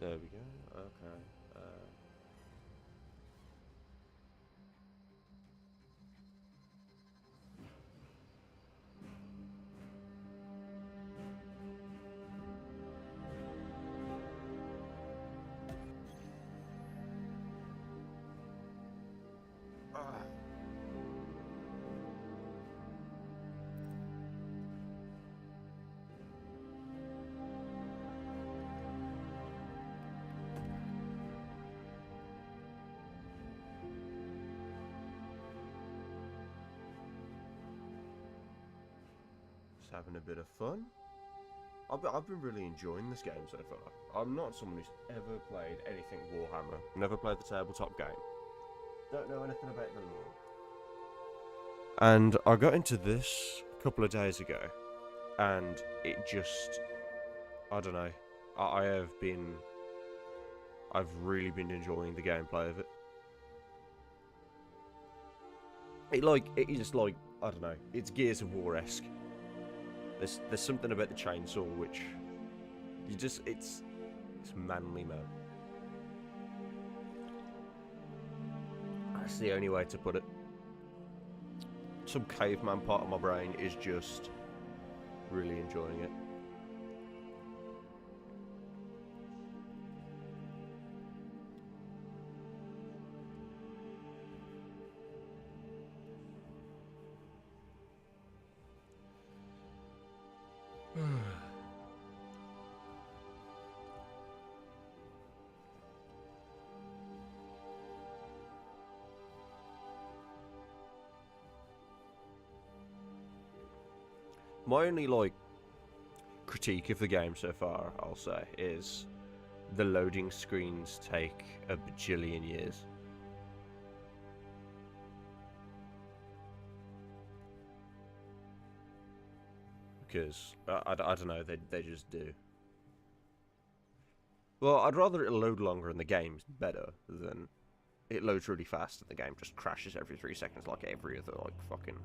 There we go. Okay. Ah. Just having a bit of fun. I've been really enjoying this game so far. I'm not someone who's ever played anything Warhammer. Never played the tabletop game. Don't know anything about the lore. And I got into this a couple of days ago, and it just, I don't know. I've really been enjoying the gameplay of it. It is like, I don't know, it's Gears of War-esque. There's something about the chainsaw which it's manly, man. That's the only way to put it. Some caveman part of my brain is just really enjoying it. My only critique of the game so far, I'll say, is the loading screens take a bajillion years. Because I don't know, they just do. Well, I'd rather it load longer and the game's better than it loads really fast and the game just crashes every 3 seconds like every other fucking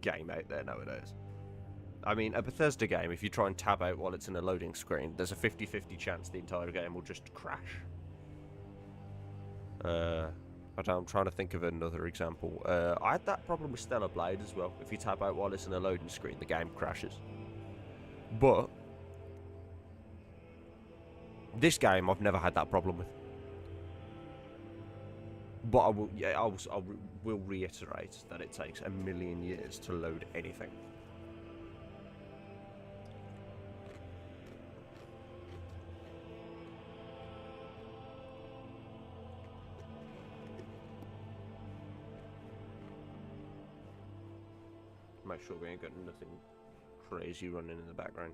game out there nowadays. I mean, a Bethesda game, if you try and tab out while it's in a loading screen, there's a 50-50 chance the entire game will just crash. I'm trying to think of another example. I had that problem with Stellar Blade as well. If you tab out while it's in a loading screen, the game crashes. But this game, I've never had that problem with. But I will reiterate that it takes a million years to load anything. Make sure we ain't got nothing crazy running in the background.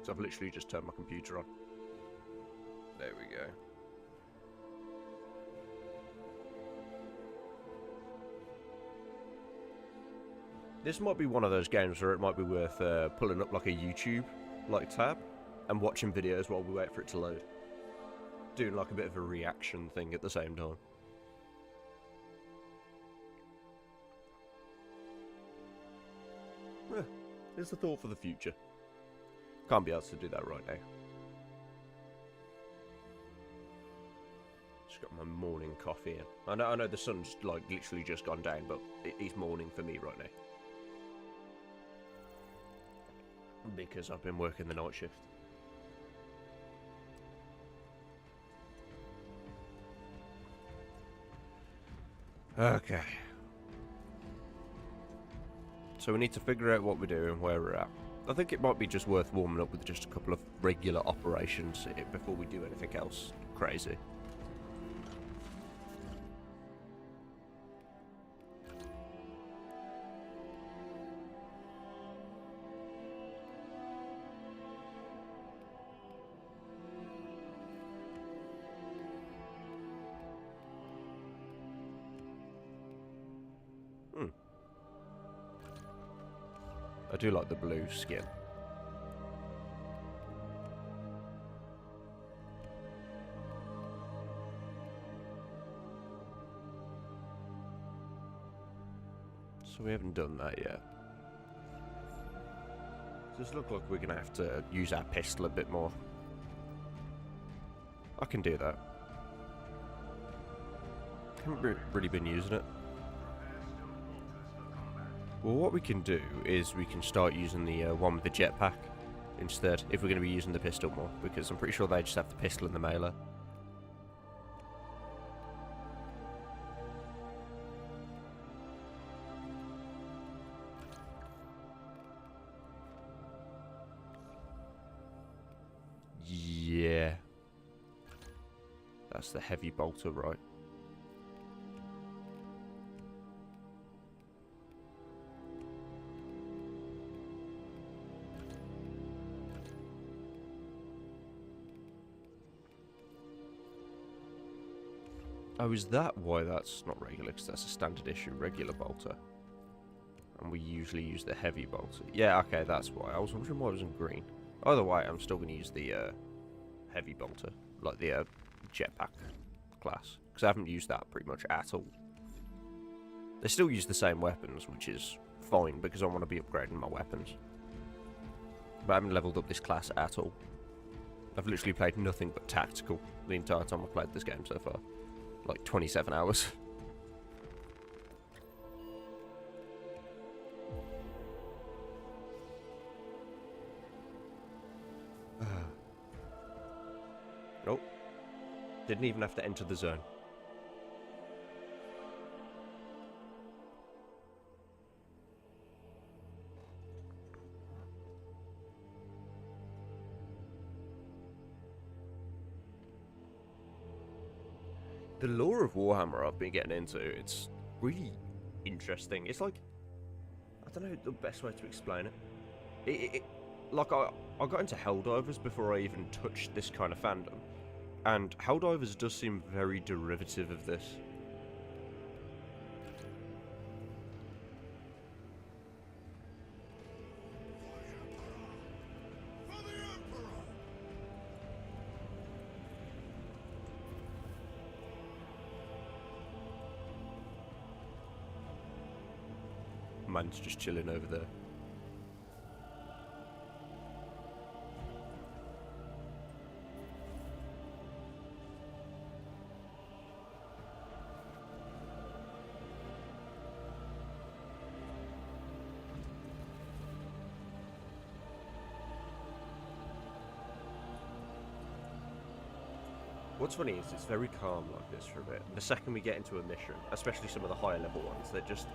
So I've literally just turned my computer on. There we go. This might be one of those games where it might be worth pulling up like a YouTube tab and watching videos while we wait for it to load. Doing like a bit of a reaction thing at the same time. Yeah, it's a thought for the future. Can't be asked to do that right now. Just got my morning coffee in. I know the sun's literally just gone down, but it's morning for me right now. Because I've been working the night shift. Okay. So we need to figure out what we're doing, where we're at. I think it might be just worth warming up with just a couple of regular operations before we do anything else crazy. I do like the blue skin. So we haven't done that yet. Does look like we're going to have to use our pistol a bit more. I can do that. Haven't really been using it. Well, what we can do is we can start using the one with the jetpack instead, if we're going to be using the pistol more, because I'm pretty sure they just have the pistol and the melee. Yeah. That's the heavy bolter, right? Oh, is that why that's not regular? Because that's a standard issue regular bolter. And we usually use the heavy bolter. Yeah, okay, that's why. I was wondering why it was in green. Either way, I'm still going to use the heavy bolter. Like the jetpack class. Because I haven't used that pretty much at all. They still use the same weapons, which is fine, because I want to be upgrading my weapons. But I haven't leveled up this class at all. I've literally played nothing but tactical the entire time I've played this game so far. Like 27 hours. Nope. Didn't even have to enter the zone. The lore of Warhammer I've been getting into, it's really interesting. It's like, I don't know the best way to explain it. Like, I got into Helldivers before I even touched this kind of fandom. And Helldivers does seem very derivative of this. Man's just chilling over there. What's funny is it's very calm like this for a bit. The second we get into a mission, especially some of the higher level ones, they're just...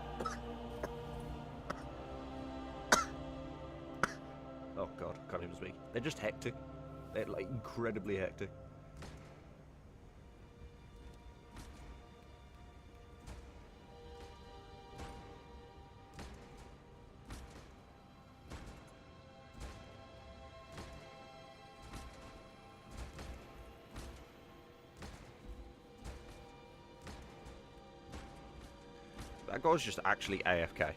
Oh god, can't even speak. They're just hectic. They're like incredibly hectic. That guy's just actually AFK.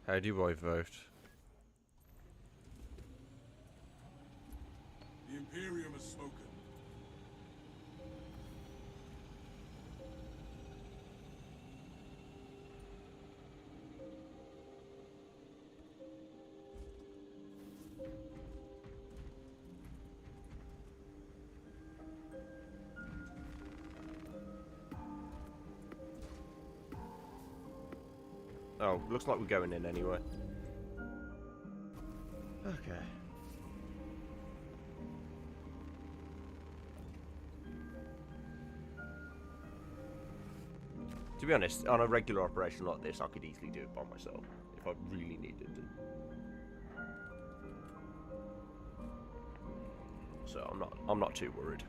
How do I vote? The Imperium has spoken. Oh, looks like we're going in anyway. Okay. To be honest, on a regular operation like this, I could easily do it by myself if I really needed to. So I'm not too worried.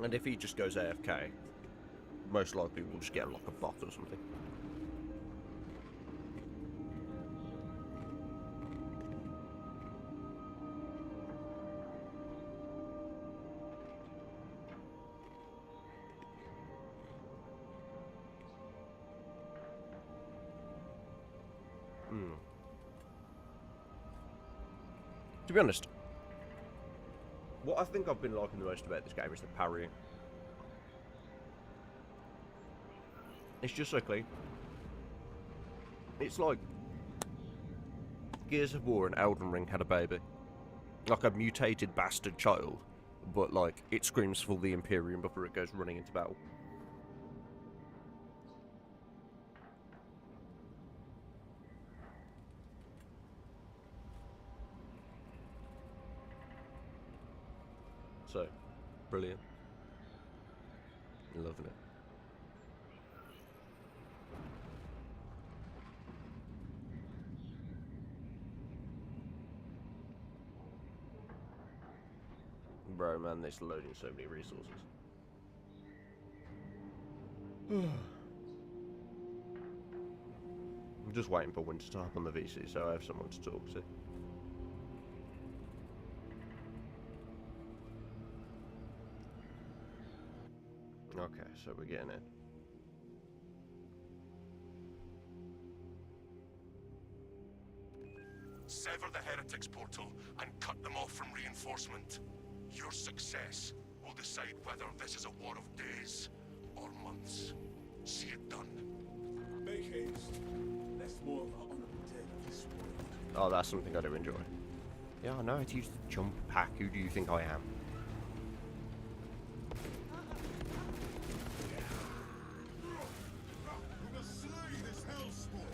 And if he just goes AFK, most likely we'll just get like a bot or something. Hmm. To be honest, what I think I've been liking the most about this game is the parrying. It's just so clean. It's like Gears of War and Elden Ring had a baby. Like a mutated bastard child, but like it screams for the Imperium before it goes running into battle. So, brilliant. Loving it. Bro, man, this loading so many resources. I'm just waiting for Winter to hop on the VC so I have someone to talk to. Okay, so we're getting in. Sever the Heretics portal and cut them off from reinforcement. Your success will decide whether this is a war of days or months. See it done. Make haste. Less more of our honorable dead of this world. Oh, that's something I do enjoy. Yeah, I know how to use the jump pack. Who do you think I am? We must slay this hellspawn.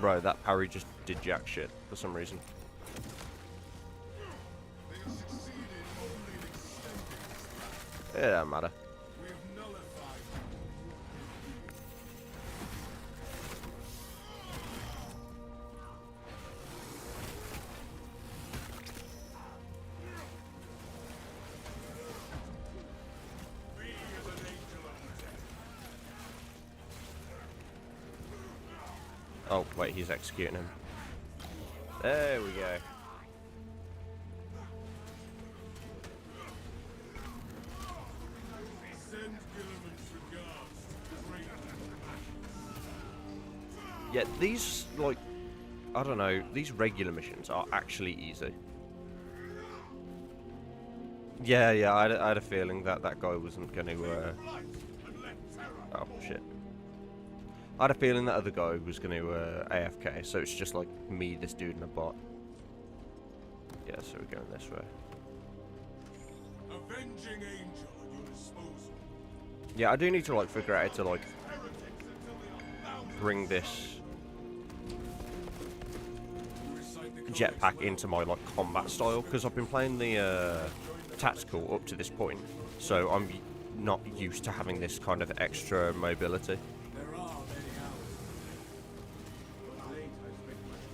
Bro, that parry just did jack shit for some reason. They have succeeded only in extending. It don't matter. We have nullified. Be as an angel of death. Oh, wait, he's executing him. There we go. Send Gilliman's regards to great Yeah, these, like, I don't know, these regular missions are actually easy. Yeah, I had a feeling that that guy wasn't going to, light and let terror. oh, shit. I had a feeling that other guy was going to AFK, so it's just like me, this dude, and a bot. Yeah, so we're going this way. Avenging angel at your disposal. Yeah, I do need to, like, figure out how to, like, Heretics until they are bound. bring this Recite the jetpack into my, like, combat style, because I've been playing the tactical up to this point, so I'm not used to having this kind of extra mobility. There are many hours. But late I spent much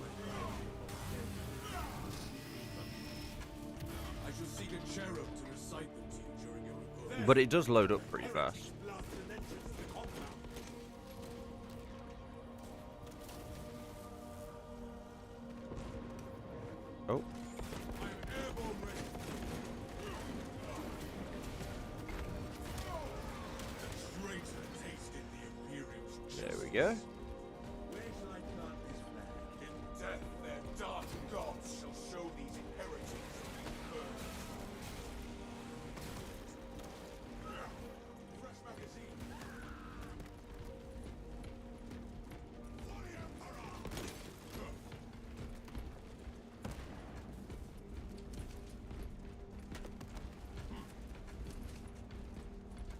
I shall seek a cherub to recite them to you during your report. But it does load up pretty fast. Oh, I'm airborne ready. The traitor tasted the Imperium's there we justice. go. Where shall I plant this flag? In death, their dark gods shall show these heretics to be burned. Fresh magazine.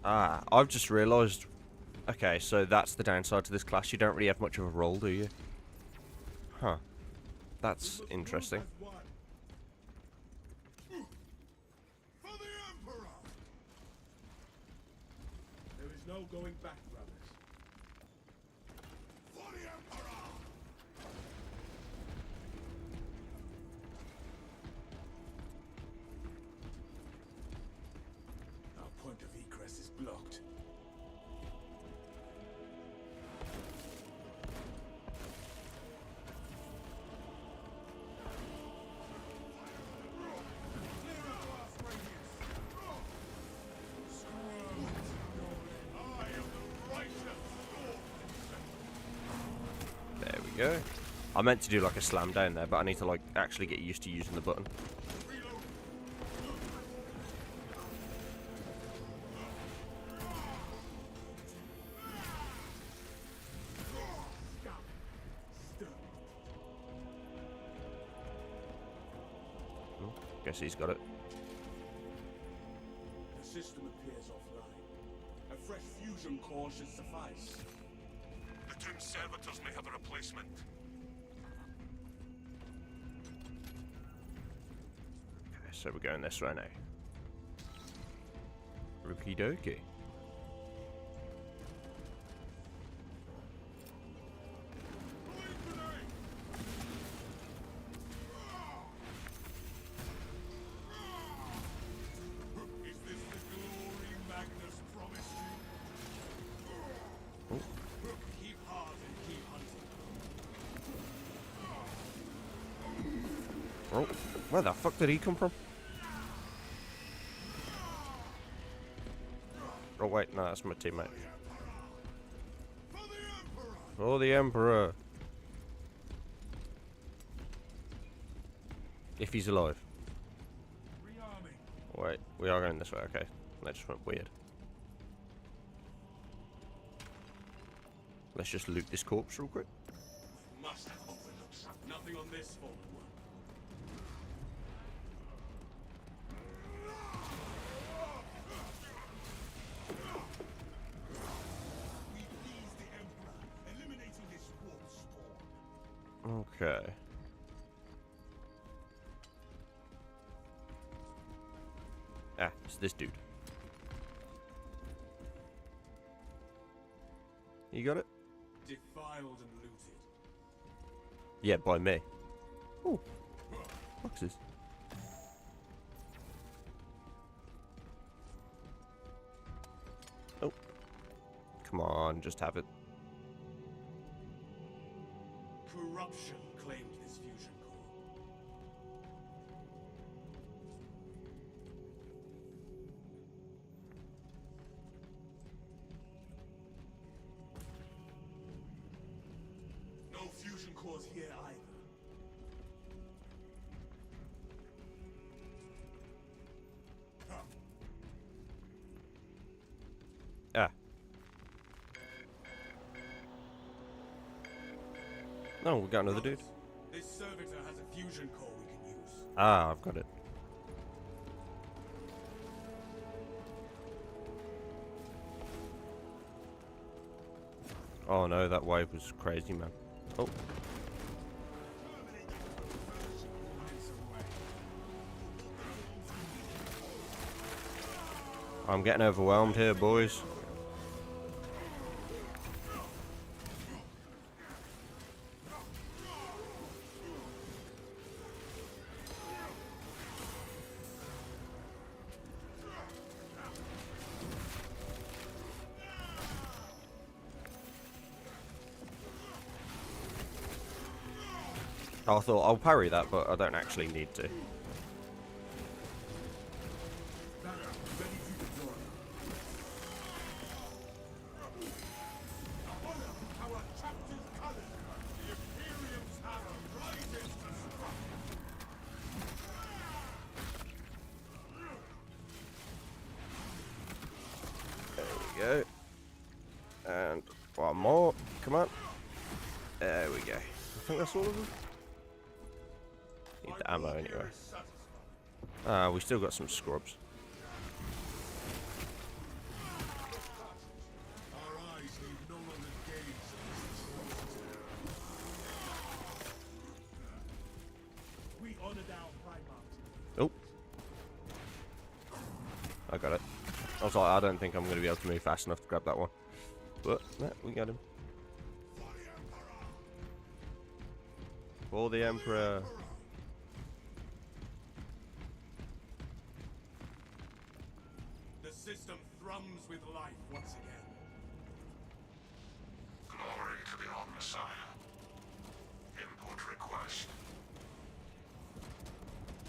Ah, I've just realised. Okay, so that's the downside to this class. You don't really have much of a role, do you? Huh. That's interesting. For the Emperor! There is no going back, brothers. For the Emperor! Our point of egress is blocked. go. I meant to do like a slam down there, but I need to like actually get used to using the button. Guess he's got it. The system appears offline. A fresh fusion core should suffice. The tomb servitors may have a replacement. Okay, so we're going this way now. Okie dokie. Is this the glory Magnus promised you? Keep hard and keep hunting. Oh, where the fuck did he come from? Oh wait, no, that's my teammate. For the Emperor. If he's alive. Rearming. Wait, we are going this way, okay. That just went weird. Let's just loot this corpse real quick. Must have overlooked something. Nothing on this fallen one. We please the Emperor, eliminating this warp spawn. Okay. Ah, it's this dude. You got it? Defiled and looted. Yeah, by me. Oh, boxes. Oh, come on, just have it. Corruption claimed this fusion core. No fusion cores here either. Huh. Ah. No, we got another dude. This servitor has a fusion core we can use. Ah, I've got it. Oh no, that wave was crazy, man. Oh. I'm getting overwhelmed here, boys. I thought I'll parry that, but I don't actually need to. Our chapter's colors. The Imperium's hammer rises to strike. There we go. And one more. Come on. There we go. I think that's all of them. Need the ammo anyway. Ah, we still got some scrubs. Our eyes need no longer gaze on this atrocity. We honored our Primarch. Oh. I got it. I was like, I don't think I'm going to be able to move fast enough to grab that one. But, no, we got him. For the Emperor. The system thrums with life once again. Glory to the Omnissiah. Input request.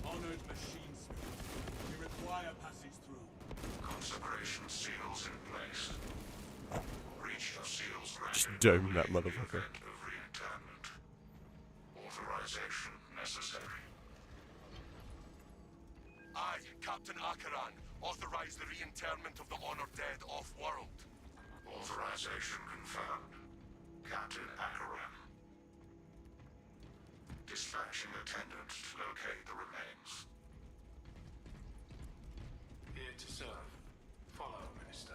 Honored machine spirit. We require passage through. Consecration seals in place. Reach your seals record. Just dome that in the motherfucker. event of reinterment. authorization necessary. I, Captain Akaran, authorize the reinterment of the honored dead off-world. Authorization confirmed. Captain Akaran. Dispatching attendants to locate the remains. Here to serve. Follow, Minister.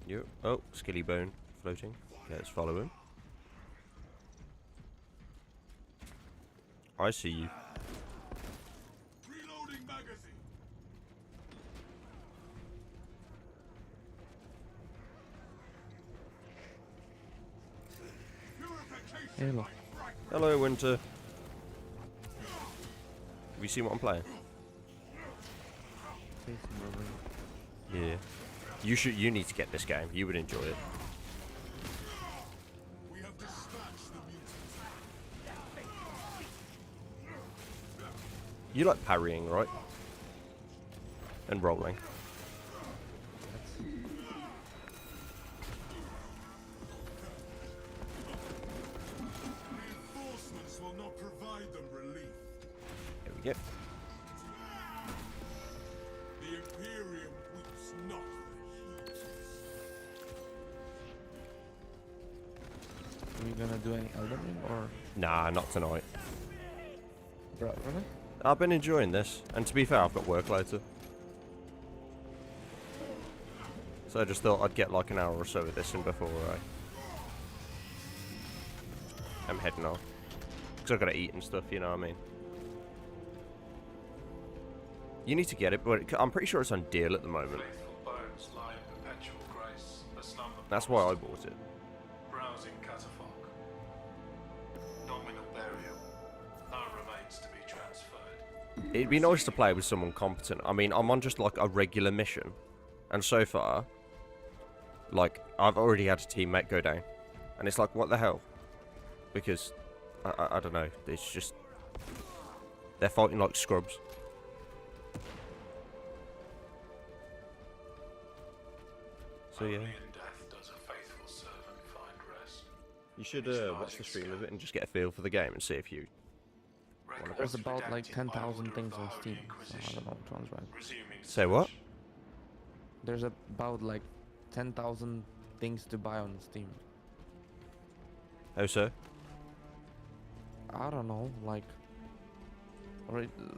You. Oh, Skilly Bone floating. Let's follow him. I see you. Reloading magazine. Purification. Hello. Hello, Winter. Have you seen what I'm playing? Yeah. You need to get this game. You would enjoy it. We have dispatched the mutants. You like parrying, right? And rolling. Reinforcements will not provide them relief. Here we go. The Imperium weeps not the heat. Are we gonna do any Elden Ring or Nah, not tonight. really? I've been enjoying this, and to be fair, I've got work later. So I just thought I'd get like an hour or so of this in before I'm heading off. Because I've got to eat and stuff, you know what I mean? You need to get it, but I'm pretty sure it's on deal at the moment. Faithful bones lie in perpetual grace. A slumber That's why I promised. bought it. Browsing catafalque. Nominal burial. No remains to be transferred. It'd be nice to play with someone competent. I mean, I'm on just like a regular mission. And so far, like, I've already had a teammate go down. And it's like, what the hell? Because, I don't know, it's just... They're fighting like scrubs. So yeah, Only in death does a faithful servant find rest. you should watch the stream of it and just get a feel for the game and see if you... There's about like Redacted 10,000 by things order on of the Steam. Holy So I Inquisition. don't know which one's right. Resuming Say what? search. There's about like 10,000 things to buy on Steam. Oh, so? I don't know, like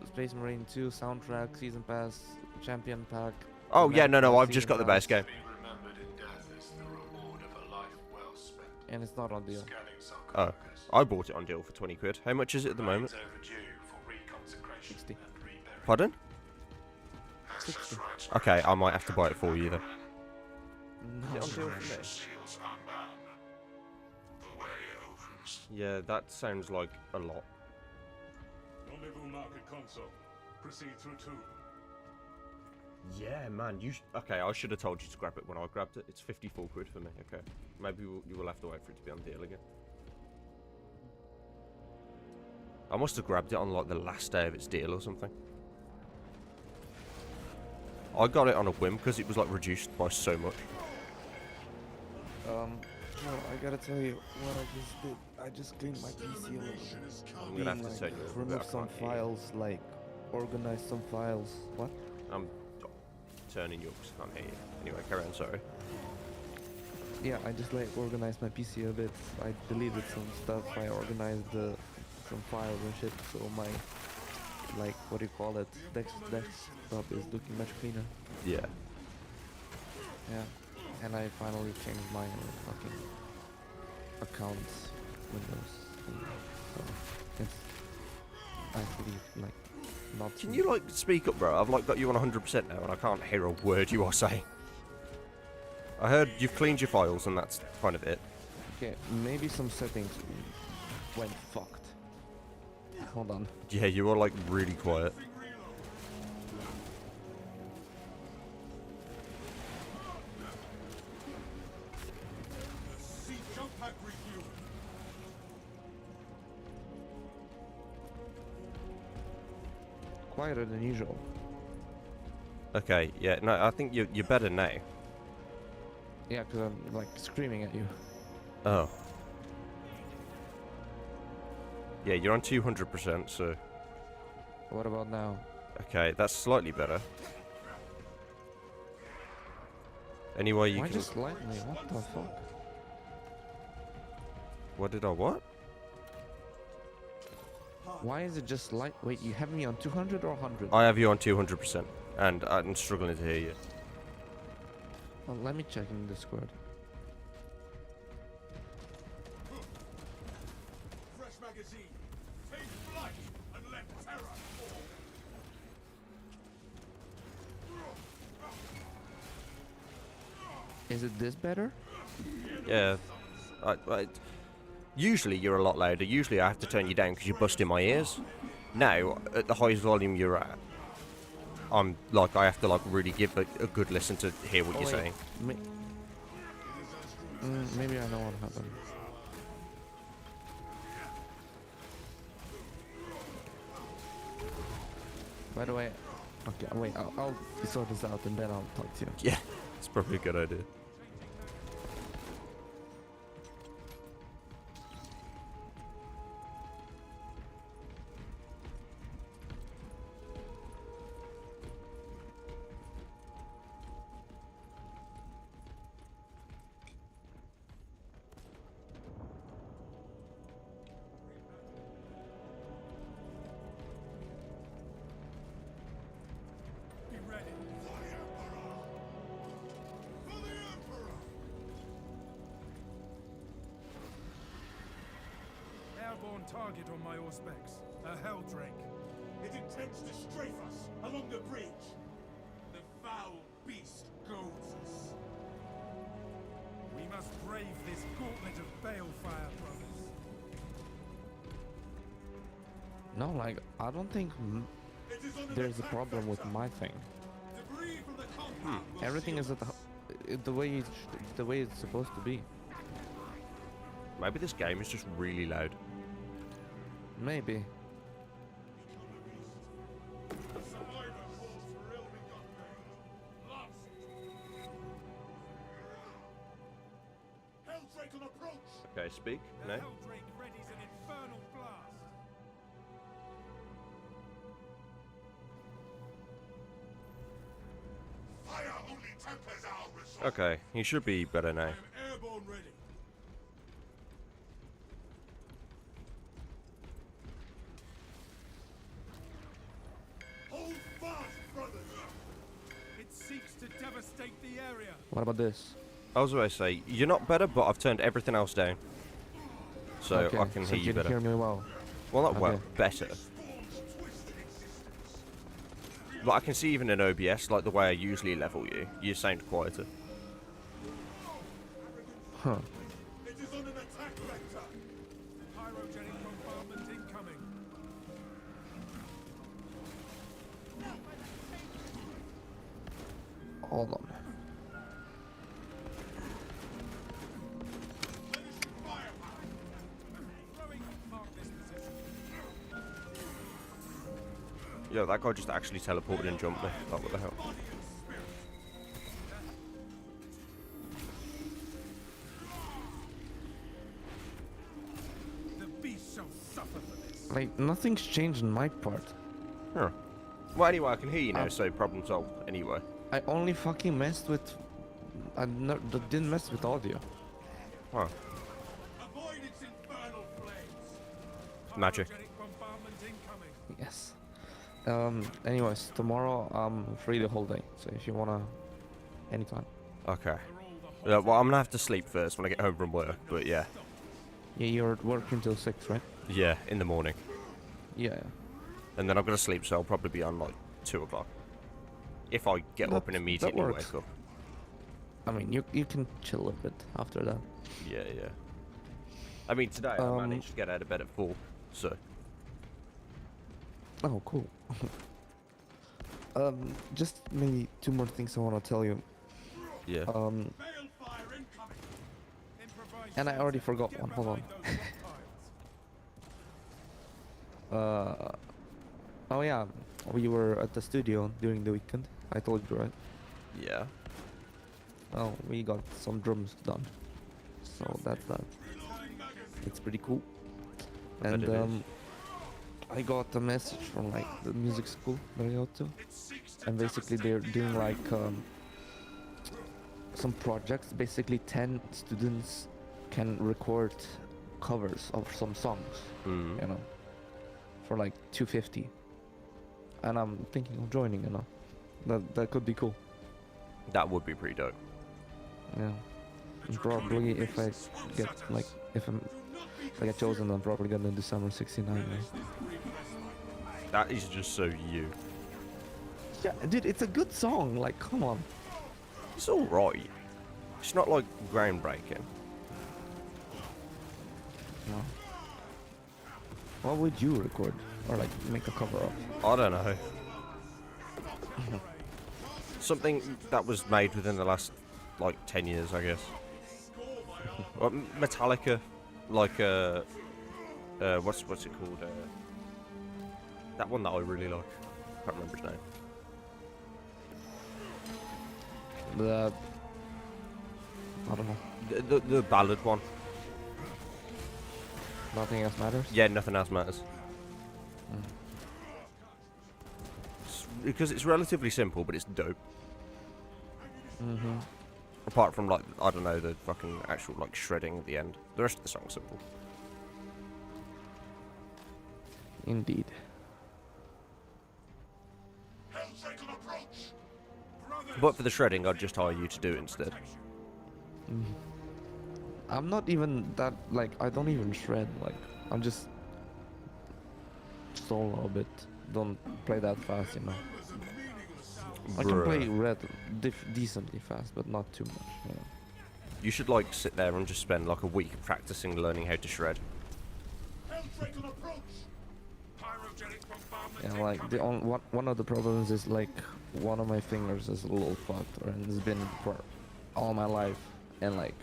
Space Marine 2 soundtrack, season pass, champion pack. Oh, yeah, no, I've season just got the pass, base game. To be remembered in death is the reward of a life well spent. and it's not on deal. Scanning Oh, sarcophagus. I bought it on deal for 20 quid. How much is it at the moment? Remains overdue for reconsecration 60. and reburial. Pardon? Access rights Okay, I might have to buy it for you then. No, Is it on deal man. for me? Seals unbound. The way opens. Yeah, that sounds like a lot. Rendezvous market console. Proceed through 2. Yeah, man, okay, I should have told you to grab it when I grabbed it. It's 54 quid for me, okay. Maybe you will have to wait for it to be on deal again. I must have grabbed it on like the last day of its deal or something. I got it on a whim because it was like reduced by so much. Well, I gotta tell you what I just did. I just cleaned my PC a little bit. I'm gonna have to turn you over a bit, Remove I some can't hear you. files, like organize some files. What? I'm turning you up 'cause I can't hear you. Anyway, carry on, sorry. Yeah, I just like organized my PC a bit. I deleted some stuff. I organized some files and shit. So my, like, what do you call it? Desktop is looking much cleaner. Yeah. Yeah. And I finally changed my fucking account Windows. So it's actually like not. Can you like speak up, bro? I've like got you on 100% now and I can't hear a word you are saying. I heard you've cleaned your files and that's kind of it. Okay, maybe some settings went fucked. Hold on. Yeah, you are like really quiet. See jump pack review. Quieter than usual. Okay, yeah, no, I think you're better now. Yeah, because I'm like screaming at you. Oh. Yeah, you're on 200%, so... What about now? Okay, that's slightly better. Anyway, you Why can... just lightly? What the fuck? What did I what? Why is it just light? Wait, you have me on 200 or 100? I have you on 200%, and I'm struggling to hear you. Well, let me check in Discord. Fresh magazine. Take flight and let terror fall. Is it this better? Yeah. Usually you're a lot louder. Usually I have to turn you down because you're busting my ears. Now, at the highest volume you're at, I'm like, I have to like really give a good listen to hear what Oh, you're wait. saying. Maybe I know what happened. By the way, okay, wait, I'll sort this out and then I'll talk to you. Yeah, it's probably a good idea. Be ready. For the Emperor! For the Emperor! Airborne target on my Auspex. A Helldrake. It intends to strafe us along the bridge. The foul beast goads us. We must brave this gauntlet of balefire, brothers. No, like, I don't think It is on an there's a attack problem with vector. my thing. Debris from the compound will Everything shield is at us. the way it's supposed to be. Maybe this game is just really loud. Maybe. Survivor calls for ill-begotten age. Lost. Helldrake on approach! Okay, speak. The No? Helldrake readies an infernal blast. Fire only tempers our resolve. Okay, you should be better now. I am airborne ready. Hold fast, brothers! It seeks to devastate the area. What about this? I was about to say, you're not better, but I've turned everything else down. So Okay, I can so hear you better. hear me well. Well, not well, Okay. better. But I can see even in OBS, like the way I usually level you, you sound quieter. Huh. It is on an attack vector! Pyrogenic bombardment incoming. Hold on. Throwing mark this position. Yo, that guy just actually teleported and jumped me. Like, what the hell? The beast shall suffer for this. Like, nothing's changed in my part. Huh. Well, anyway, I can hear you now, so problem solved. Anyway. I only fucking messed with... didn't mess with audio. Huh. Avoid its infernal flames! Magic. Pyrogenic bombardment incoming. Yes. Anyways, tomorrow I'm free the whole day, so if you wanna... Anytime. Okay. For all the Yeah, well, I'm gonna have to sleep first when I get home from work, but yeah. Yeah, you're at work until 6, right? Yeah, in the morning. Yeah. And then I'm gonna sleep, so I'll probably be on like 2 o'clock. If I get up and That immediately works. wake up. I mean, you can chill a bit after that. Yeah, yeah. I mean, today I managed to get out of bed at 4, so. Oh, cool. Just maybe 2 more things I want to tell you. Yeah. Balefire incoming! Improvised And I already shelter. forgot Get one, hold on. behind those rock piles. Oh yeah, we were at the studio during the weekend. I told you, right? Yeah. Oh, we got some drums done. So that's that. It's pretty cool. bet And it is. I got a message from like the music school that I go to, It seeks to and basically they're devastate the doing area. like some projects. Basically, 10 students can record covers of some songs, Mm. you know, for like 250. And I'm thinking of joining, you know. That could be cool. That would be pretty dope. Yeah. And probably if I get like if I get chosen, I'm probably gonna do Summer 69. Right? That is just so you. Yeah, dude, it's a good song. Like, come on. It's alright. It's not like groundbreaking. No. What would you record or like make a cover of? I don't know. Something that was made within the last like 10 years, I guess. Well, Metallica, like what's it called? That one that I really like. Can't remember his name. The I don't know. The ballad one. Nothing else matters. Yeah, nothing else matters. Because it's relatively simple, but it's dope. Mm-hmm. Apart from like, I don't know, the fucking actual like shredding at the end. The rest of the song's simple. Indeed. Helldrake will approach. But for the shredding, I'd just hire you to do it instead. I'm not even that like I don't even shred. Like I'm just solo a bit. Don't play that fast, you know. I can play red decently fast, but not too much. You know. You should like sit there and just spend like a week practicing learning how to shred. Helldrake will approach. Pyrogenic bombardment. Yeah, like the one of the problems is like one of my fingers is a little fucked, and it's been for all my life, and like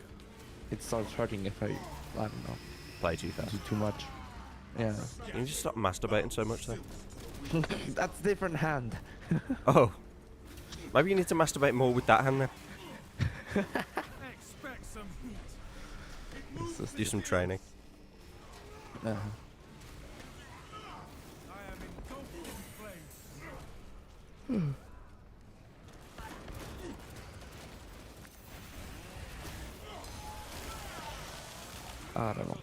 it starts hurting if I don't know, Play too fast. do too much. Yeah, Can you just stop masturbating so much then? that's different hand. Oh. Maybe you need to masturbate more with that hand then. Expect some heat. It's just, Do some training. I am engulfed in flames. I don't know.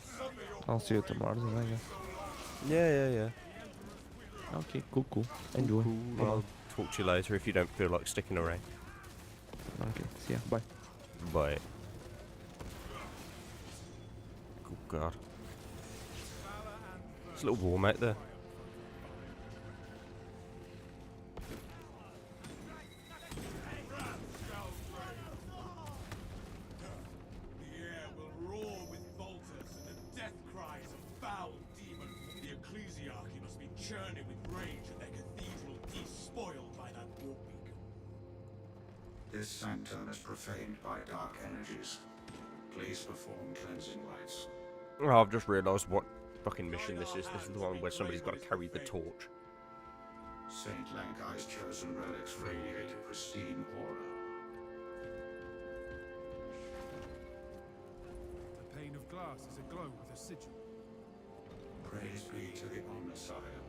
I'll see you tomorrow, then, I guess. Yeah. Okay, cool. Enjoy. Cool. I'll talk to you later if you don't feel like sticking around. Okay, see ya. Bye. Bye. Good God. It's a little warm out there. The air will roar with bolters and the death cries of foul demon. The ecclesiarchy must be churning with rage at their cathedral despoiled by that war beacon. This sanctum is profaned by dark energies. Please perform cleansing rites. Oh, I've just realised what fucking mission this is. This is the one where somebody's got to carry the torch. Saint Lankai's chosen relics radiate a pristine aura. The pane of glass is aglow with a sigil. Praise be to the Omnissiah.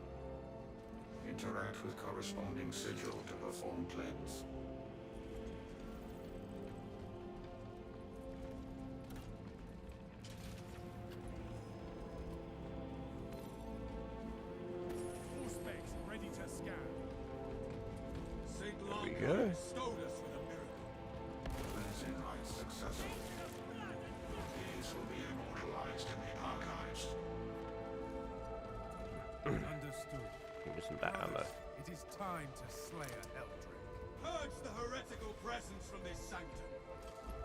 Interact with corresponding sigil to perform cleanse. Full specs ready to scan. Saint we Lankai go. bestowed us with a miracle. Cleansing rites successful. These will be immortalized in the archives. Understood. Give me some that ammo. Brothers, it is time to slay a Helldrake. Purge the heretical presence from this sanctum.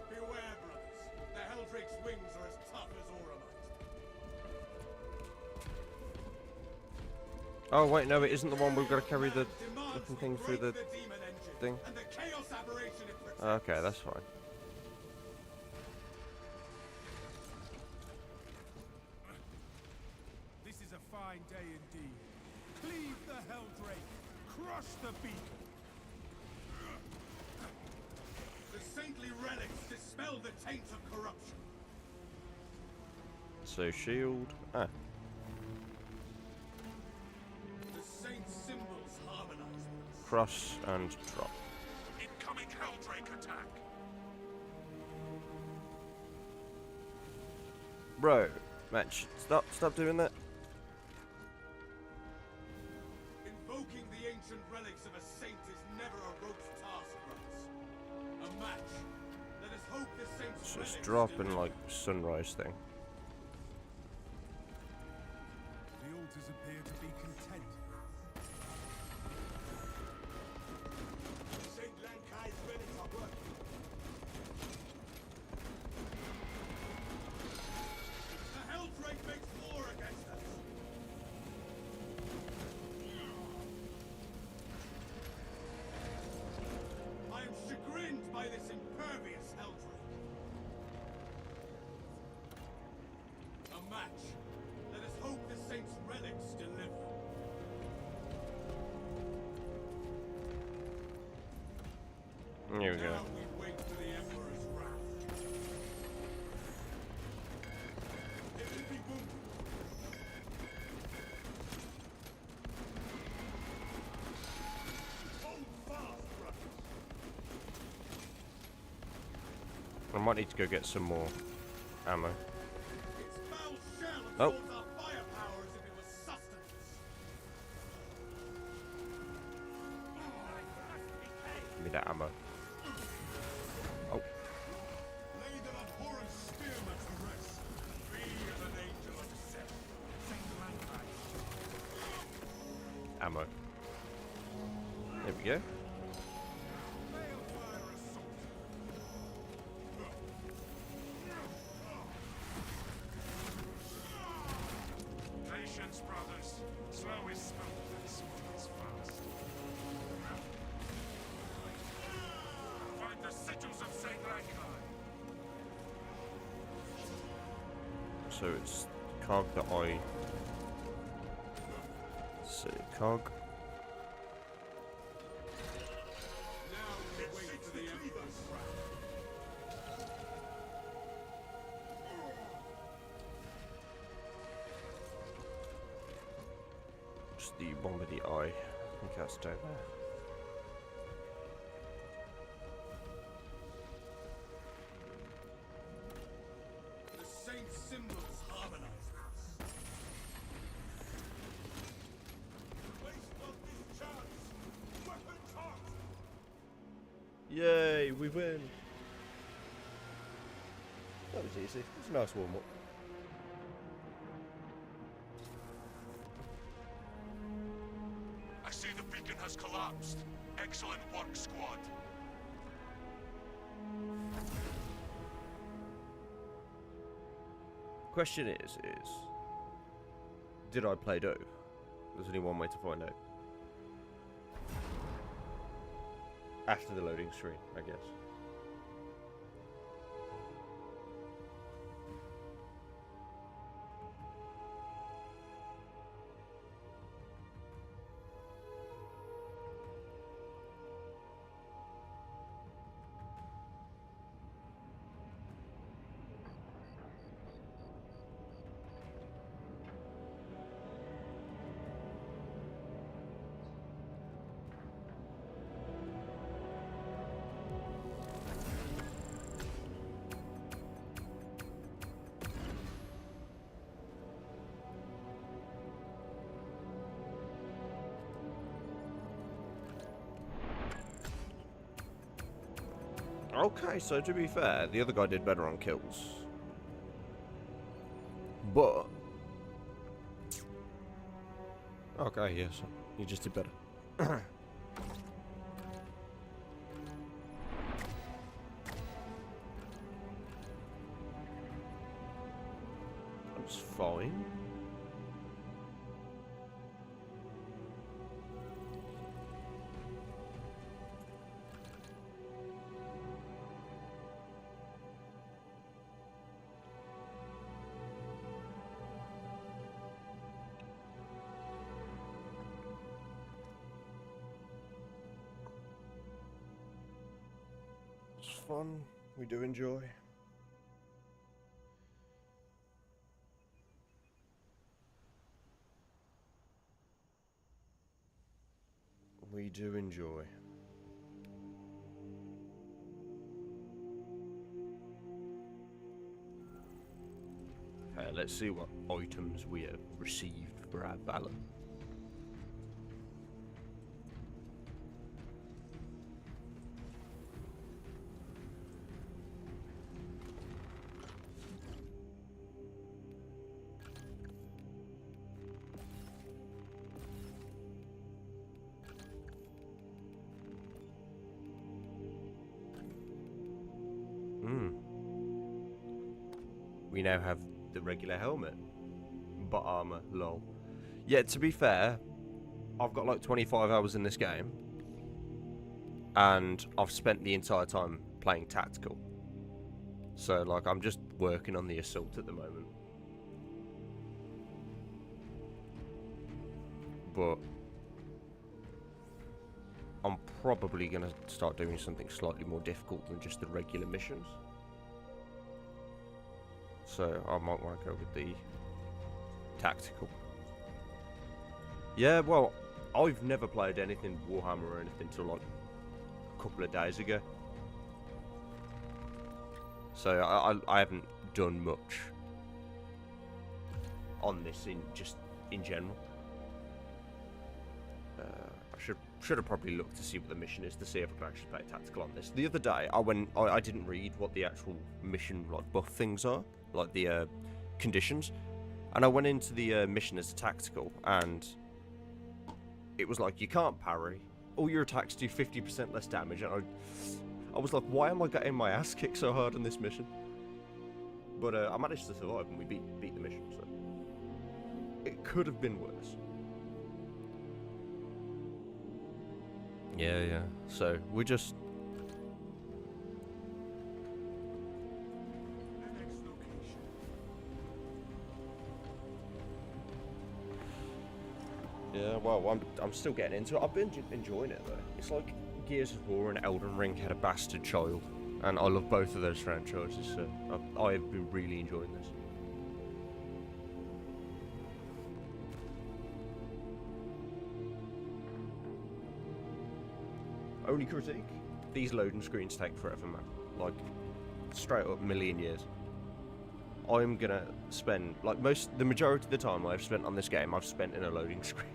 Beware, brothers. The Helldrake's wings are as tough as Auramite. Oh wait, no, it isn't the one we've got to carry the Demands fucking we thing through break the demon engine thing. and the chaos aberration it protects. Okay, that's fine. This is a fine day indeed. Cleave the Helldrake. Crush the beacon. The saintly relics dispel the taints of corruption. So shield. Ah. cross and drop. Incoming Helldrake attack. Bro, match, stop doing that. Invoking the ancient relics of a saint is never a rote task for us. A match. Let us hope the saint's It's relics just drop and deliver. like sunrise thing. The altars appear to be content. Saint Lankai's relics are working. The Helldrake makes war against us. I am chagrined by this impervious Helldrake. A match. Let us hope the saint's relics deliver. Here we go. Now we wait for the Emperor's wrath. It will be wounded. Hold fast, brothers. I might need to go get some more ammo. Its foul shell Oh. absorbs our firepower as if it was sustenance. Give me that ammo. Oh, Lay that abhorrent spearman to rest. Be as an angel of death. Saint Lankai. ammo. There we go. Balefire assault. Patience, brothers. Slow is smooth and smooth is fast. Find the sigils of Saint Lankai. So it's cog that I see cog. Now we wait for the Emperor's wrath. Just the bomb of the eye. I think that's down there. The saint's symbols harmonize with us. Waste not this chance. Weapons hot. Yay, we win! That was easy. It was a nice warm up. I see the beacon has collapsed. Excellent work, squad. Question is, did I play Doe? There's only one way to find out. After the loading screen, I guess. Okay, so to be fair, the other guy did better on kills. But... okay, yes, he just did better. That's fine. It's fun. We do enjoy. we do enjoy. Let's see what items we have received for our valor. We now have the regular helmet, but armor, lol. Yeah, to be fair, I've got like 25 hours in this game, and I've spent the entire time playing tactical. So like, I'm just working on the assault at the moment. But I'm probably gonna start doing something slightly more difficult than just the regular missions. So I might want to go with the tactical. Yeah, well, I've never played anything Warhammer or anything till like a couple of days ago. So I haven't done much on this in general. I should have probably looked to see what the mission is to see if I can actually play tactical on this. The other day I didn't read what the actual mission like buff things are, like the conditions, and I went into the mission as a tactical, and it was like, you can't parry, all your attacks do 50% less damage, and I was like, why am I getting my ass kicked so hard in this mission? But I managed to survive and we beat the mission, so it could have been worse. Yeah. So we're just yeah. Well, I'm still getting into it. I've been enjoying it though. It's like Gears of War and Elden Ring had a bastard child, and I love both of those franchises. So I've been really enjoying this. Only critique? These loading screens take forever, man. Like, straight up million years. I'm gonna spend, like, the majority of the time I've spent on this game, I've spent in a loading screen.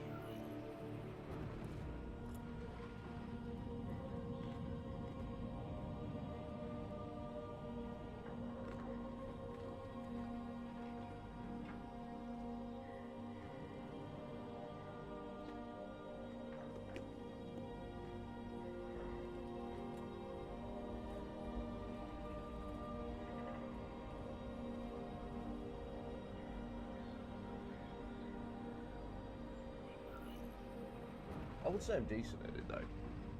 I would say I'm decent at it though.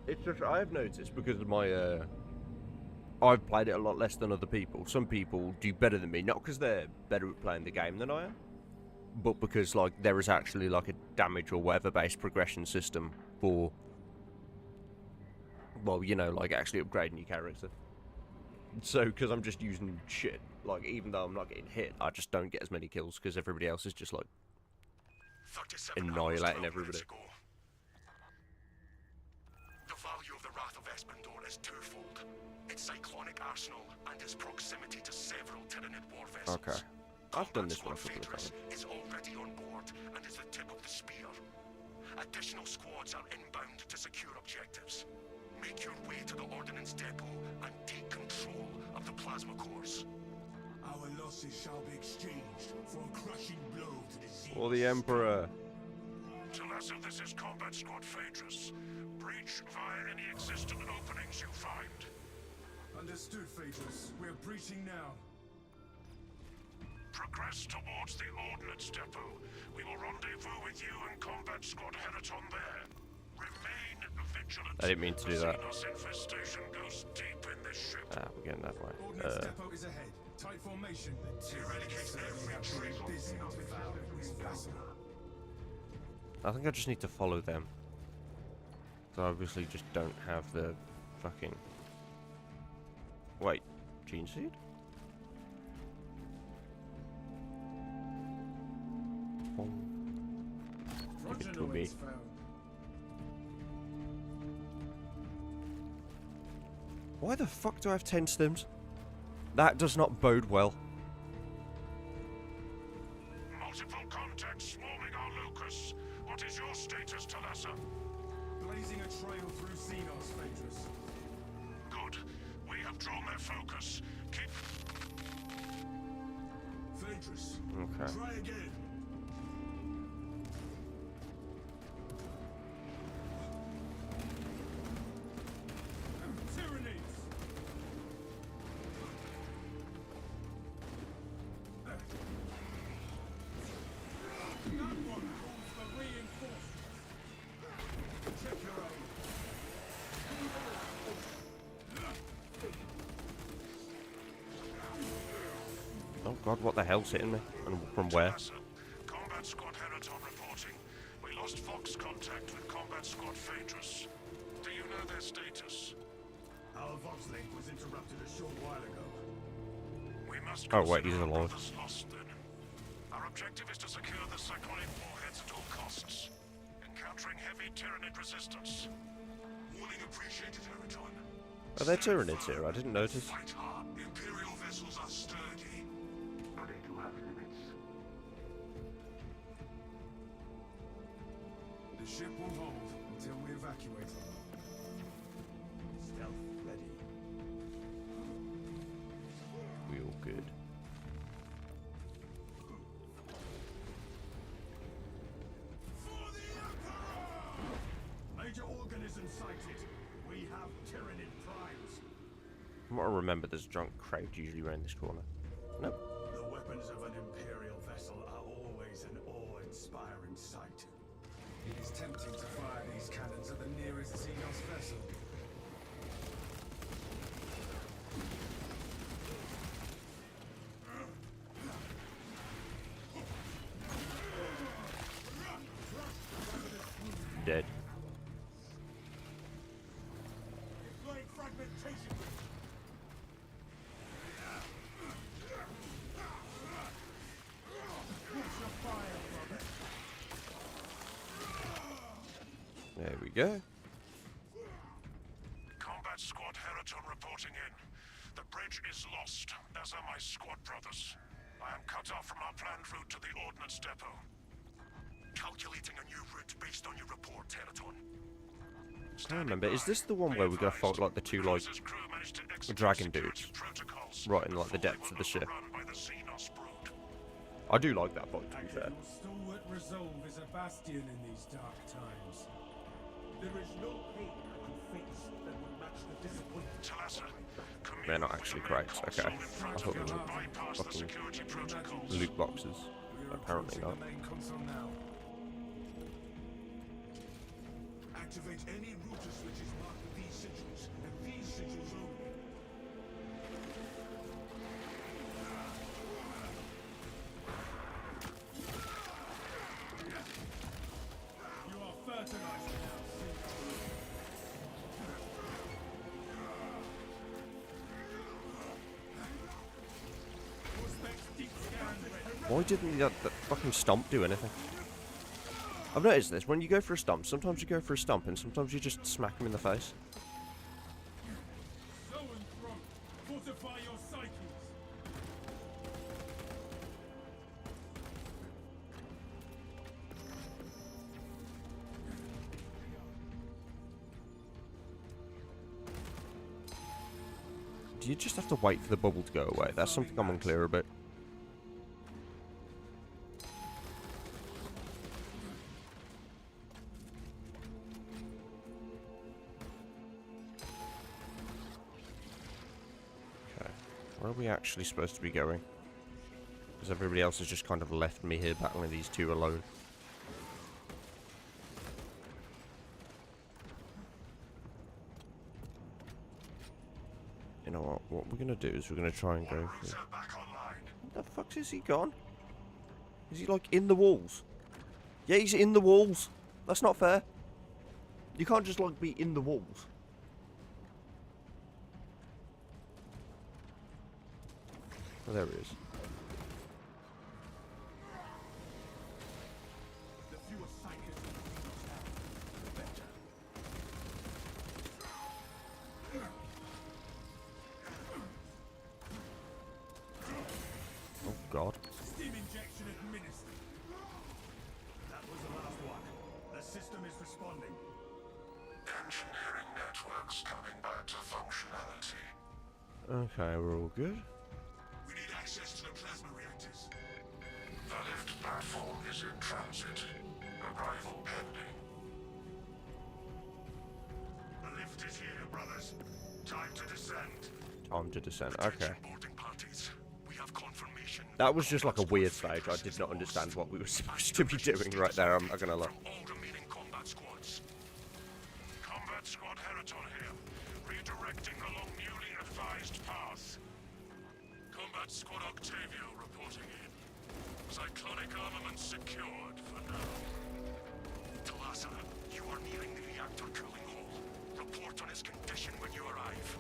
It's just I have noticed because of my I've played it a lot less than other people. Some people do better than me, not because they're better at playing the game than I am, but because like there is actually like a damage or whatever based progression system for, well, you know, like actually upgrading your character. So because I'm just using shit, like even though I'm not getting hit, I just don't get as many kills because everybody else is just like annihilating everybody. The value of the Wrath of Espandor is twofold. Its cyclonic arsenal and its proximity to several Tyranid war vessels. Okay. I've done this one a couple of Phaedrus times. is already on board and is the tip of the spear. Additional squads are inbound to secure objectives. Make your way to the ordnance depot and take control of the plasma cores. Our losses shall be exchanged for a crushing blow to the Zeus. Or the Emperor. Talassa, this is Combat Squad Phaedrus. Breach via any existing openings you find. Understood, Phaedrus. We're breaching now. Progress towards the ordnance depot. We will rendezvous with you and Combat Squad Heraton there. Remain vigilant. I didn't mean to do that. Xenos infestation goes deep in this ship. Ah, we're going that way. Ordnance depot is ahead. Tight formation. Eradicate every trace of Busy with our vessel. I think I just need to follow them. So I obviously just don't have the fucking... Wait, gene seed? Give it to me. Why the fuck do I have 10 stims? That does not bode well. Multiple contacts swarming our locus. What is your status, Talassa? Blazing a trail through Xenos, Phaedrus. Good. We have drawn their focus. Keep... Phaedrus, Okay. try again. Tyranids! That one calls for reinforcements. Check your own. Oh god, what the hell's hitting me? And from where? Talassa, Combat Squad Heraton reporting. We lost Fox contact with Combat Squad Phaedrus. Do you know their status? Our Vox link was interrupted a short while ago. We must Oh, wait, consider he's our alive. brothers lost then. Our objective is to secure the cyclonic warheads at all costs. Encountering heavy Tyranid resistance. Warning appreciated, Heraton. Are there Tyranids here? I didn't notice. Fight hard. Imperial vessels are sturdy. But they do have limits. The ship will hold until we evacuate. Stealth ready. Real good. For the Emperor! Major organism sighted. We have Tyranid primes. From what I remember, there's a drunk crowd usually around this corner. Nope. The weapons of an Imperial vessel are always an awe-inspiring sight. It is tempting to fire these cannons at the nearest Xenos vessel. Dead. Deploying fragmentation. There we go. Combat Squad Heraton reporting in. The bridge is lost, as are my squad brothers. I am cut off from our planned route to the Ordnance Depot. Calculating a new route based on your report, Heraton. I can't remember. Is this the one where we go fight like the two like Cruiser's crew managed to execute dragon security dudes? protocols Right in like the before they depths of were the ship. overrun by the Xenos brood. I do like that fight, to be fair. Your stalwart resolve is a bastion in these dark times. There is no pain and fates that would match the disappointment. Talassa, They're not actually crates, okay. I thought they were bypass the fucking security protocols. loot boxes. We're Apparently approaching not. the main console now. Activate any router switches marked with these sigils, and these sigils only. You are fertilized now, Auspex deep scan ready. Why didn't that fucking stomp do anything? I've noticed this. When you go for a stomp, sometimes you go for a stomp and sometimes you just smack him in the face. Zoanthrope, fortify your psyches. Do you just have to wait for the bubble to go away? That's something I'm unclear about. Okay. Where are we actually supposed to be going? Because everybody else has just kind of left me here battling these two alone. You know what we're gonna do is we're gonna try and go for... Router back online. What the fuck is he gone? Is he like in the walls? Yeah, he's in the walls. That's not fair. You can't just like be in the walls. Oh, there he is. The fewer psychers we have, the better. system is responding. Engineering networks coming back to functionality. Okay, we're all good. We need access to the plasma reactors. The lift platform is in transit. Arrival pending. The lift is here, brothers. Time to descend. Time to descend. Okay. Attention boarding parties. We have confirmation. That was just like a weird stage. I did not understand what we were supposed to be doing right there. I'm not gonna lie. From all remaining combat squads. Combat Squad Heraton here. Redirecting along newly advised path. Combat Squad Octavio reporting in. Cyclonic armament secured for now. Talassa, you are nearing the reactor cooling hall. Report on its condition when you arrive.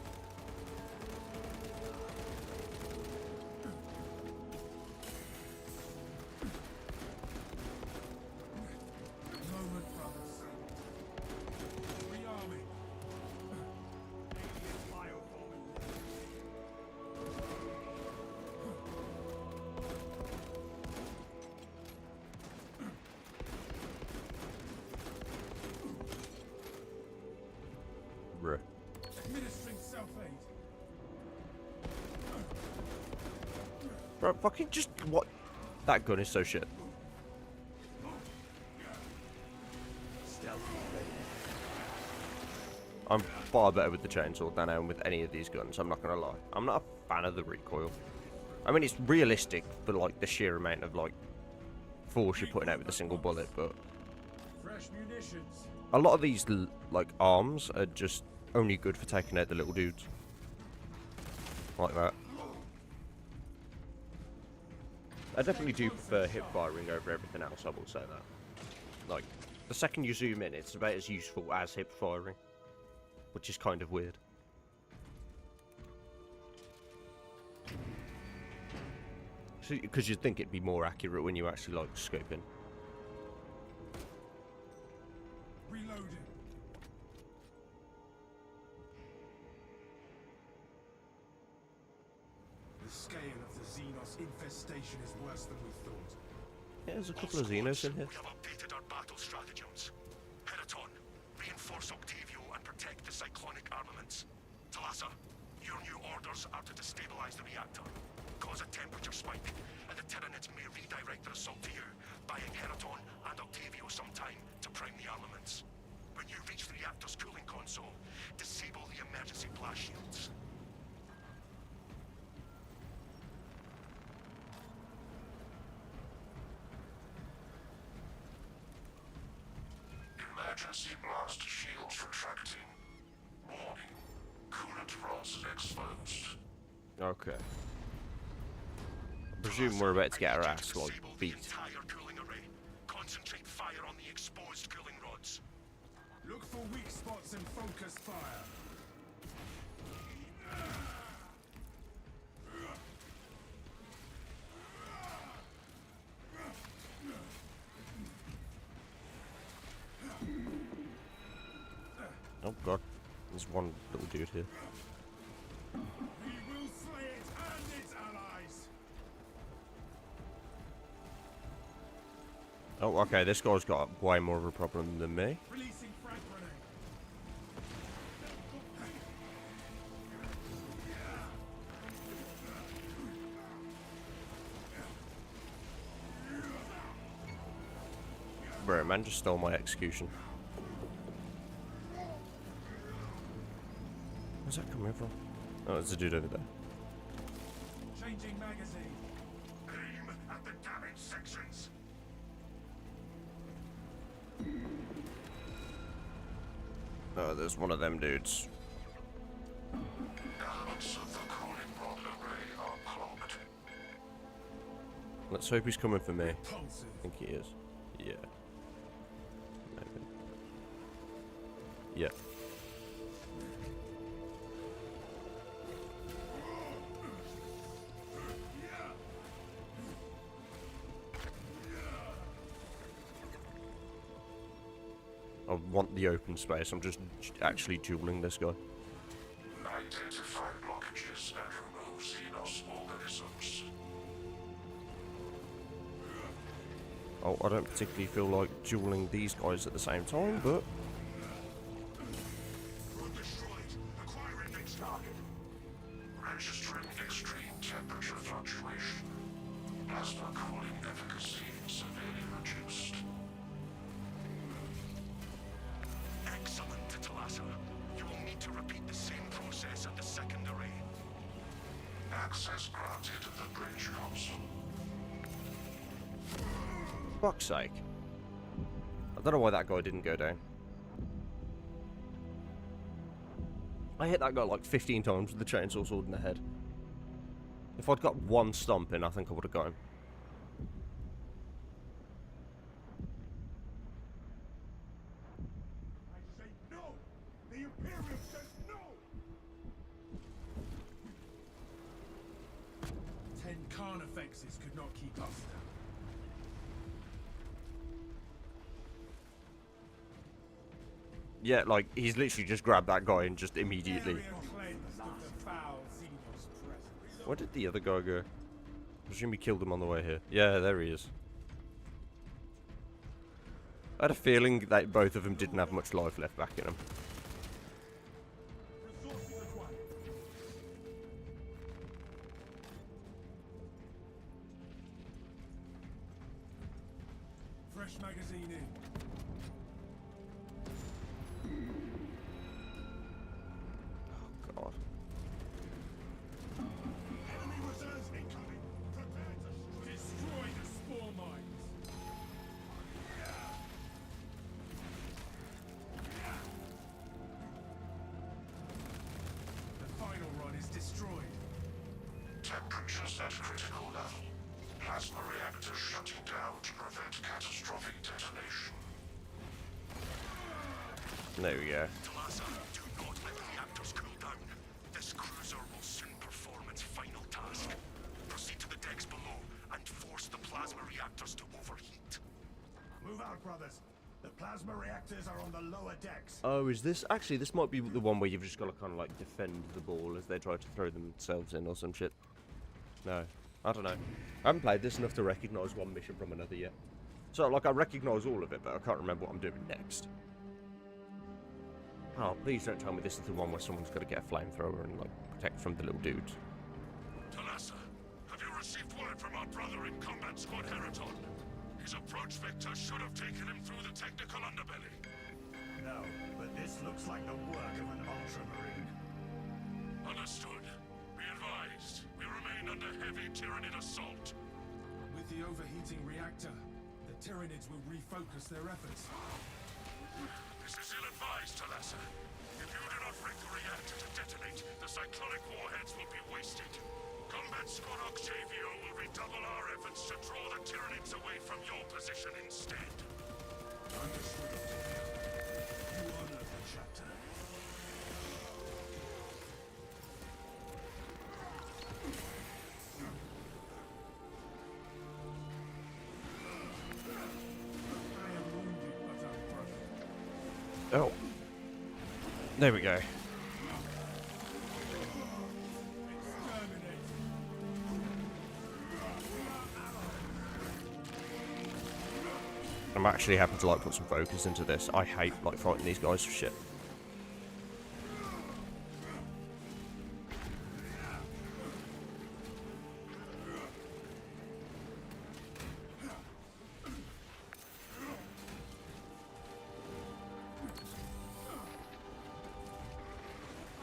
Moment, brothers. Rearming. Alien bioforming. Bruh. Administering self-aid. Bro, fucking just what? That gun is so shit. I'm far better with the chainsaw than I am with any of these guns, I'm not gonna lie. I'm not a fan of the recoil. I mean, it's realistic for, like, the sheer amount of, like, force you're putting out with a single bullet, but Fresh munitions. a lot of these, like, arms are just only good for taking out the little dudes. Like that. I definitely do prefer hip firing over everything else, I will say that. Like, the second you zoom in, it's about as useful as hip firing. Which is kind of weird. Because you'd think it'd be more accurate when you actually, like, scope in. Reloading. The scale of the Xenos infestation is worse than we thought. Yeah, there's a couple of Xenos in here. We have updated our battle stratagems. Heraton, reinforce Octavio and protect the cyclonic armaments. Talassa, your new orders are to destabilize the reactor, cause a temperature spike, and the Tyranids may redirect their assault to you, buying Heraton and Octavio some time to prime the armaments. When you reach the reactor's cooling console, disable the emergency blast shields. Emergency blast shields retracting. Warning. Coolant rods exposed. Okay. I presume we're about to get our ass, like, Disable the beat. entire cooling array. Concentrate fire on the exposed cooling rods. Look for weak spots and focus fire. Oh god. There's one little dude here. We will slay it and its allies. Oh, okay, this guy's got way more of a problem than me. Releasing frag grenade. Bro, man just stole my execution. Where's that coming from? Oh, there's a dude over there. Changing magazine. Aim at the damaged sections. Oh, there's one of them dudes. Elements of the cooling rod array are clogged. Let's hope he's coming for me. Pulses. I think he is. Yeah. Maybe. Yeah. I want the open space. I'm just actually dueling this guy. Identify blockages and remove Xenos organisms. Oh, I don't particularly feel like dueling these guys at the same time, but... Room destroyed. Acquiring next target. Registering extreme temperature fluctuation. Plasma cooling efficacy severely reduced. Excellent, Talassa. You will need to repeat the same process at the second array. Access granted to the bridge console. Fuck's sake. I don't know why that guy didn't go down. I hit that guy like 15 times with the chainsaw sword in the head. If I'd got one stomp in, I think I would have got him. I say no! The Imperium says no! 10 Carnifexes could not keep us down. Yeah, like, he's literally just grabbed that guy and just immediately... Area cleansed of the foul Xenos presence. Where did the other guy go? I presume he killed him on the way here. Yeah, there he is. I had a feeling that both of them didn't have much life left back in them. Resources acquired. Fresh magazine in. God. Enemy reserves incoming. Prepare to destroy the spore mines. The final run is destroyed. Temperatures at critical level. Plasma reactors shutting down to prevent catastrophic detonation. There we go. Talassa, do not let the reactors cool down. This cruiser will soon perform its final task. Proceed to the decks below and force the plasma reactors to overheat. Move out, brothers. The plasma reactors are on the lower decks. Oh, is this... Actually, this might be the one where you've just got to kind of, like, defend the ball as they try to throw themselves in or some shit. No. I don't know. I haven't played this enough to recognise one mission from another yet. So, like, I recognise all of it, but I can't remember what I'm doing next. Oh, please don't tell me this is the one where someone's got to get a flamethrower and, like, protect from the little dudes. Talassa, have you received word from our brother in Combat Squad Heraton? His approach vector should have taken him through the technical underbelly. No, but this looks like the work of an ultramarine. Understood. Be advised, we remain under heavy Tyranid assault. With the overheating reactor, the Tyranids will refocus their efforts. This is ill-advised, Talassa. If you do not break the reactor to detonate, the cyclonic warheads will be wasted. Combat Squad Octavio will redouble our efforts to draw the Tyranids away from your position instead. Understood. You honor the chapter. I am wounded, but I'm brother. Oh. There we go. Exterminate. I'm actually happy to, like, put some focus into this. I hate, like, fighting these guys for shit.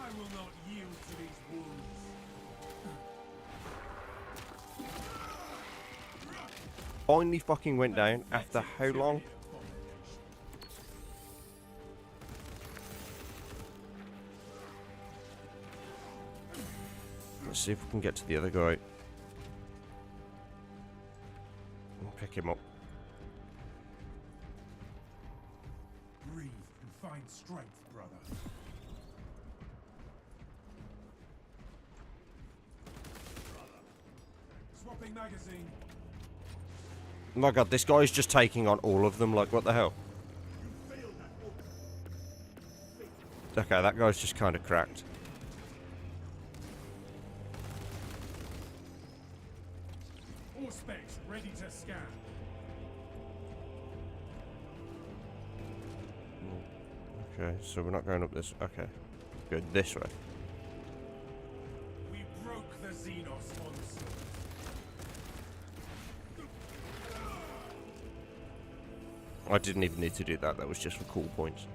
I will not yield to these wounds. Finally fucking went down after how long? Let's see if we can get to the other guy. And pick him up. Breathe and find strength, brother. Swapping magazine. Oh my god, this guy's just taking on all of them, like, what the hell? Okay, that guy's just kind of cracked. All specs ready to scan. Okay, so we're not going up this. Okay, go this way. We broke the Xenos onslaught. I didn't even need to do that. That was just for cool points.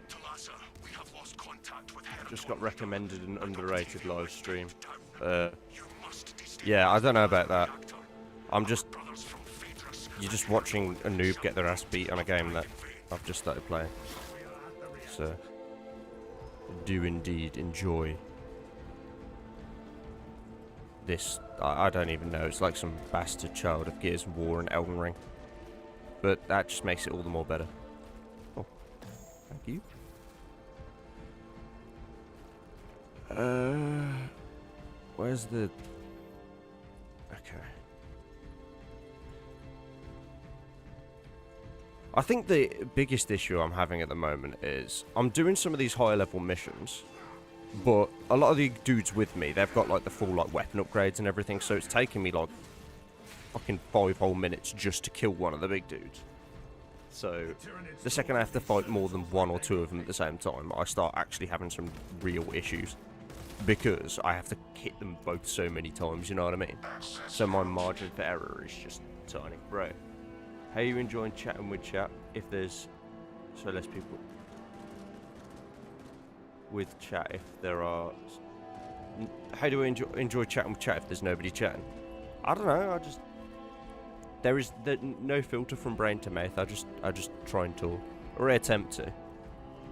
Talassa, we have lost contact with Herodon. Just got recommended an underrated live stream. You must destabilize Yeah, I don't know about that. reactor. I'm just, Brothers from Phaedrus you're just watching a noob get their ass beat on a game that I've just started playing. So, do indeed enjoy this. I don't even know. It's like some bastard child of Gears of War and Elden Ring. But that just makes it all the more better. Oh, thank you. Where's the... Okay. I think the biggest issue I'm having at the moment is I'm doing some of these higher level missions, but a lot of the dudes with me, they've got like the full like weapon upgrades and everything, so it's taking me like fucking 5 whole minutes just to kill one of the big dudes. So the second I have to fight more than 1 or 2 of them at the same time, I start actually having some real issues, because I have to hit them both so many times, you know what I mean? So my margin for error is just tiny. Right. How are you enjoying chatting with chat if there's so less people with chat if there are... How do I enjoy chatting with chat if there's nobody chatting? I don't know, I just... There is no filter from brain to mouth, I just try and talk. Or I attempt to.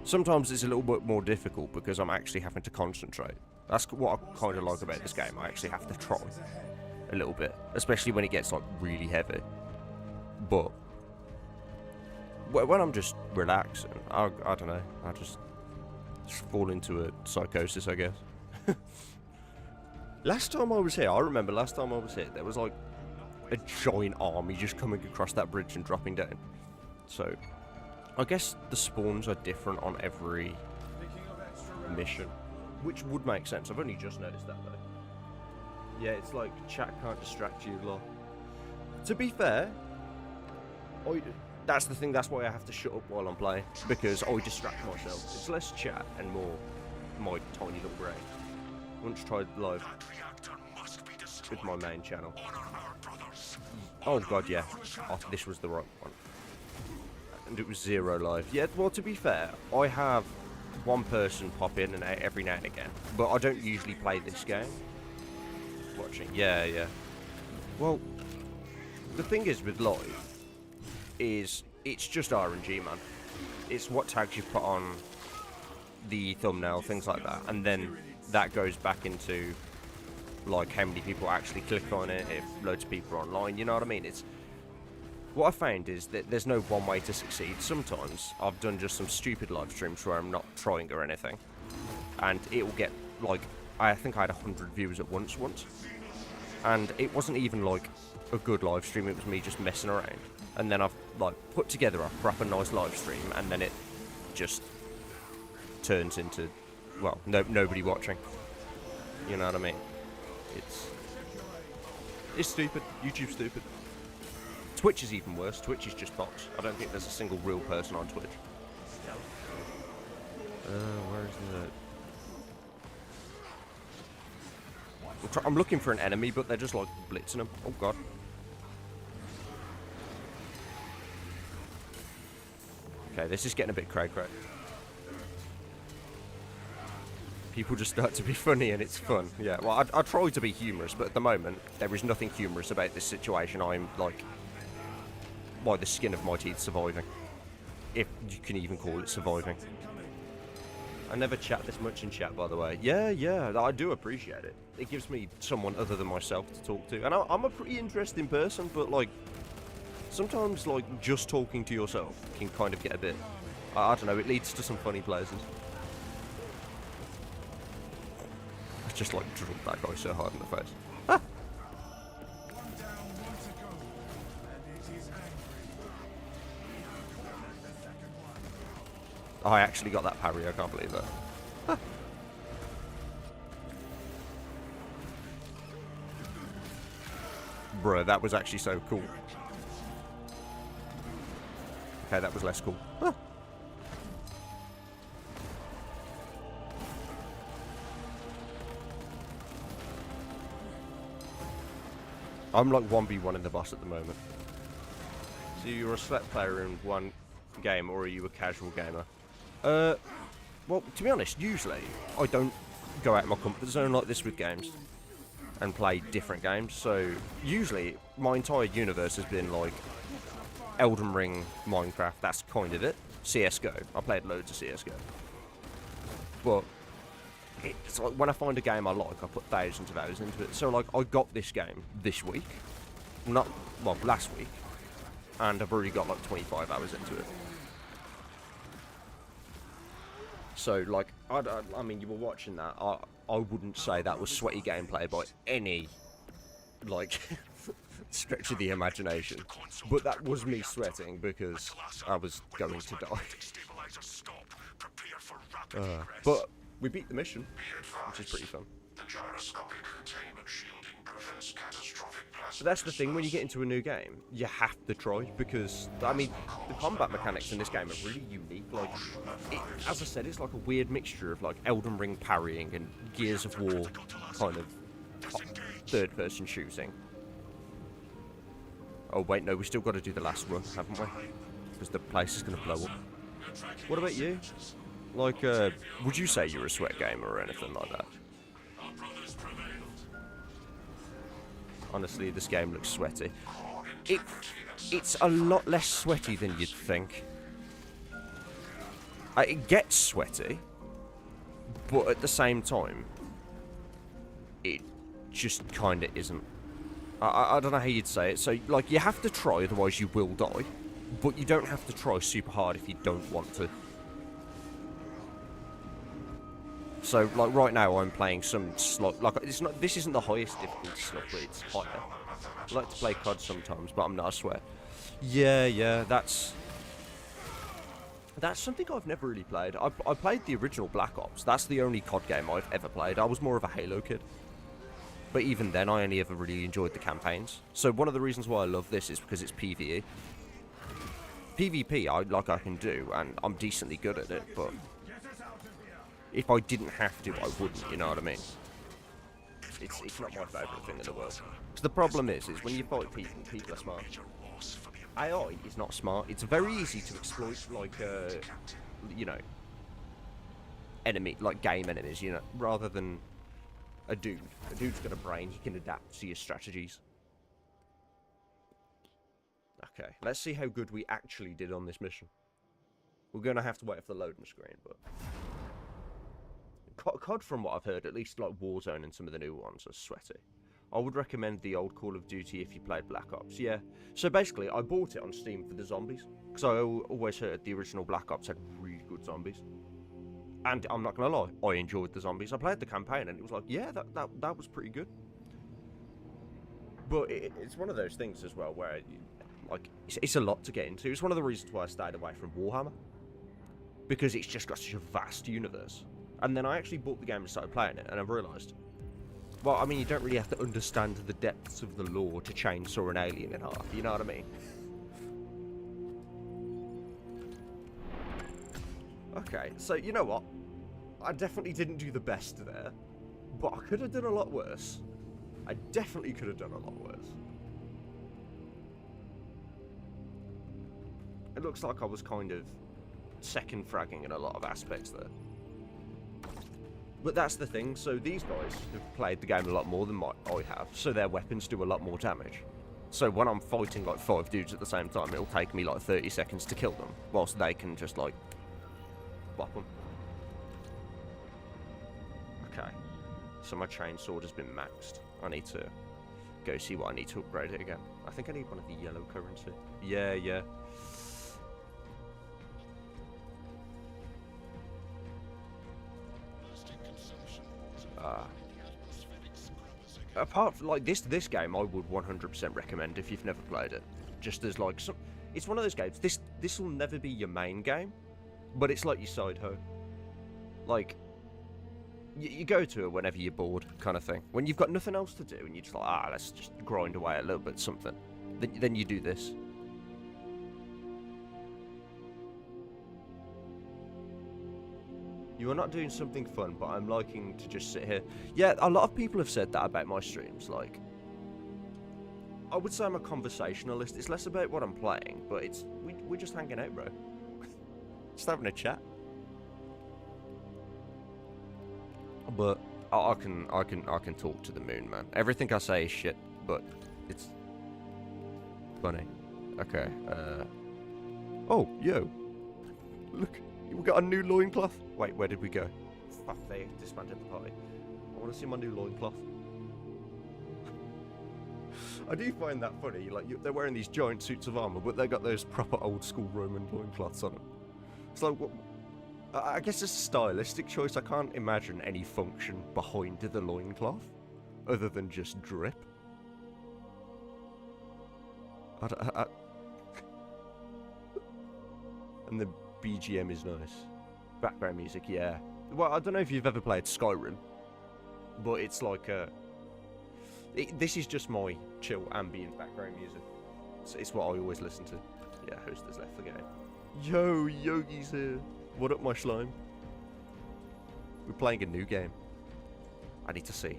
Sometimes it's a little bit more difficult because I'm actually having to concentrate. That's what I kind of like about this game, I actually have to try a little bit. Especially when it gets like really heavy. But when I'm just relaxing, I don't know, I just fall into a psychosis, I guess. Last time I was here, I remember last time I was here, there was like a giant army just coming across that bridge and dropping down. So, I guess the spawns are different on every mission, which would make sense. I've only just noticed that though. Yeah, it's like chat can't distract you, lol. To be fair, that's the thing, that's why I have to shut up while I'm playing, because I distract myself. It's less chat and more my tiny little brain. Once tried live That reactor must be destroyed. with my main channel. Honor our brothers. Oh god, yeah. Oh, this was the right one. And it was 0 live. Yeah, well, to be fair, I have one person pop in and out every now and again, but I don't usually play this game. Watching, yeah. Well, the thing is with live, is it's just RNG, man. It's what tags you put on the thumbnail, things like that, and then that goes back into like how many people actually click on it, if loads of people are online, you know what I mean? It's what I found is that there's no one way to succeed. Sometimes I've done just some stupid live streams where I'm not trying or anything, and it will get like, I think I had 100 views at once, and it wasn't even like a good live stream, it was me just messing around. And then I've like put together a proper nice live stream, and then it just turns into, well, nobody watching. You know what I mean? It's stupid. YouTube's stupid. Twitch is even worse. Twitch is just bots. I don't think there's a single real person on Twitch. Where is it? I'm looking for an enemy, but they're just like blitzing them. Oh god. Okay, this is getting a bit cray. People just start to be funny and it's fun. Yeah, well, I try to be humorous, but at the moment, there is nothing humorous about this situation. I'm, like, by the skin of my teeth surviving. If you can even call it surviving. I never chat this much in chat, by the way. Yeah, I do appreciate it. It gives me someone other than myself to talk to. And I'm a pretty interesting person, but, like, sometimes, like, just talking to yourself can kind of get a bit... I don't know, it leads to some funny places. I just, like, drilled that guy so hard in the face. Ah! One down, one to go, and it is angry. The second one. I actually got that parry, I can't believe that. Ah. Bruh, that was actually so cool. Okay, that was less cool. Huh. I'm like 1v1 in the boss at the moment. So you're a select player in one game, or are you a casual gamer? Well, to be honest, usually I don't go out of my comfort zone like this with games and play different games. So usually my entire universe has been like Elden Ring, Minecraft, that's kind of it. CSGO, I played loads of CSGO. But it's like when I find a game I like, I put thousands of hours into it. So like I got this game this week, last week, and I've already got like 25 hours into it. So like, I mean, you were watching that. I wouldn't say that was sweaty gameplay by any like stretch of the imagination, but that was me sweating because I was going to die. But we beat the mission, which is pretty fun. But that's the thing, when you get into a new game, you have to try, because, I mean, the combat mechanics in this game are really unique. Like, as I said, it's like a weird mixture of, like, Elden Ring parrying and Gears of War kind of third-person shooting. Oh, wait, no, we still got to do the last run, haven't we? Because the place is going to blow up. What about you? Like, would you say you're a sweat gamer or anything like that? Honestly, this game looks sweaty. It's a lot less sweaty than you'd think. It gets sweaty, but at the same time, it just kind of isn't. I don't know how you'd say it. So, like, you have to try, otherwise you will die. But you don't have to try super hard if you don't want to. So, like, right now I'm playing some slot. Like, it's not. This isn't the highest difficulty slot, but it's higher. I like to play COD sometimes, but I'm not, I swear. Yeah, that's something I've never really played. I played the original Black Ops. That's the only COD game I've ever played. I was more of a Halo kid. But even then, I only ever really enjoyed the campaigns. So one of the reasons why I love this is because it's PvE. PvP, I can do, and I'm decently good at it, but if I didn't have to, I wouldn't, you know what I mean? It's not my favourite thing in the world. So the problem is when you fight people, people are smart. AI is not smart. It's very easy to exploit, like, you know, game enemies, you know, rather than a dude. A dude's got a brain, he can adapt to your strategies. Okay, let's see how good we actually did on this mission. We're going to have to wait for the loading screen, but COD, from what I've heard, at least like Warzone and some of the new ones, are sweaty. I would recommend the old Call of Duty if you played Black Ops, yeah. So basically, I bought it on Steam for the zombies, because I always heard the original Black Ops had really good zombies. And I'm not going to lie, I enjoyed the zombies. I played the campaign and it was like, yeah, that was pretty good. But it's one of those things as well where, like, it's a lot to get into. It's one of the reasons why I stayed away from Warhammer. Because it's just got such a vast universe. And then I actually bought the game and started playing it, and I've realised, well, I mean, you don't really have to understand the depths of the lore to chainsaw an alien in half, you know what I mean? Okay, so you know what? I definitely didn't do the best there, but I could have done a lot worse. I definitely could have done a lot worse. It looks like I was kind of second fragging in a lot of aspects there. But that's the thing, so these guys have played the game a lot more than I have, so their weapons do a lot more damage. So when I'm fighting like 5 dudes at the same time, it'll take me like 30 seconds to kill them, whilst they can just like bop them. Okay, so my chain sword has been maxed. I need to go see what I need to upgrade it again. I think I need one of the yellow currency. Yeah. Apart from like this game, I would 100% recommend if you've never played it. Just as like it's one of those games. This will never be your main game, but it's like your side hoe. Like You go to it whenever you're bored, kind of thing. When you've got nothing else to do and you're just like, let's just grind away a little bit something. Then you do this. You are not doing something fun, but I'm liking to just sit here. Yeah, a lot of people have said that about my streams. Like, I would say I'm a conversationalist. It's less about what I'm playing, but we're just hanging out, bro. Just having a chat. But I can talk to the moon, man. Everything I say is shit, but it's funny. Okay. Oh, yo. Look, we got a new loincloth. Wait, where did we go? Fuck, they disbanded the party. I want to see my new loincloth. I do find that funny. Like, they're wearing these giant suits of armor, but they got those proper old school Roman loincloths on them. It's like, what? I guess it's a stylistic choice. I can't imagine any function behind the loincloth other than just drip. And the BGM is nice. Background music, yeah. Well, I don't know if you've ever played Skyrim, but it's like this is just my chill ambient background music. It's what I always listen to. Yeah, host has left the game. Yo, Yogi's here. What up, my slime? We're playing a new game. I need to see.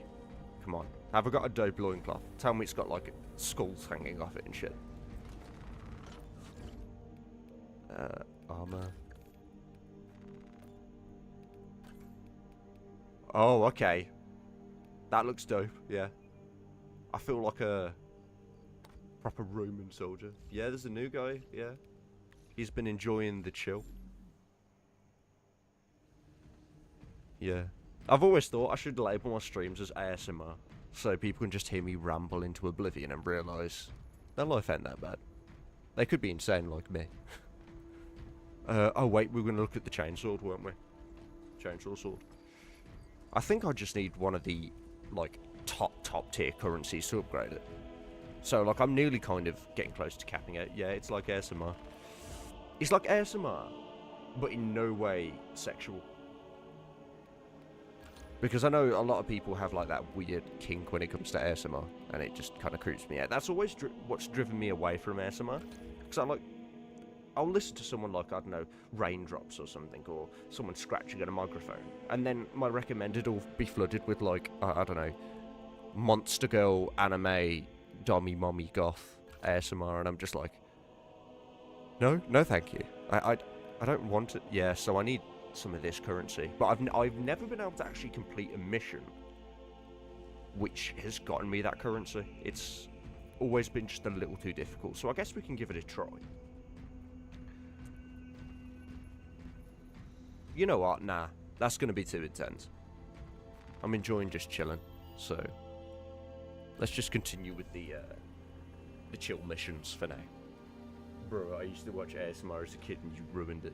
Come on. Have I got a dope loincloth? Tell me it's got like skulls hanging off it and shit. Armor. Oh, okay. That looks dope, yeah. I feel like a proper Roman soldier. Yeah, there's a new guy, yeah. He's been enjoying the chill. Yeah. I've always thought I should label my streams as ASMR, so people can just hear me ramble into oblivion and realise their life ain't that bad. They could be insane like me. Oh wait, we were going to look at the chainsaw, weren't we? Chainsaw sword. I think I just need one of the, like, top tier currencies to upgrade it. So, like, I'm nearly kind of getting close to capping it. Yeah, it's like ASMR. It's like ASMR, but in no way sexual. Because I know a lot of people have, like, that weird kink when it comes to ASMR, and it just kind of creeps me out. That's always what's driven me away from ASMR. Because I'll listen to someone like, I don't know, Raindrops or something, or someone scratching at a microphone, and then my recommended will be flooded with, like, I don't know, Monster Girl, anime, Dommy Mommy Goth ASMR, and I'm just like, no thank you. I don't want it. Yeah, so I need some of this currency. But I've never been able to actually complete a mission which has gotten me that currency. It's always been just a little too difficult, so I guess we can give it a try. You know what? Nah, that's going to be too intense. I'm enjoying just chilling, so let's just continue with the chill missions for now. Bro, I used to watch ASMR as a kid and you ruined it.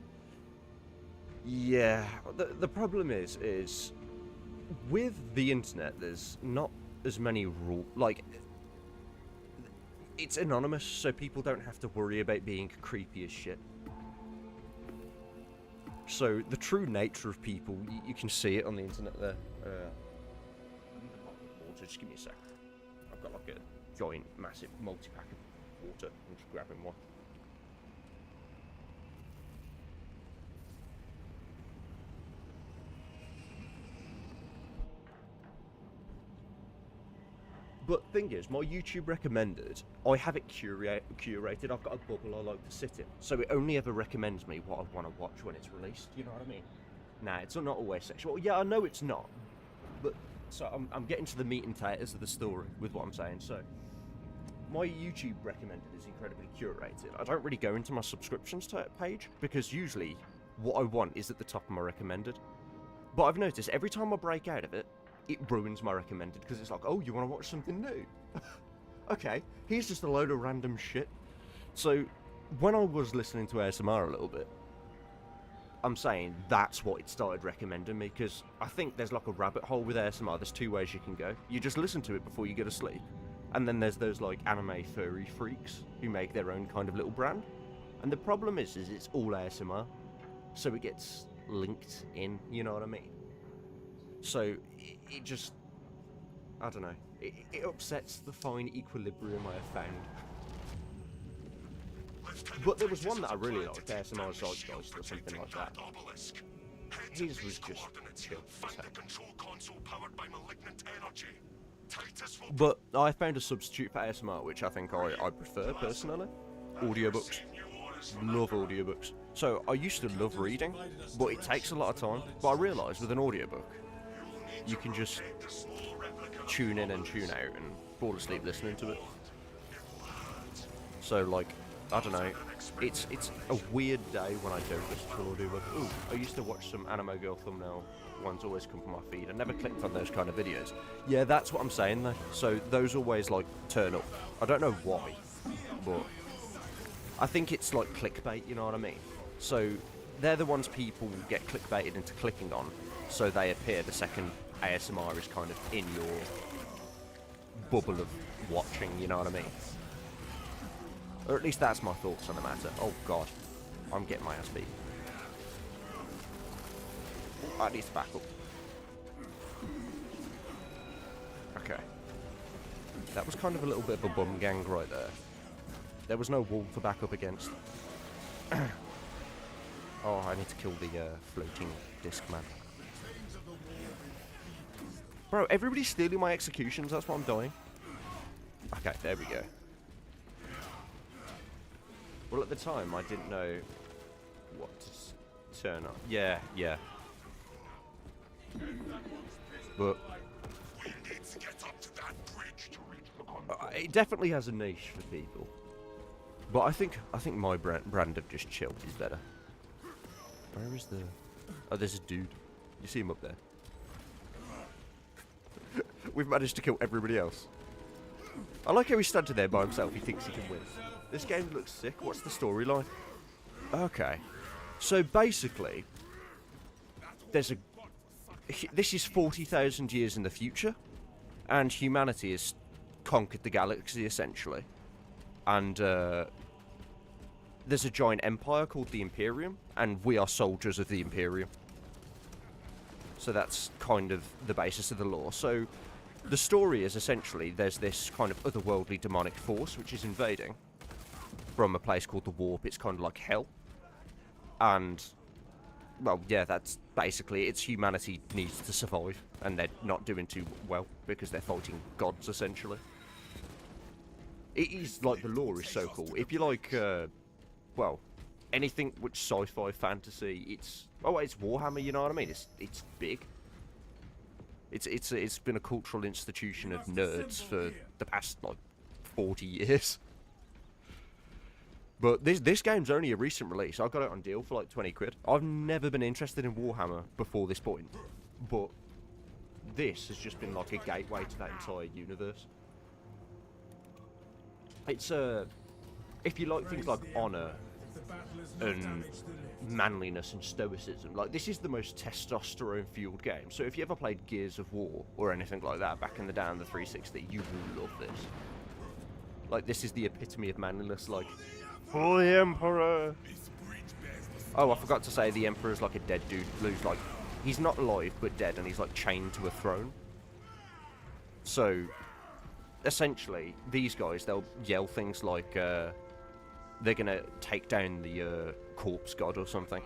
Yeah, the problem is with the internet, there's not as many rules. Like, it's anonymous, so people don't have to worry about being creepy as shit. So the true nature of people, you can see it on the internet there. Water, just give me a sec. I've got like a giant, massive multi-pack of water. I'm just grabbing one. But thing is, my YouTube recommended, I have it curated. I've got a bubble I like to sit in, so it only ever recommends me what I want to watch when it's released. You know what I mean? Nah, it's not always sexual. Yeah, I know it's not, but so I'm getting to the meat and potatoes of the story with what I'm saying. So my YouTube recommended is incredibly curated. I don't really go into my subscriptions page because usually what I want is at the top of my recommended. But I've noticed every time I break out of it, it ruins my recommended because it's like, oh, you want to watch something new? Okay, here's just a load of random shit. So when I was listening to ASMR a little bit, I'm saying that's what it started recommending me, because I think there's like a rabbit hole with ASMR. There's two ways you can go. You just listen to it before you go to sleep, and then there's those like anime furry freaks who make their own kind of little brand. And the problem is it's all ASMR, so it gets linked in, you know what I mean? So it just, I don't know. It upsets the fine equilibrium I have found. But there was one that I really liked, ASMR Zeitgeist or something like that. His was just chill as hell. But I found a substitute for ASMR, which I think I prefer personally. Audiobooks. Love audiobooks. So I used to love reading, but it takes a lot of time. But I realised with an audiobook, you can just tune in and tune out and fall asleep listening to it. So like, I don't know, it's a weird day when I don't listen to an audiobook. Ooh, I used to watch some Anime Girl thumbnail ones always come from my feed. I never clicked on those kind of videos. Yeah, that's what I'm saying though. So those always like turn up. I don't know why, but I think it's like clickbait, you know what I mean? So they're the ones people get clickbaited into clicking on, so they appear the second ASMR is kind of in your bubble of watching, you know what I mean? Or at least that's my thoughts on the matter. Oh god, I'm getting my ass beat. I need to back up. Okay. That was kind of a little bit of a bum gang right there. There was no wall to back up against. Oh, I need to kill the floating disc man. Bro, everybody's stealing my executions, that's why I'm dying. Okay, there we go. Well, at the time, I didn't know what to turn on. Yeah. But it definitely has a niche for people. But I think my brand of just chill is better. Where is the... Oh, there's a dude. You see him up there? We've managed to kill everybody else. I like how he's standing there by himself. He thinks he can win. This game looks sick. What's the storyline? Okay. So basically, there's a... This is 40,000 years in the future, and humanity has conquered the galaxy, essentially. And there's a giant empire called the Imperium, and we are soldiers of the Imperium. So that's kind of the basis of the lore. So the story is essentially there's this kind of otherworldly demonic force which is invading from a place called the Warp. It's kind of like hell. And, well, yeah, that's basically it's humanity needs to survive, and they're not doing too well because they're fighting gods, essentially. It is, like, the lore is so cool. If you like, well, anything which sci-fi, fantasy, it's Warhammer, you know what I mean? It's big. It's been a cultural institution of nerds for the past, like, 40 years. But this game's only a recent release. I got it on deal for, like, 20 quid. I've never been interested in Warhammer before this point. But this has just been, like, a gateway to that entire universe. It's if you like things like honor and manliness and stoicism, like this is the most testosterone-fueled game. So if you ever played Gears of War or anything like that back in the day on the 360, you will love this. Like this is the epitome of manliness, like for the Emperor. Oh, I forgot to say the Emperor's like a dead dude who's like he's not alive but dead, and he's like chained to a throne. So essentially, these guys, they'll yell things like, they're gonna take down the corpse god or something.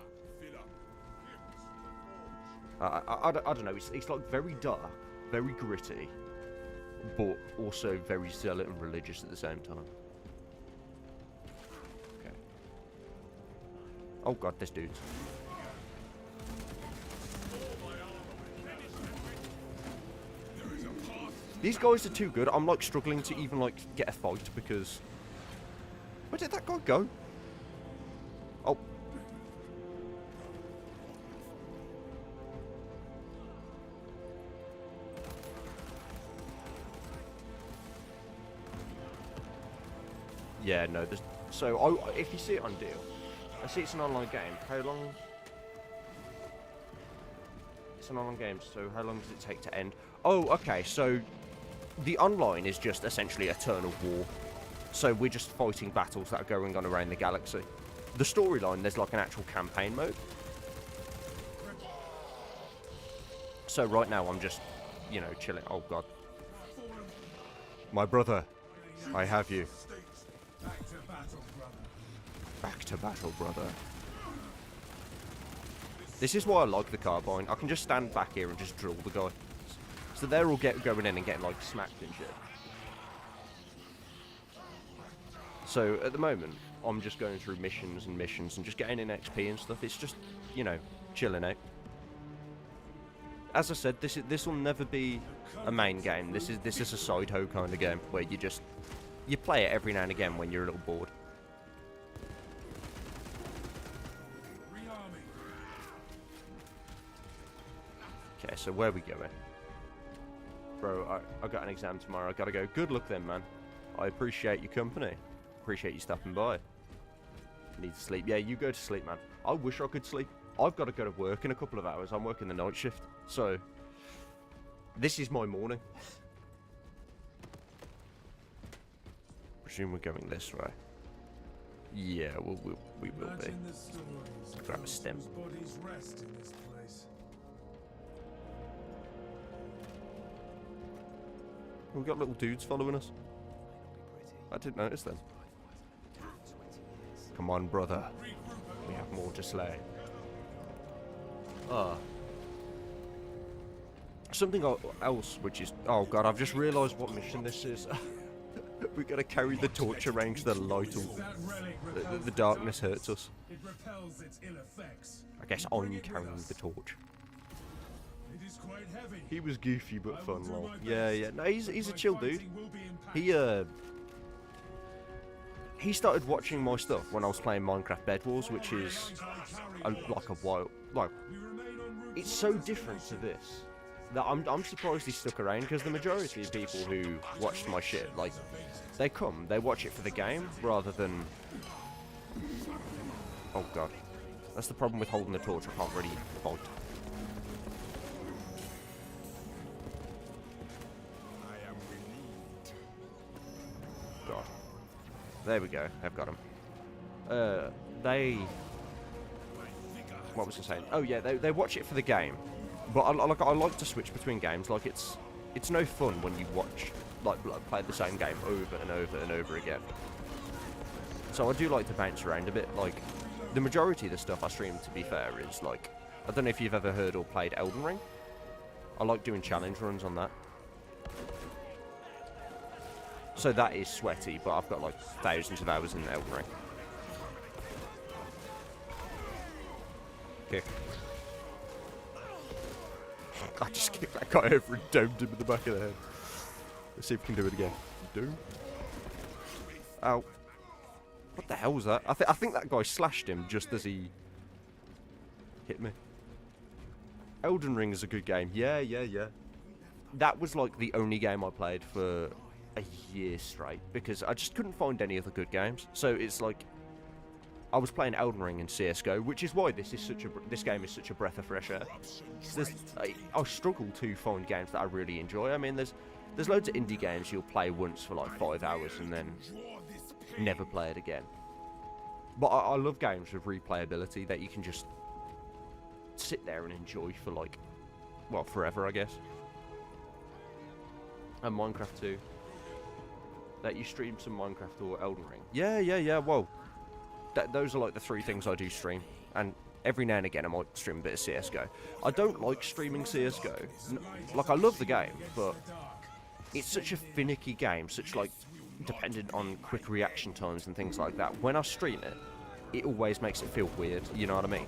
I don't know, it's like very dark, very gritty, but also very zealot and religious at the same time. Okay. Oh god, this dude's. These guys are too good. I'm like struggling to even like get a fight because... Where did that guy go? Oh. Yeah, no, there's... So, if you see it on deal, I see it's an online game. How long... It's an online game, so how long does it take to end? Oh, okay, so... The online is just essentially eternal war. So we're just fighting battles that are going on around the galaxy. The storyline, there's like an actual campaign mode. So right now I'm just, you know, chilling. Oh god. My brother, I have you. Back to battle, brother. Back to battle, brother. This is why I like the carbine. I can just stand back here and just drill the guy. So they're all going in and getting like smacked and shit. So at the moment, I'm just going through missions and missions and just getting in XP and stuff. It's just, you know, chilling out. As I said, this will never be a main game. This is a side hoe kind of game where you play it every now and again when you're a little bored. Rearming. Okay, so where are we going? Bro, I got an exam tomorrow. I gotta go. Good luck then, man. I appreciate your company. Appreciate you stopping by. Need to sleep. Yeah, you go to sleep, man. I wish I could sleep. I've got to go to work in a couple of hours. I'm working the night shift. So, this is my morning. Presume we're going this way. Yeah, we will be. Imagine the stories of Grab a those stem. whose bodies rest in this place. We've got little dudes following us. I didn't notice them. Come on, brother. We have more to slay. Something else, which is... Oh, God, I've just realised what mission this is. We've got to carry the torch around to the light. That relic repels The darkness hurts us. It repels its ill effects. I guess I'm carrying the torch. It is quite heavy. He was goofy but I will fun, do lol. my Yeah, best, yeah. No, he's but a my chill dude. fighting will be impactful. He started watching my stuff when I was playing Minecraft Bed Wars, which is like a while, like We remain en route it's to so Orcus different to Station. this that I'm surprised he stuck around, because the majority of people who watched my shit, like, they watch it for the game rather than... Oh god, that's the problem with holding the torch. I can't really fight. God. There we go. I've got him. What was I saying? Oh yeah, they watch it for the game, but I like to switch between games. Like it's no fun when you watch like play the same game over and over and over again. So I do like to bounce around a bit. Like the majority of the stuff I stream, to be fair, is like, I don't know if you've ever heard or played Elden Ring. I like doing challenge runs on that. So that is sweaty, but I've got like thousands of hours in Elden Ring. Okay. I just kicked that guy over and domed him in the back of the head. Let's see if we can do it again. Do. Ow. What the hell was that? I think that guy slashed him just as he hit me. Elden Ring is a good game. Yeah. That was like the only game I played for a year straight, because I just couldn't find any other good games. So it's like I was playing Elden Ring and CS:GO, which is why this game is such a breath of fresh air. I struggle to find games that I really enjoy. I mean, there's loads of indie games you'll play once for like 5 hours and then never play it again. But I love games with replayability that you can just sit there and enjoy for like, well, forever, I guess. And Minecraft 2. That you stream some Minecraft or Elden Ring. Yeah. Whoa. Those are like the 3 things I do stream. And every now and again I might stream a bit of CS:GO. I don't like streaming CS:GO. Like, I love the game, but it's such a finicky game, such like dependent on quick reaction times and things like that. When I stream it, it always makes it feel weird, you know what I mean?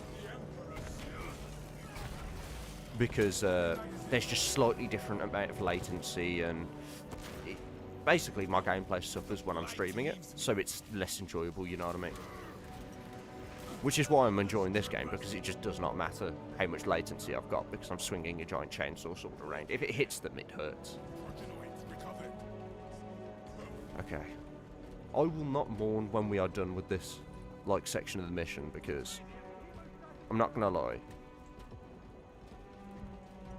Because there's just slightly different amount of latency, and basically my gameplay suffers when I'm streaming it, so it's less enjoyable, you know what I mean? Which is why I'm enjoying this game, because it just does not matter how much latency I've got, because I'm swinging a giant chainsaw sword around. If it hits them, it hurts. Okay. I will not mourn when we are done with this, like, section of the mission, because I'm not gonna lie.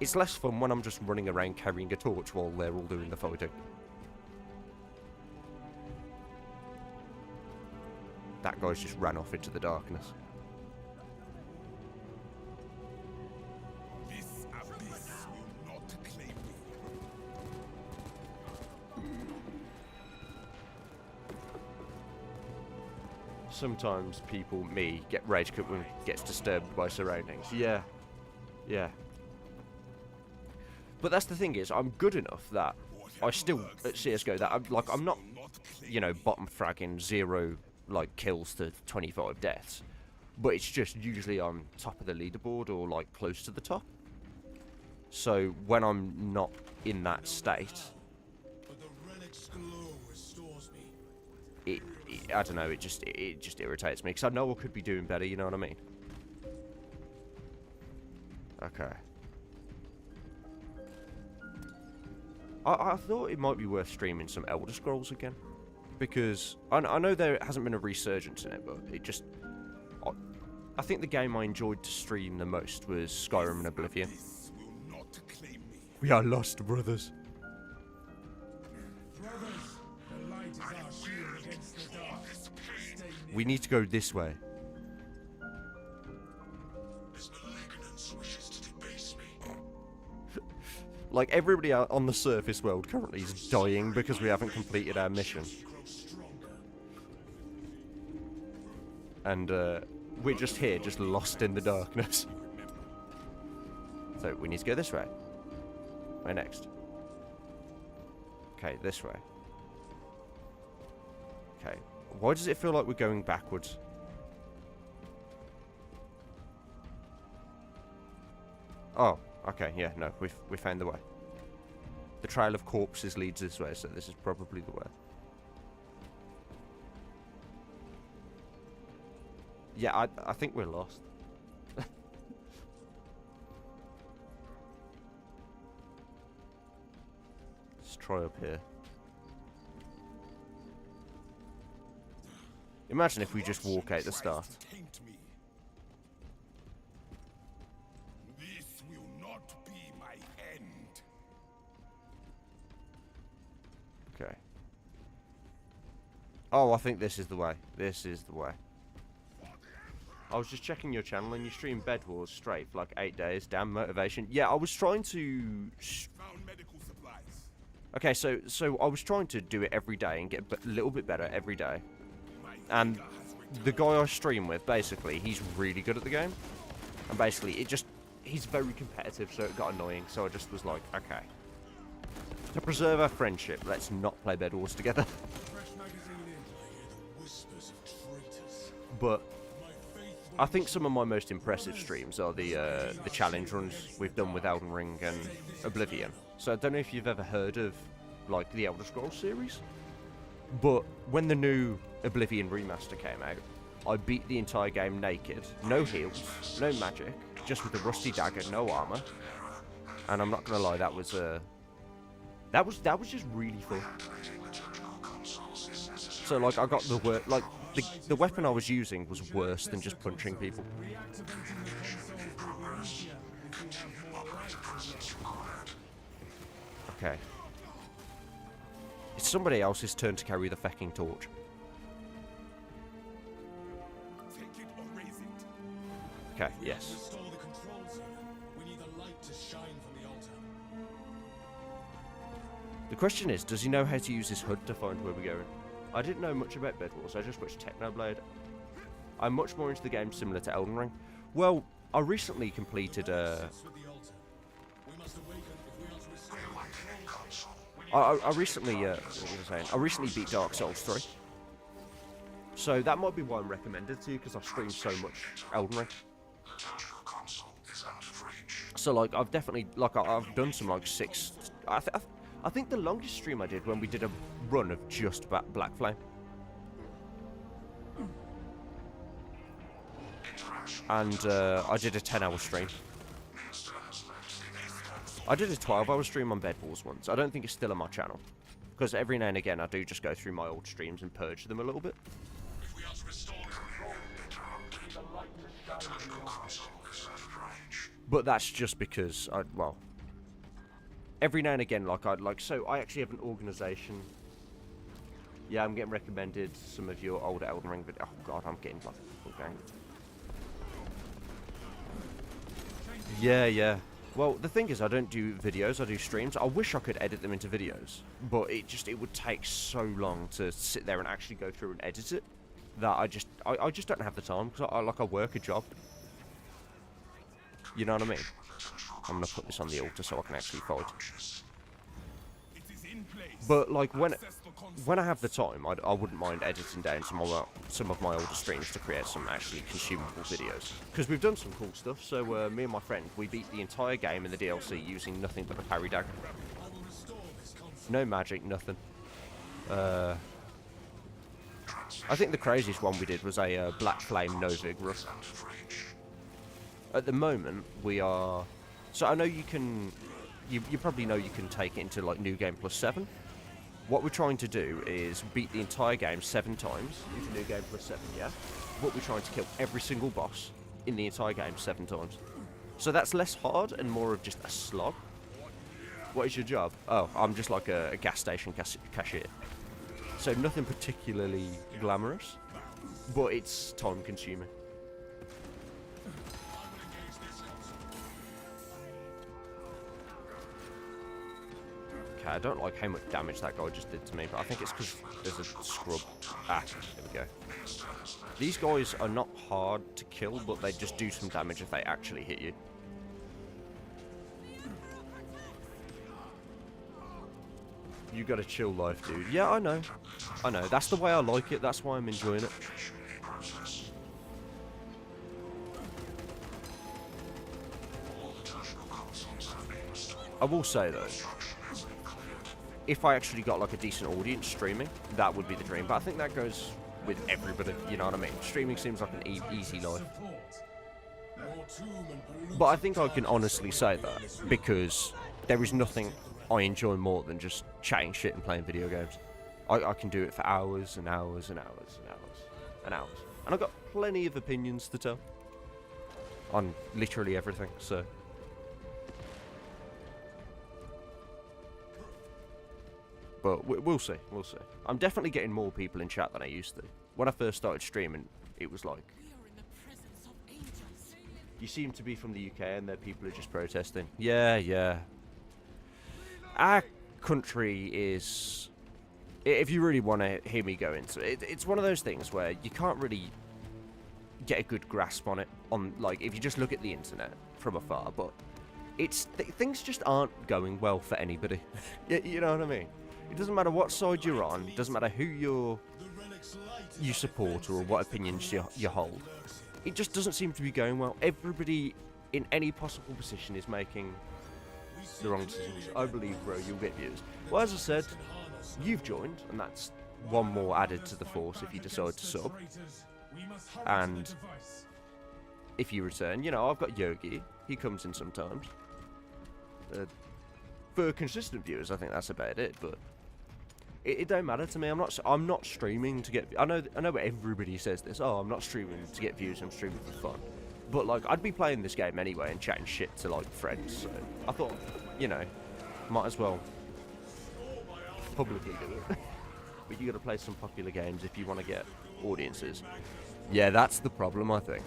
It's less fun when I'm just running around carrying a torch while they're all doing the fighting. That guy's just ran off into the darkness. This abyss sometimes me, get rage quit when it gets disturbed by surroundings. Yeah. Yeah. But that's the thing is, I'm good enough that I still, at CSGO, that I'm not, you know, bottom fragging 0, like, kills to 25 deaths. But it's just usually on top of the leaderboard or, like, close to the top. So when I'm not in that state, But the relic's glow restores me. I don't know, it just irritates me, because I know I could be doing better, you know what I mean? Okay. I thought it might be worth streaming some Elder Scrolls again, because I know there hasn't been a resurgence in it, but it just... I think the game I enjoyed to stream the most was Skyrim and Oblivion. This will not claim me. We are lost, brothers. Brothers, the light is our shield against the dark. Stay near. We need to go this way. This malignance wishes to debase me. Like, everybody out on the surface world currently is dying because we haven't completed our mission. Grow stronger. And, we're just here, just lost in the darkness. So, we need to go this way. Where next? Okay, this way. Okay. Why does it feel like we're going backwards? Oh, okay, yeah, no, we found the way. The Trail of Corpses leads this way, so this is probably the way. Yeah, I think we're lost. Let's try up here. Imagine if we just walk out the start. Taint me. This will not be my end. Okay. Oh, I think this is the way. This is the way. I was just checking your channel and you stream Bed Wars straight for like 8 days. Damn motivation. Yeah, I was trying to... Found medical supplies. Okay, so I was trying to do it every day and get a little bit better every day. And the guy I stream with, basically, he's really good at the game. And basically, he's very competitive, so it got annoying. So I just was like, okay. To preserve our friendship, let's not play Bed Wars together. Fresh magazine in. I hear the whispers of traitors. But My faith I think some of my most impressive streams are the challenge runs we've done with Elden Ring and Oblivion. So I don't know if you've ever heard of, like, the Elder Scrolls series. But when the new Oblivion remaster came out, I beat the entire game naked, no heals, no magic, just with a rusty dagger, no armor. And I'm not gonna lie, that was just really fun. So like, I got the weapon I was using was worse than just punching people. Reactivating the console will be easier if we have more light. Okay. It's somebody else's turn to carry the fucking torch. take it or raise it. Okay, yes. Restore the controls here. We need the light to shine from the altar. The question is, does he know how to use his HUD to find where we're going? I didn't know much about Bed Wars, I just watched Technoblade. I'm much more into the game similar to Elden Ring. Well, I recently completed With the altar. We must awaken if we are to restore the controls. I recently, what was I saying? I recently beat Dark Souls 3. So that might be why I'm recommended to you, because I stream so much Elden Ring. So like, I've definitely, like, I've done some like 6. I think the longest stream I did when we did a run of just Black Flame. And I did a 10-hour stream. I did a 12-hour stream on Bed Wars once. I don't think it's still on my channel, because every now and again I do just go through my old streams and purge them a little bit. If we are to restore control, But that's just because well, every now and again, so I actually have an organisation. Yeah, I'm getting recommended some of your older Elden Ring videos. Oh god, I'm getting like full gang. Yeah. Well, the thing is, I don't do videos, I do streams. I wish I could edit them into videos, but it would take so long to sit there and actually go through and edit it. that I just don't have the time because I work a job. You know what I mean? I'm gonna put this on the altar so I can actually fight. It is in place. But like when Access the console. I have the time, I wouldn't mind editing down some of my older streams to create some actually consumable videos. Because we've done some cool stuff. So me and my friend, we beat the entire game in the DLC using nothing but the parry dagger. No magic, nothing. I think the craziest one we did was a Black Flame no Vig rush. At the moment, we are... So I know you can... You probably know you can take it into like New Game Plus 7. What we're trying to do is beat the entire game 7 times into New Game Plus 7, yeah? But we're trying to kill every single boss in the entire game 7 times. So that's less hard and more of just a slog. What is your job? Oh, I'm just like a gas station cashier. So nothing particularly glamorous, but it's time consuming. Okay, I don't like how much damage that guy just did to me, but I think it's because there's a scrub. Ah, there we go. These guys are not hard to kill, but they just do some damage if they actually hit you. You got a chill life, dude. Yeah, I know. I know. That's the way I like it. That's why I'm enjoying it. I will say, though, if I actually got, like, a decent audience streaming, that would be the dream. But I think that goes with everybody, you know what I mean? Streaming seems like an easy life. But I think I can honestly say that, because there is nothing I enjoy more than just chatting shit and playing video games. I can do it for hours and hours and hours and hours and hours. And I've got plenty of opinions to tell on literally everything, so... But we'll see, we'll see. I'm definitely getting more people in chat than I used to. When I first started streaming, it was like... You seem to be from the UK and there people are just protesting. Yeah, yeah. Our country is... If you really want to hear me go into it, it's one of those things where you can't really get a good grasp on it, like, if you just look at the internet from afar, but it's... things just aren't going well for anybody. You know what I mean? It doesn't matter what side you're on, it doesn't matter who you support or what opinions you hold. It just doesn't seem to be going well. Everybody in any possible position is making the wrong decisions. I believe, bro, you'll get views. Well, as I said, you've joined, and that's one more added to the force if you decide to sub. And if you return, you know, I've got Yogi. He comes in sometimes. For consistent viewers, I think that's about it, but it don't matter to me. I'm not streaming to get... I know everybody says this. Oh, I'm not streaming to get views. I'm streaming for fun. But like, I'd be playing this game anyway and chatting shit to like friends. So I thought, you know, might as well publicly do it. But you got to play some popular games if you want to get audiences. Yeah, that's the problem. I think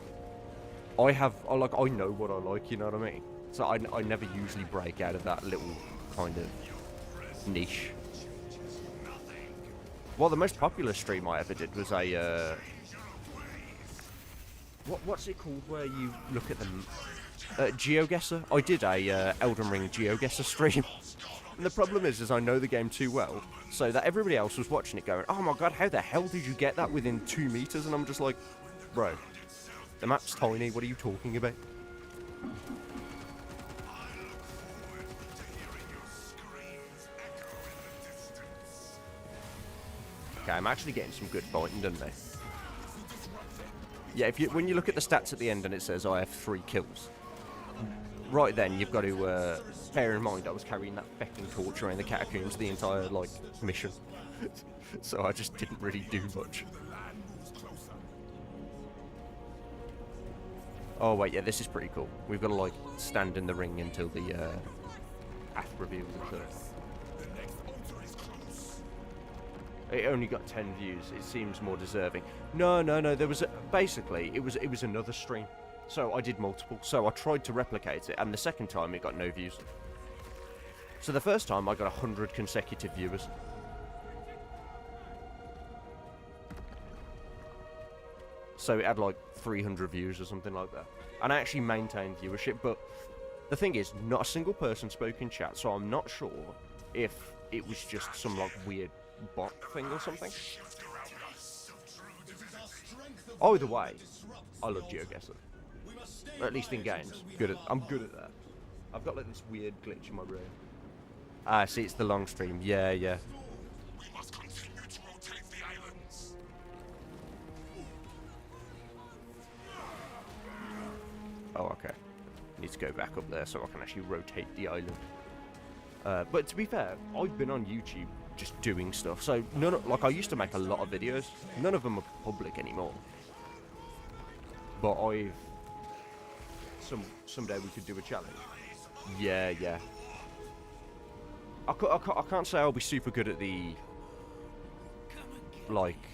I know what I like. You know what I mean? So I never usually break out of that little kind of niche. Well, the most popular stream I ever did was a, what's it called where you look at them? GeoGuessr. I did a Elden Ring GeoGuessr stream. And the problem is I know the game too well, so that everybody else was watching it going, oh my god, how the hell did you get that within 2 meters? And I'm just like, bro, the map's tiny, what are you talking about? Okay, I'm actually getting some good fighting done there. Yeah, when you look at the stats at the end and it says I have 3 kills, right then you've got to bear in mind I was carrying that fucking torch around the catacombs the entire like mission, so I just didn't really do much. Oh wait, yeah, this is pretty cool. We've got to like stand in the ring until the path reveals itself. It only got 10 views. It seems more deserving. No. There was basically it was another stream, so I did multiple. So I tried to replicate it, and the second time it got no views. So the first time I got 100 consecutive viewers. so it had like 300 views or something like that. And I actually maintained viewership, but the thing is, not a single person spoke in chat, so I'm not sure if it was just some like weird bot thing or something. Either way, I love GeoGuessr. Or at least in games. I'm good at that. I've got like this weird glitch in my room. Ah, see, it's the long stream. Yeah, yeah. We must continue to rotate the islands. Oh, okay. Need to go back up there so I can actually rotate the island. But to be fair, I've been on YouTube just doing stuff. So like I used to make a lot of videos. None of them are public anymore. But someday we could do a challenge. Yeah, yeah. I can't say I'll be super good at the like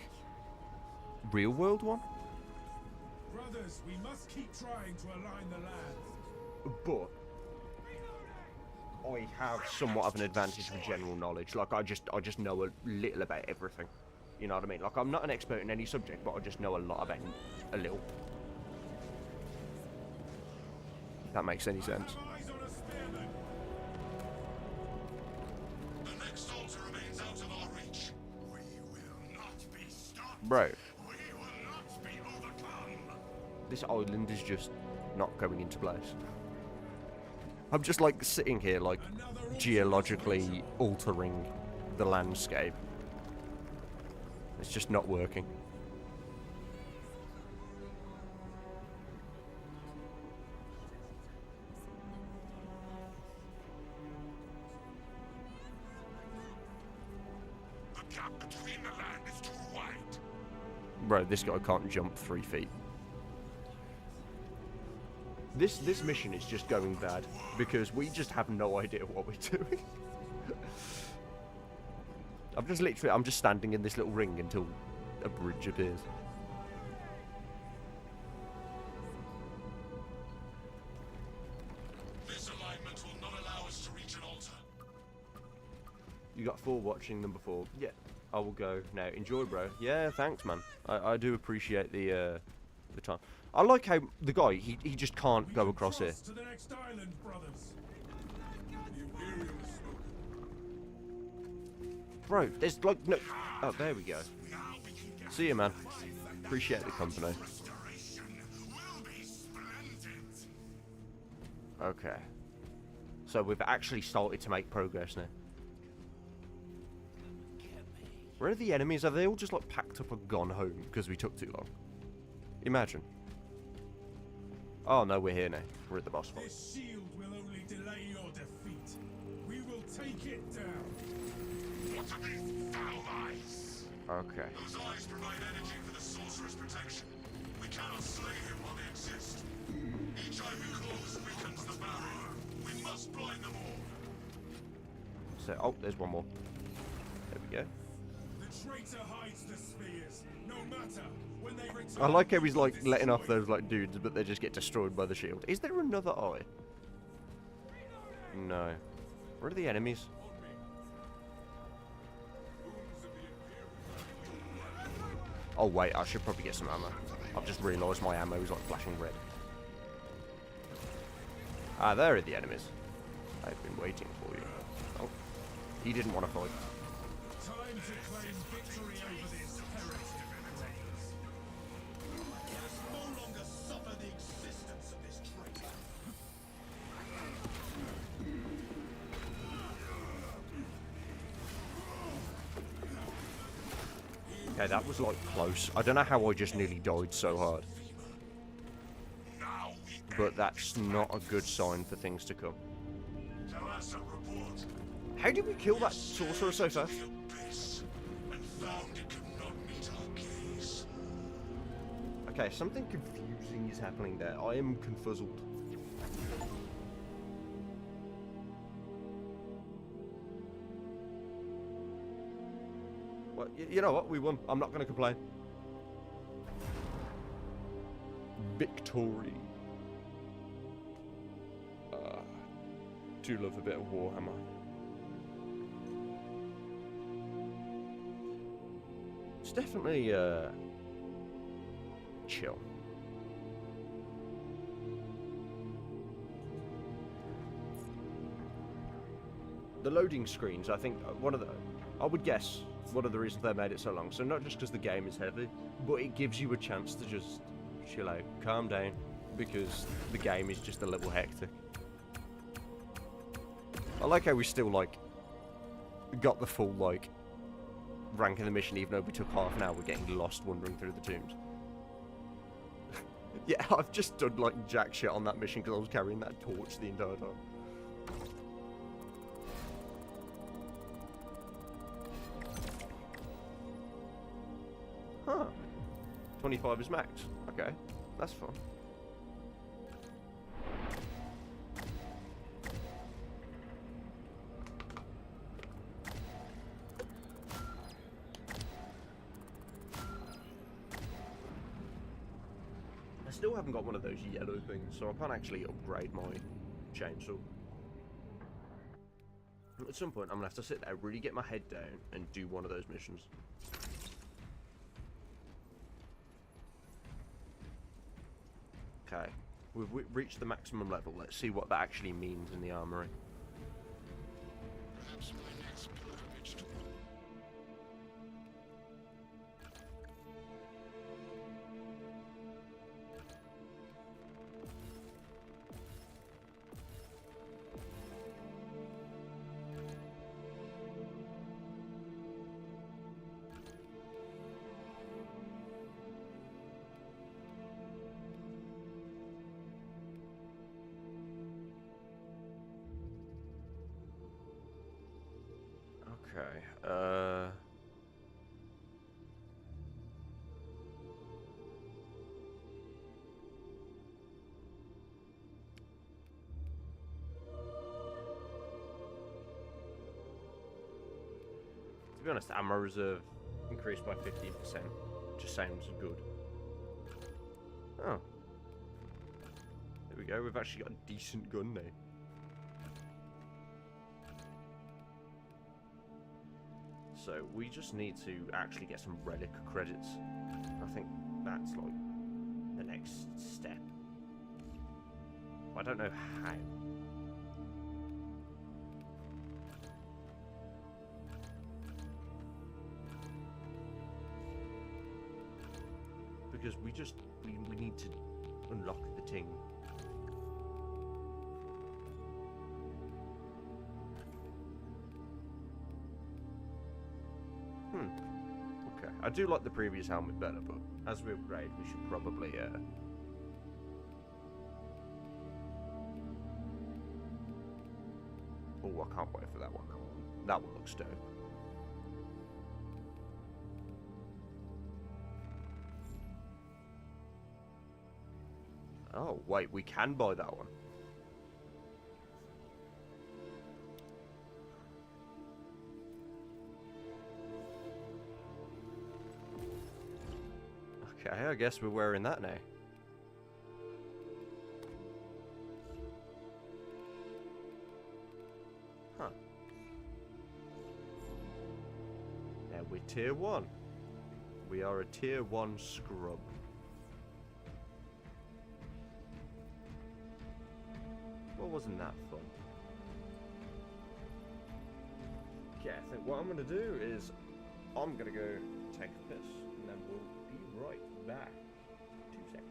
real world one. Brothers, we must keep trying to align the lands. But I have somewhat of an advantage with general knowledge. Like I just know a little about everything. You know what I mean? Like I'm not an expert in any subject, but I just know a lot about a little. If that makes any sense. Eyes on a spearman. The next altar remains out of our reach. We will not be stopped. Bro, We will not be overcome. this island is just not going into place. I'm just like sitting here like geologically altering the landscape. It's just not working. The gap between the land is too wide. Bro, this guy can't jump 3 feet. This mission is just going bad because we just have no idea what we're doing. I'm just standing in this little ring until a bridge appears. This alignment will not allow us to reach an altar. You got 4 watching, number 4. Yeah, I will go now. Enjoy, bro. Yeah, thanks, man. I do appreciate the time. I like how the guy he just can't go across here. To the next island, brothers. The Imperial is spoken. Bro, there's like no. Oh, there we go. See you, man. Appreciate the company. Restoration will be splendid. Okay. So we've actually started to make progress now. Where are the enemies? Have they all just like packed up and gone home because we took too long? Imagine. Oh no, we're here now. We're at the boss fight. This shield will only delay your defeat. We will take it down. What are these foul eyes? Okay. Those eyes provide energy for the sorcerer's protection. We cannot slay him while they exist. Each eye we close weakens the barrier. We must blind them all. So, oh, there's one more. There we go. The traitor hides the spears. No matter when they return. I like how he's like letting off those like dudes, but they just get destroyed by the shield. Is there another eye? No. Where are the enemies? Oh wait, I should probably get some ammo. I've just realised my ammo is like flashing red. Ah, there are the enemies. I've been waiting for you. Oh, he didn't want to fight. Time to claim victory over this heretic, brothers. Let us no longer suffer the existence of this traitor. Okay, that was like close. I don't know how I just nearly died so hard. Now we But that's not a good sign for things to come. tell us a report. How did we kill that sorcerer so fast? The abyss and found it could not meet our gaze. Okay, something confusing is happening there. I am confuzzled. Well, you know what? We won. I'm not going to complain. Victory. Do love a bit of Warhammer. It's definitely chill. The loading screens, I think, I would guess, one of the reasons they made it so long. So not just because the game is heavy, but it gives you a chance to just chill out, calm down, because the game is just a little hectic. I like how we still, like, got the full, like, rank in the mission, even though we took half an hour getting lost wandering through the tombs. Yeah, I've just done, like, jack shit on that mission because I was carrying that torch the entire time. Huh. 25 is max. Okay, that's fun. I still haven't got one of those yellow things, so I can't actually upgrade my chainsaw. At some point, I'm gonna have to sit there, really get my head down, and do one of those missions. Okay, we've reached the maximum level. Let's see what that actually means in the armory. Perhaps my next pilgrimage to Okay, to be honest, ammo reserve increased by 15%. Just sounds good. Oh. There we go, we've actually got a decent gun now. So we just need to actually get some relic credits. I think that's like the next step. I don't know how. Because we need to unlock the thing. Okay, I do like the previous helmet better, but as we upgrade, we should probably, oh, I can't wait for that one. That one looks dope. Oh, wait, we can buy that one. Okay, I guess we're wearing that now. Huh. Now we're tier 1. We are a tier 1 scrub. Well, wasn't that fun? Okay, I think what I'm gonna do is I'm gonna go take a piss, and then we'll be right back. 2 seconds.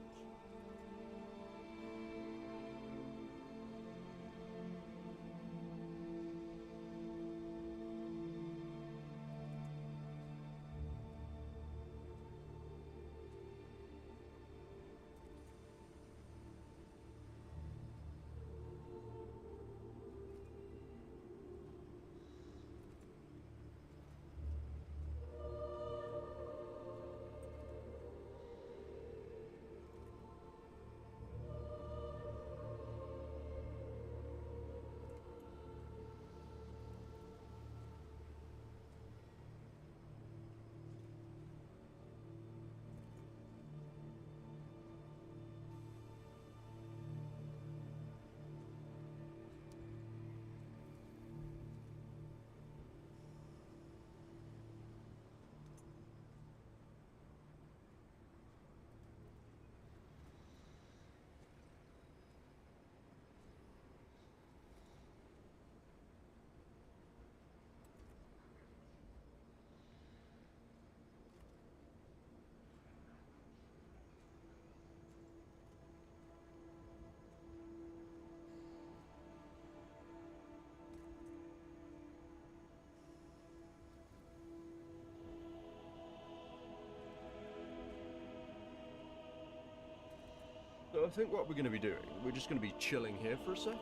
think what we're going to be doing, we're just going to be chilling here for a sec,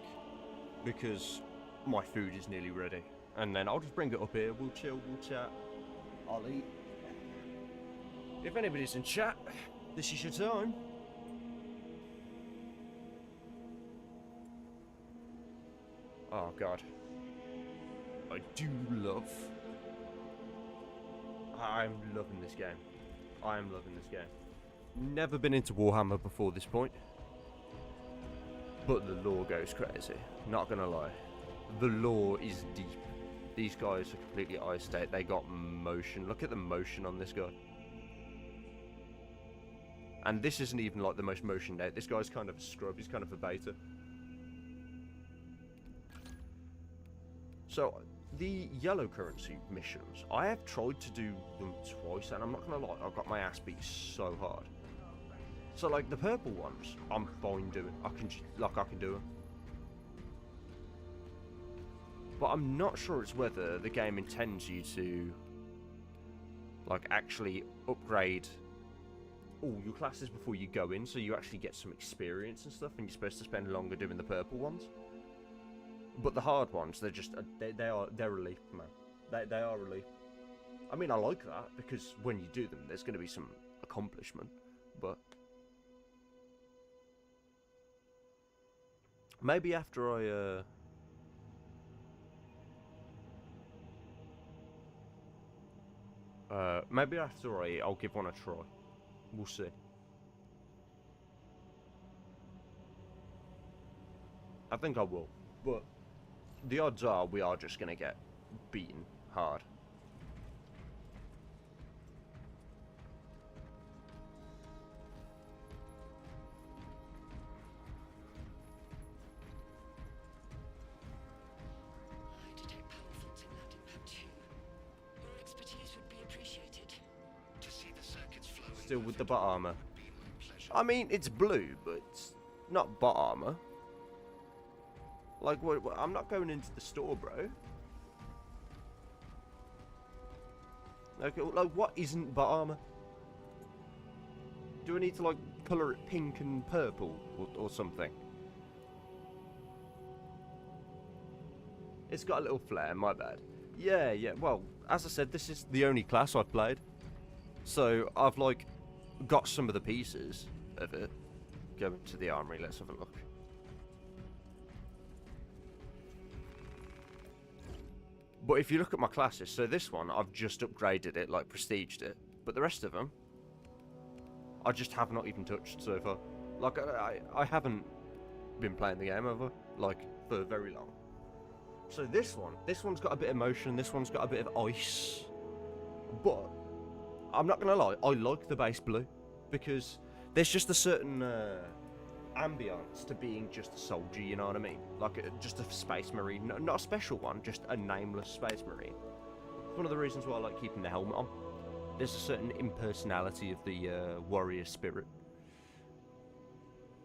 because my food is nearly ready. And then I'll just bring it up here, we'll chill, we'll chat, I'll eat. If anybody's in chat, this is your time. Oh god. I do love... I'm loving this game. I am loving this game. Never been into Warhammer before this point. But the lore goes crazy. Not gonna lie. The lore is deep. These guys are completely ice state. They got motion. Look at the motion on this guy. And this isn't even like the most motioned out. This guy's kind of a scrub. He's kind of a beta. So, the yellow currency missions, I have tried to do them twice, and I'm not gonna lie, I got my ass beat so hard. So, like, the purple ones, I'm fine doing. I can do them. But I'm not sure it's whether the game intends you to, like, actually upgrade all your classes before you go in, so you actually get some experience and stuff, and you're supposed to spend longer doing the purple ones. But the hard ones, they're just, they're relief, man. They are relief. I mean, I like that, because when you do them, there's going to be some accomplishment, but... Maybe after I'll give one a try. We'll see. I think I will, but the odds are we are just gonna get beaten hard. I detect powerful Zinlat impact too. Your expertise would be appreciated. To see the circuits flowing. Still with the bot armor. would be my pleasure. I mean, it's blue, but it's not bot armor. Like, what, I'm not going into the store, bro. Like, what isn't bot armor? Do I need to, like, colour it pink and purple or something? It's got a little flare, my bad. Yeah, well, as I said, this is the only class I've played. So, I've, like, got some of the pieces of it. Go into the armory, let's have a look. But if you look at my classes, so this one, I've just upgraded it, like prestiged it. But the rest of them, I just have not even touched so far. Like, I haven't been playing the game over, like, for very long. So this one's got a bit of motion, this one's got a bit of ice. But, I'm not going to lie, I like the base blue. Because there's just a certain ambience to being just a soldier, you know what I mean? Like, just a space marine. No, not a special one, just a nameless space marine. It's one of the reasons why I like keeping the helmet on. There's a certain impersonality of the warrior spirit.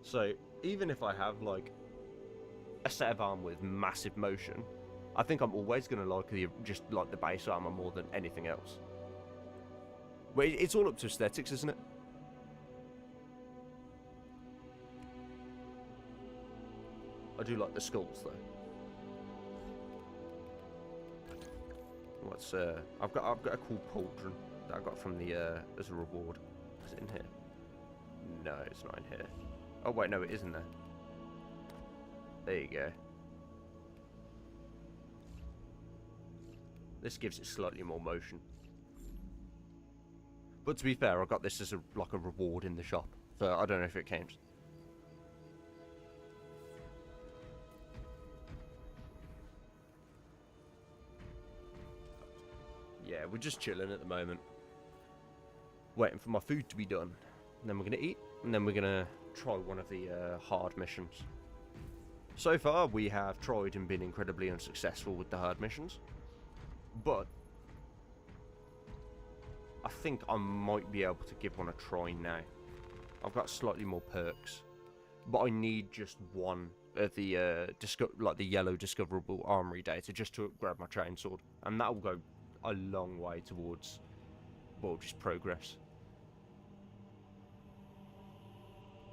So, even if I have, like, a set of armor with massive motion, I think I'm always going to like just like the base armor more than anything else. Well, it's all up to aesthetics, isn't it? I do like the skulls though. What's I've got a cool pauldron that I got from the as a reward. Is it in here? No, it's not in here. Oh wait, no, it is in there. There you go. This gives it slightly more motion. But to be fair, I got this as like a reward in the shop, so I don't know if it came. Yeah, we're just chilling at the moment. Waiting for my food to be done. And then we're going to eat. And then we're going to try one of the hard missions. So far, we have tried and been incredibly unsuccessful with the hard missions. But I think I might be able to give one a try now. I've got slightly more perks. But I need just one of the like the yellow discoverable armory data just to grab my chainsword. And that will go a long way towards, well, just progress,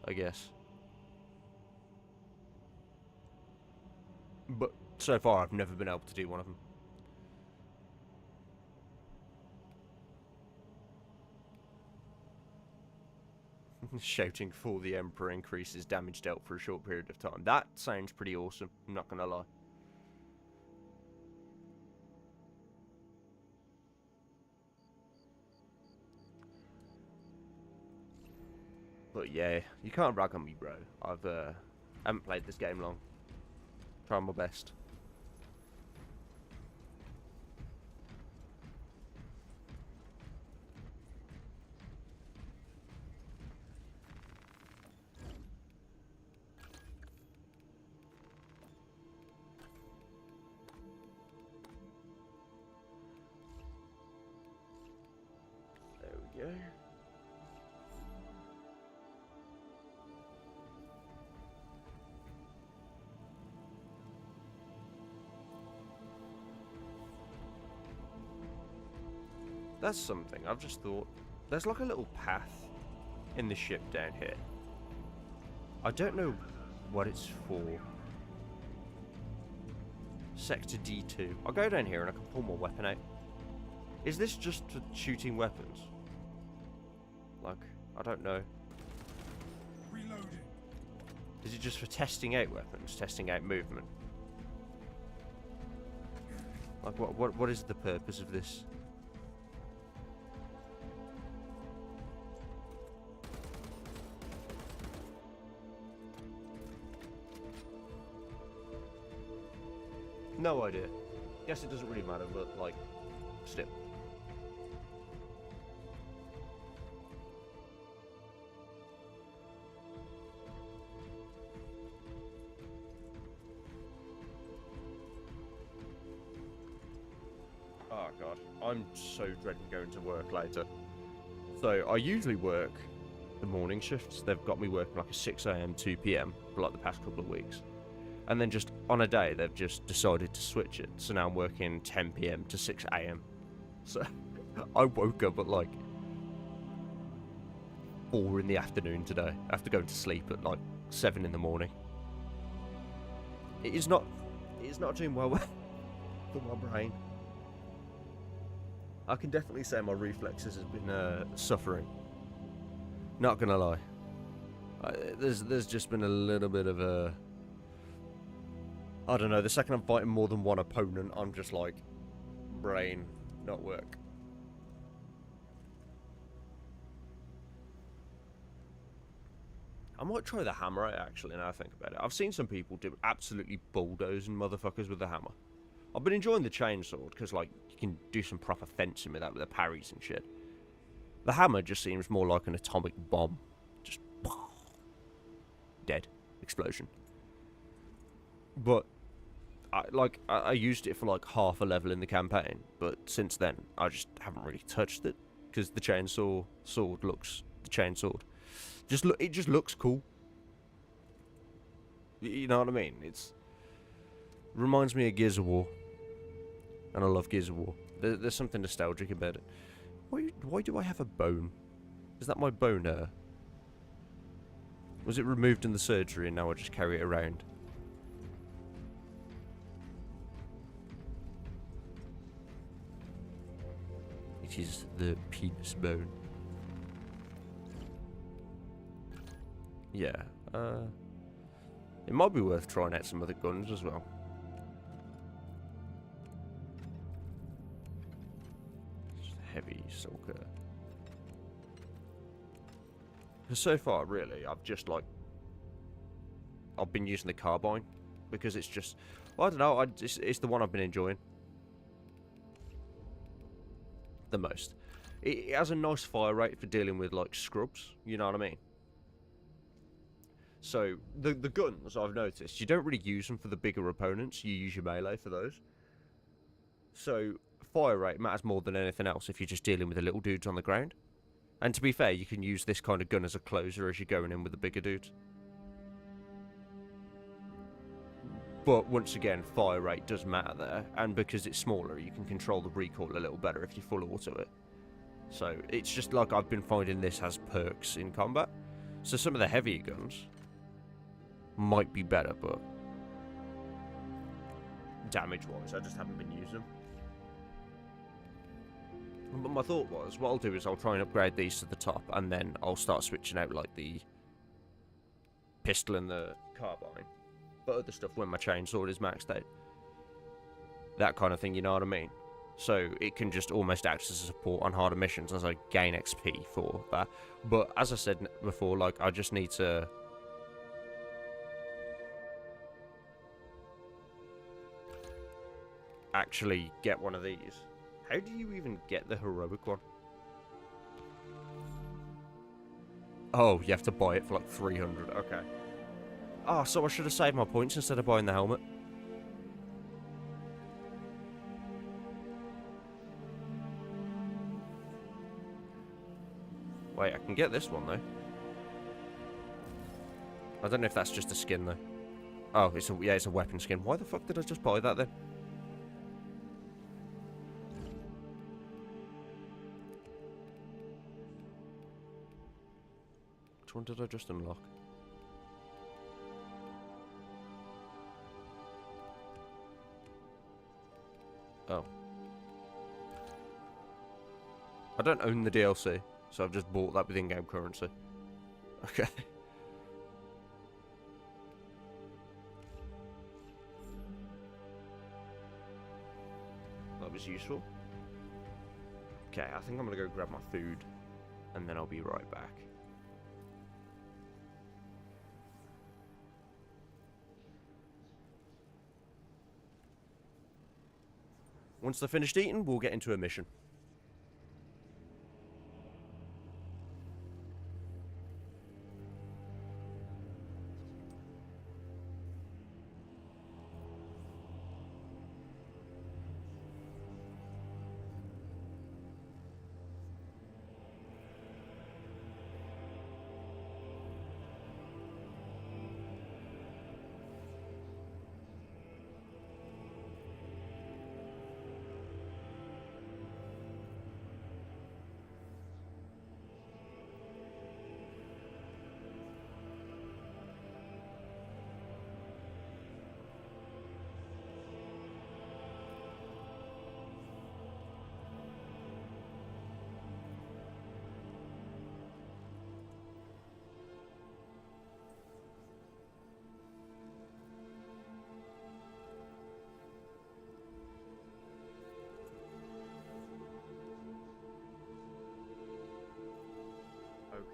I guess. But so far, I've never been able to do one of them. Shouting for the Emperor increases damage dealt for a short period of time. That sounds pretty awesome, I'm not gonna lie. But yeah, you can't rag on me, bro. Haven't played this game long. Trying my best. There we go. That's something. I've just thought. There's like a little path in the ship down here. I don't know what it's for. Sector D2. I'll go down here and I can pull my weapon out. Is this just for shooting weapons? Like, I don't know. Reloading. Is it just for testing out weapons? Testing out movement? Like, what is the purpose of this? No idea. Guess it doesn't really matter, but like, still. Oh god, I'm so dreading going to work later. So I usually work the morning shifts. They've got me working like a 6 AM, 2 PM for like the past couple of weeks. And then just on a day, they've just decided to switch it. So now I'm working 10 PM to 6 AM. So I woke up at like 4 in the afternoon today after going to sleep at like 7 in the morning. It is not doing well for my brain. I can definitely say my reflexes has been suffering. Not gonna lie. There's just been a little bit of a... I don't know, the second I'm fighting more than one opponent, I'm just like, brain, not work. I might try the hammer out, actually, now I think about it. I've seen some people do absolutely bulldozing motherfuckers with the hammer. I've been enjoying the chainsword, because, like, you can do some proper fencing with that, with the parries and shit. The hammer just seems more like an atomic bomb. Just, dead. Explosion. But, I used it for like half a level in the campaign, but since then, I just haven't really touched it, because the chainsaw sword looks, the chainsword, it just looks cool. You know what I mean? Reminds me of Gears of War, and I love Gears of War. There's something nostalgic about it. Why do I have a bone? Is that my bone? Was it removed in the surgery and now I just carry it around? It is the penis bone. Yeah, it might be worth trying out some other guns as well. Heavy Sulker. So far, really, I've been using the carbine because it's just, well, I don't know, it's the one I've been enjoying the most. It has a nice fire rate for dealing with like scrubs, you know what I mean? So the guns, I've noticed, you don't really use them for the bigger opponents, you use your melee for those. So fire rate matters more than anything else if you're just dealing with the little dudes on the ground. And to be fair, you can use this kind of gun as a closer as you're going in with the bigger dudes. But once again, fire rate does matter there, and because it's smaller, you can control the recoil a little better if you full auto it. So it's just like I've been finding this has perks in combat. So some of the heavier guns might be better, but damage-wise. I just haven't been using them. But my thought was, what I'll do is I'll try and upgrade these to the top, and then I'll start switching out like the pistol and the carbine. But other stuff when my chainsword is maxed out. That kind of thing, you know what I mean? So it can just almost act as a support on harder missions as I gain XP for that. But as I said before, like, I just need to actually get one of these. How do you even get the heroic one? Oh, you have to buy it for like 300. Okay. Oh, so I should have saved my points instead of buying the helmet. Wait, I can get this one though. I don't know if that's just a skin though. Oh, it's a weapon skin. Why the fuck did I just buy that then? Which one did I just unlock? Oh. I don't own the DLC, so I've just bought that with in-game currency. Okay. That was useful. Okay, I think I'm gonna go grab my food, and then I'll be right back. Once they're finished eating, we'll get into a mission.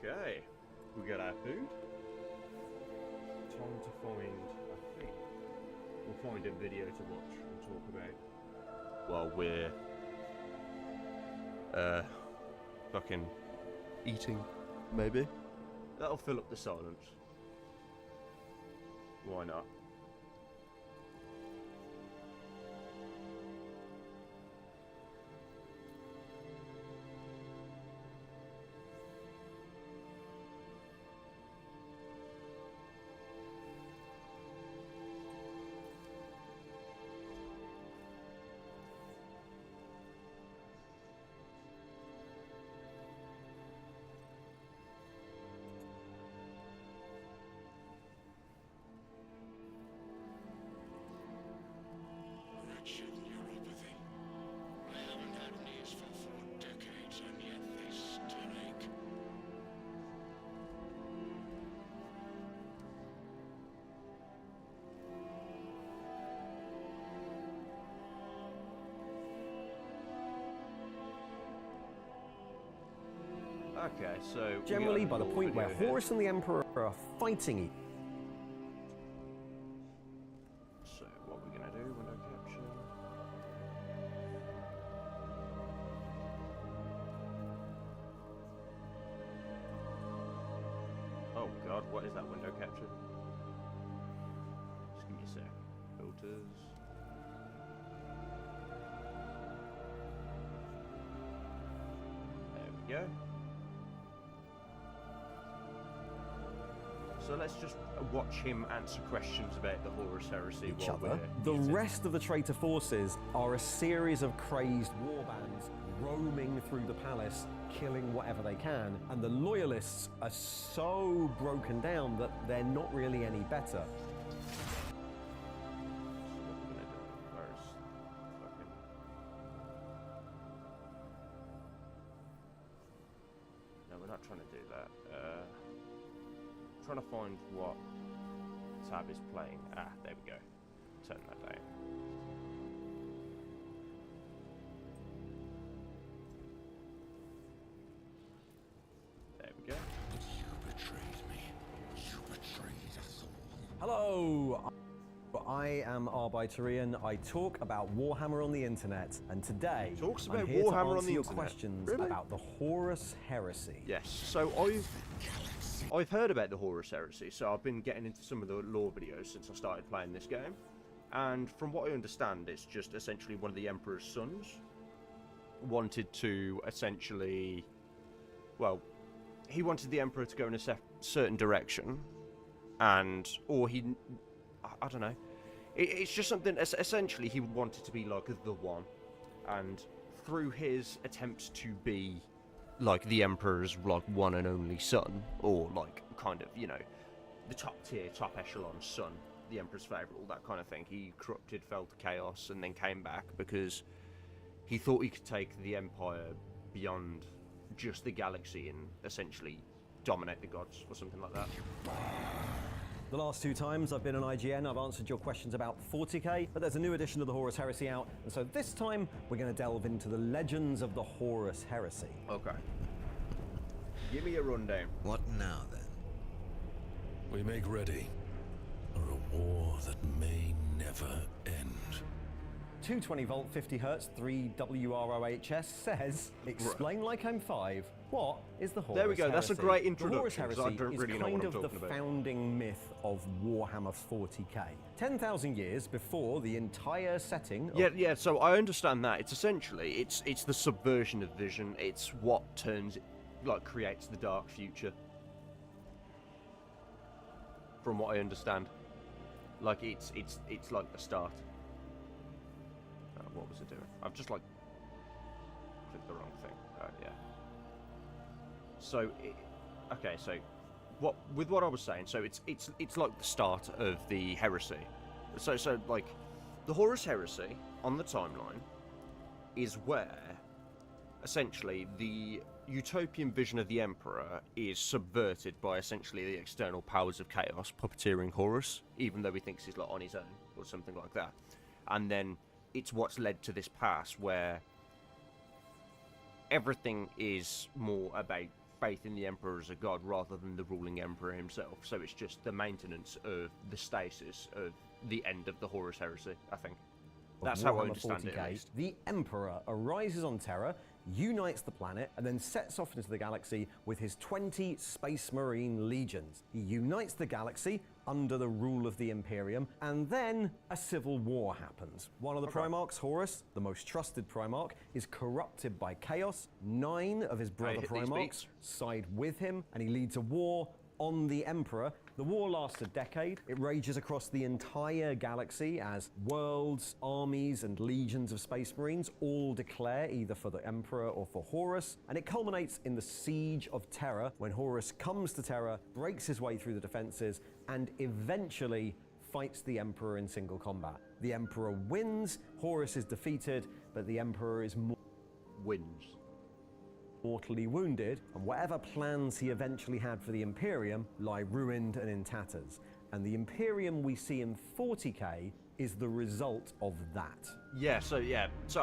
Okay, we got our food. Time to find, I think, we'll find a video to watch and talk about while we're, fucking eating, maybe. That'll fill up the silence. Why not? Wretched neuropathy. I haven't had knees for 4 decades, and yet they still ache. Okay, so we Generally, got a by the little point where video here. Horus and the Emperor are fighting each So what we're gonna do? Window capture. Oh god, what is that window capture? Just give me a sec. Filters. There we go. So let's just watch him answer questions about the Horus Heresy while other. we're The eating. rest of the traitor forces are a series of crazed warbands roaming through the palace, killing whatever they can, and the loyalists are so broken down that they're not really any better. So what we're gonna do? Where not trying to do that. Trying to find what tab is playing. Ah, there we go. Turn that down. There we go. You betrayed me. You betrayed us all. Hello! I am Arbyterian. I talk about Warhammer on the internet, and today Talks I'm about here Warhammer to on answer the your internet? questions Really? about the Horus Heresy. Yes, so I've heard about the Horus Heresy, so I've been getting into some of the lore videos since I started playing this game. And from what I understand, it's just essentially one of the Emperor's sons wanted to essentially... Well, he wanted the Emperor to go in a certain direction, and... Or he... I don't know. It's just something... Essentially, he wanted to be like the one. And through his attempts to be like the Emperor's like one and only son, or like kind of, you know, the top tier, top echelon son, the Emperor's favourite, all that kind of thing, he corrupted, fell to chaos, and then came back because he thought he could take the Empire beyond just the galaxy and essentially dominate the gods, or something like that. The last 2 times I've been on IGN, I've answered your questions about 40k, but there's a new edition of the Horus Heresy out, and so this time we're going to delve into the legends of the Horus Heresy. Okay. Give me a rundown. What now, then? We make ready for a war that may never end. 220 volt, 50 hertz, 3 WROHS says, explain like I'm 5. What is the Horus There we go, that's a Heresy? great The introduction, Horus 'cause I Heresy don't is really know what kind I'm of the talking about. founding myth of Warhammer 40k. 10,000 years before the entire setting of Yeah, so I understand that. It's essentially, it's the subversion of vision. It's what turns, like, creates the dark future. From what I understand. Like, it's like the start. What was it doing? I've just, like, clicked the wrong thing. Yeah. So, okay, so what I was saying, so it's like the start of the heresy. So like the Horus Heresy on the timeline is where essentially the utopian vision of the Emperor is subverted by essentially the external powers of chaos puppeteering Horus, even though he thinks he's like on his own or something like that. And then it's what's led to this pass where everything is more about faith in the Emperor as a god rather than the ruling Emperor himself. So it's just the maintenance of the stasis of the end of the Horus Heresy, I think. That's how I Warhammer understand it, 40K, at least. the Emperor arises on Terra, unites the planet, and then sets off into the galaxy with his 20 Space Marine legions. He unites the galaxy under the rule of the Imperium, and then a civil war happens. One of the Primarchs, Horus, the most trusted Primarch, is corrupted by chaos. 9 of his brother hit these Primarchs beats. side with him, and he leads a war on the Emperor. The war lasts a decade. It rages across the entire galaxy as worlds, armies, and legions of Space Marines all declare either for the Emperor or for Horus, and it culminates in the Siege of Terra, when Horus comes to Terra, breaks his way through the defenses, and eventually fights the Emperor in single combat. The Emperor wins, Horus is defeated, but the Emperor is Wins. mortally wounded, and whatever plans he eventually had for the Imperium lie ruined and in tatters. And the Imperium we see in 40k is the result of that. Yeah, so okay, so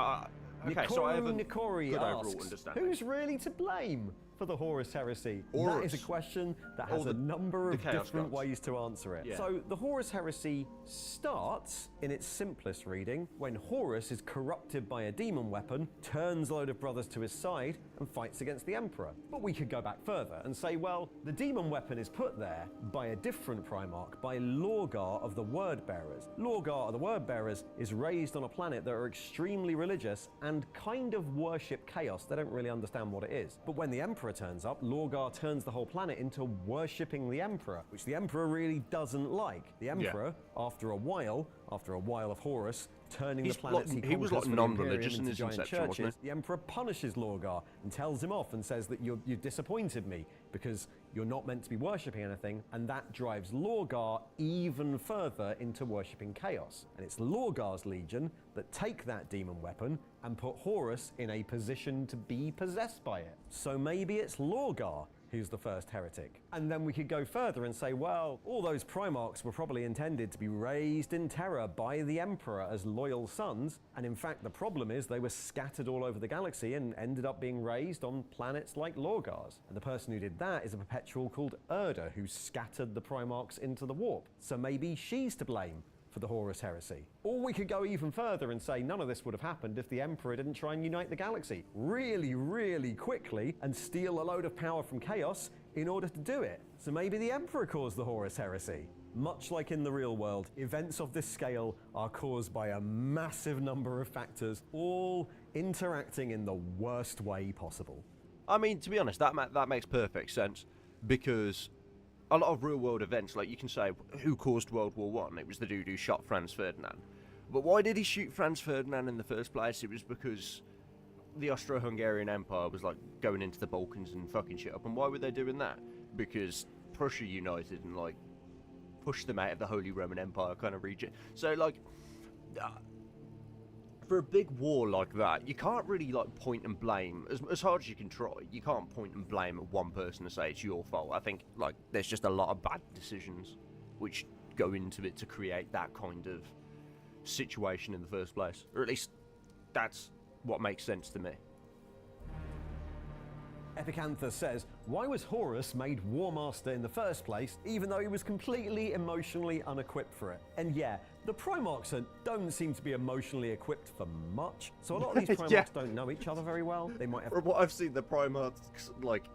I have a Nikori good overall asks, understanding. who's really to blame for the Horus Heresy? That Horus. is a question that All has a number the of Chaos different gods. ways to answer it. Yeah. So the Horus Heresy starts, in its simplest reading, when Horus is corrupted by a demon weapon, turns a load of brothers to his side, and fights against the Emperor. But we could go back further and say, well, the demon weapon is put there by a different Primarch, by Lorgar of the Word Bearers. Lorgar of the Word Bearers is raised on a planet that are extremely religious and kind of worship chaos. They don't really understand what it is. But when the Emperor turns up, Lorgar turns the whole planet into worshipping the Emperor, which the Emperor really doesn't like. The Emperor, after a while of Horus turning He's the planets like- he he was conquers like for the non-religious Imperium in into his giant inception, wasn't churches, the Emperor punishes Lorgar and tells him off and says that you've disappointed me because you're not meant to be worshipping anything, and that drives Lorgar even further into worshipping chaos. And it's Lorgar's legion that take that demon weapon and put Horus in a position to be possessed by it. So maybe it's Lorgar who's the first heretic. And then we could go further and say, well, all those Primarchs were probably intended to be raised in terror by the Emperor as loyal sons, and in fact the problem is they were scattered all over the galaxy and ended up being raised on planets like Lorgars. And the person who did that is a perpetual called Erda, who scattered the Primarchs into the warp. So maybe she's to blame for the Horus heresy. Or we could go even further and say none of this would have happened if the Emperor didn't try and unite the galaxy really, really quickly and steal a load of power from Chaos in order to do it. So maybe the Emperor caused the Horus heresy. Much like in the real world, events of this scale are caused by a massive number of factors, all interacting in the worst way possible. I mean, to be honest, that makes perfect sense, because a lot of real-world events, like you can say, who caused World War One? It was the dude who shot Franz Ferdinand. But why did he shoot Franz Ferdinand in the first place? It was because the Austro-Hungarian Empire was like going into the Balkans and fucking shit up. And why were they doing that? Because Prussia united and like pushed them out of the Holy Roman Empire kind of region. So like, for a big war like that, you can't really like point and blame, as hard as you can try, you can't point and blame at one person to say it's your fault. I think like there's just a lot of bad decisions which go into it to create that kind of situation in the first place. Or at least that's what makes sense to me. Epicantha says, why was Horus made War Master in the first place, even though he was completely emotionally unequipped for it? And yeah, the Primarchs don't seem to be emotionally equipped for much, so a lot of these Primarchs Yeah. don't know each other very well. They might have... From what I've seen, the Primarchs, like,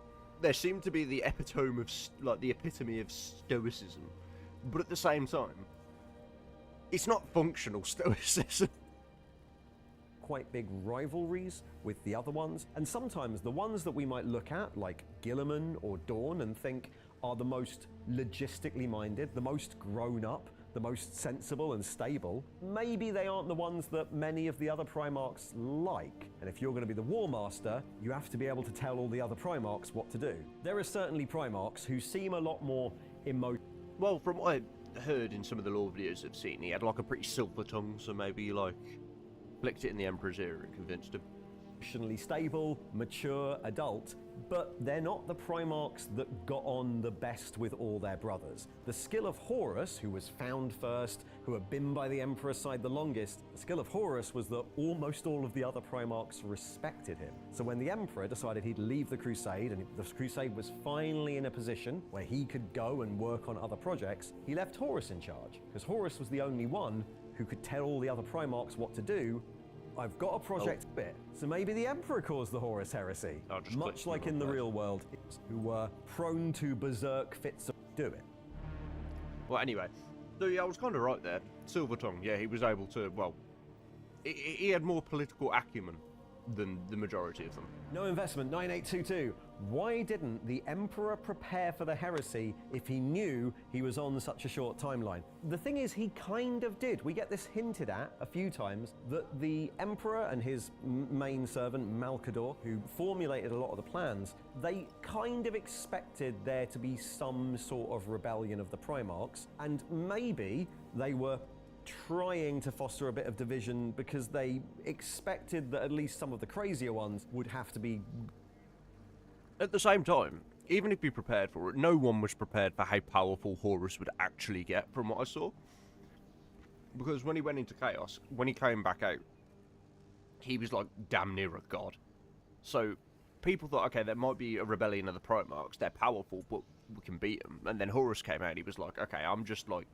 they seem to be the epitome of, like, the epitome of stoicism, but at the same time, it's not functional stoicism. quite big rivalries with the other ones, and sometimes the ones that we might look at, like Guilliman or Dawn, and think are the most logistically minded, the most grown up, the most sensible and stable, maybe they aren't the ones that many of the other Primarchs like. And if you're going to be the War Master, you have to be able to tell all the other Primarchs what to do. There are certainly Primarchs who seem a lot more Well, from what I heard in some of the lore videos I've seen, he had like a pretty silver tongue, so maybe like flicked it in the Emperor's ear and convinced him. emotionally stable, mature, adult, but they're not the Primarchs that got on the best with all their brothers. The skill of Horus, who was found first, who had been by the Emperor's side the longest, the skill of Horus was that almost all of the other Primarchs respected him. So when the Emperor decided he'd leave the Crusade, and the Crusade was finally in a position where he could go and work on other projects, he left Horus in charge, because Horus was the only one who could tell all the other Primarchs what to do. I've got a project bit. So maybe the Emperor caused the Horus heresy. Much like in the real world, who were prone to berserk fits of do it. Well, anyway, so yeah, I was kind of right there. Silvertongue, yeah, he was able to, well, he had more political acumen than the majority of them. No investment, 9822. Why didn't the Emperor prepare for the heresy if he knew he was on such a short timeline? The thing is, he kind of did. We get this hinted at a few times, that the Emperor and his main servant, Malcador, who formulated a lot of the plans, they kind of expected there to be some sort of rebellion of the Primarchs, and maybe they were trying to foster a bit of division because they expected that at least some of the crazier ones would have to be... At the same time, even if you prepared for it, no one was prepared for how powerful Horus would actually get from what I saw. Because when he went into Chaos, when he came back out, he was like damn near a god. So people thought, okay, there might be a rebellion of the Primarchs, they're powerful, but we can beat them. And then Horus came out, he was like, okay, I'm just like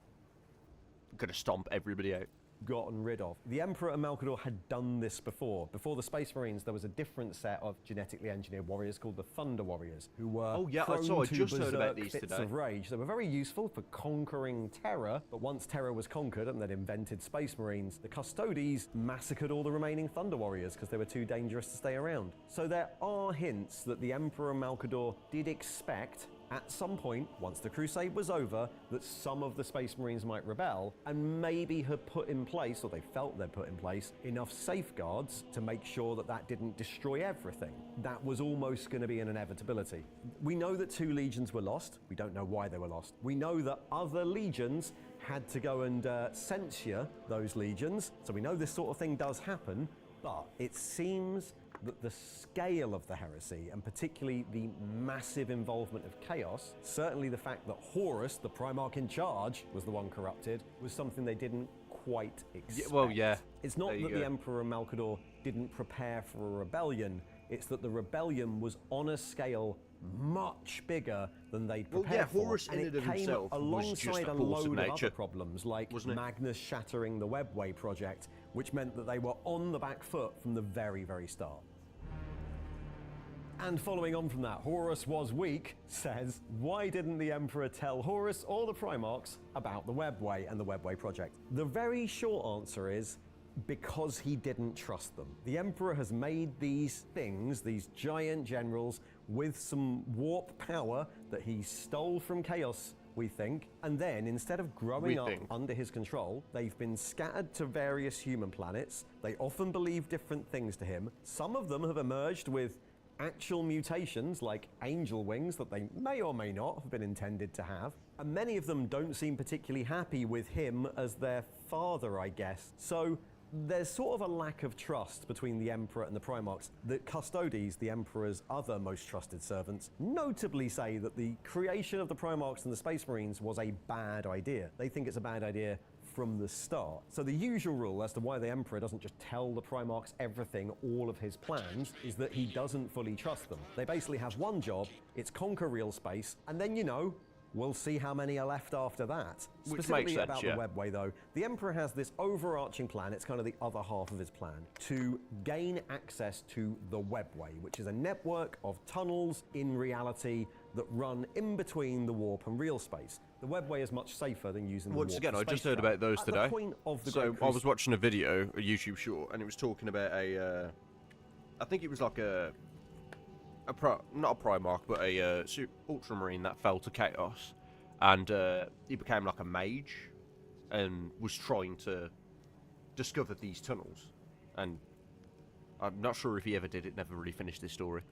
gonna stomp everybody out. Gotten rid of. The Emperor and Malcador had done this before. Before the Space Marines, there was a different set of genetically engineered warriors called the Thunder Warriors, who were prone I to just heard about berserk these fits today. of rage. They were very useful for conquering Terra, but once Terra was conquered and they'd invented Space Marines, the Custodes massacred all the remaining Thunder Warriors because they were too dangerous to stay around. So there are hints that the Emperor and Malcador did expect at some point, once the Crusade was over, that some of the Space Marines might rebel, and maybe had put in place, or they felt they'd put in place, enough safeguards to make sure that that didn't destroy everything. That was almost going to be an inevitability. We know that 2 legions were lost. We don't know why they were lost. We know that other legions had to go and censure those legions, so we know this sort of thing does happen, but it seems that the scale of the heresy, and particularly the massive involvement of Chaos, certainly the fact that Horus, the Primarch in charge, was the one corrupted, was something they didn't quite expect. Well, yeah. It's not There you that the go. Emperor and Malkador didn't prepare for a rebellion, it's that the rebellion was on a scale much bigger than they'd Well, prepared yeah, Horus for, and in it and of came himself was just alongside a a force of load of nature, other problems, like wasn't it? Magnus shattering the Webway project, which meant that they were on the back foot from the very, very start. And following on from that, Horus was weak says, why didn't the Emperor tell Horus or the Primarchs about the Webway and the Webway project? The very short answer is, because he didn't trust them. The Emperor has made these things, these giant generals, with some warp power that he stole from Chaos, we think, and then instead of growing up under his control, they've been scattered to various human planets. They often believe different things to him. Some of them have emerged with actual mutations like angel wings that they may or may not have been intended to have. And many of them don't seem particularly happy with him as their father, I guess. So there's sort of a lack of trust between the Emperor and the Primarchs. The Custodes, the Emperor's other most trusted servants, notably say that the creation of the Primarchs and the Space Marines was a bad idea. They think it's a bad idea from the start. So the usual rule as to why the Emperor doesn't just tell the Primarchs everything, all of his plans, is that he doesn't fully trust them. They basically have one job, it's conquer real space, and then, you know, we'll see how many are left after that. Which Specifically makes sense, about yeah. the Webway, though, the Emperor has this overarching plan, it's kind of the other half of his plan, to gain access to the Webway, which is a network of tunnels in reality that run in between the warp and real space. The Webway is much safer than using the warp. Once again, for I just space heard travel. about those At today. The point of the So Great I was watching a video, a YouTube short, and it was talking about a, I think it was like not a Primarch, but a Ultramarine that fell to Chaos, and he became like a mage, and was trying to discover these tunnels, and I'm not sure if he ever did it. Never really finished this story.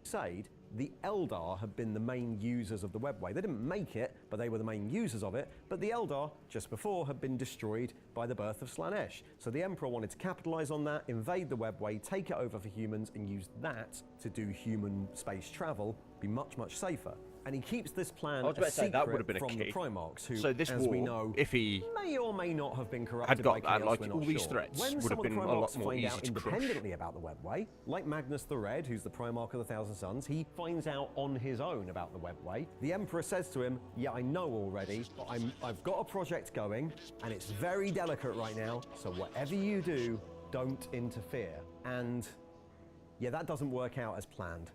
Crusade, the Eldar have been the main users of the Webway. They didn't make it, but they were the main users of it. But the Eldar, just before, had been destroyed by the birth of Slaanesh. So the Emperor wanted to capitalize on that, invade the Webway, take it over for humans, and use that to do human space travel, be much, much safer. And he keeps this plan I was about a to say, that secret would have been a from the key. Primarchs, who, So this as war, we know, if he may or may not have been corrupted had got by that, Chaos, like, we're not all these sure. threats When would some have of the been a Primarchs lot more find easy out to crush. independently about the Webway, like Magnus the Red, who's the Primarch of the Thousand Suns, he finds out on his own about the Webway. The Emperor says to him, yeah, I know already, but I've got a project going, and it's very delicate right now, so whatever you do, don't interfere. And yeah, that doesn't work out as planned.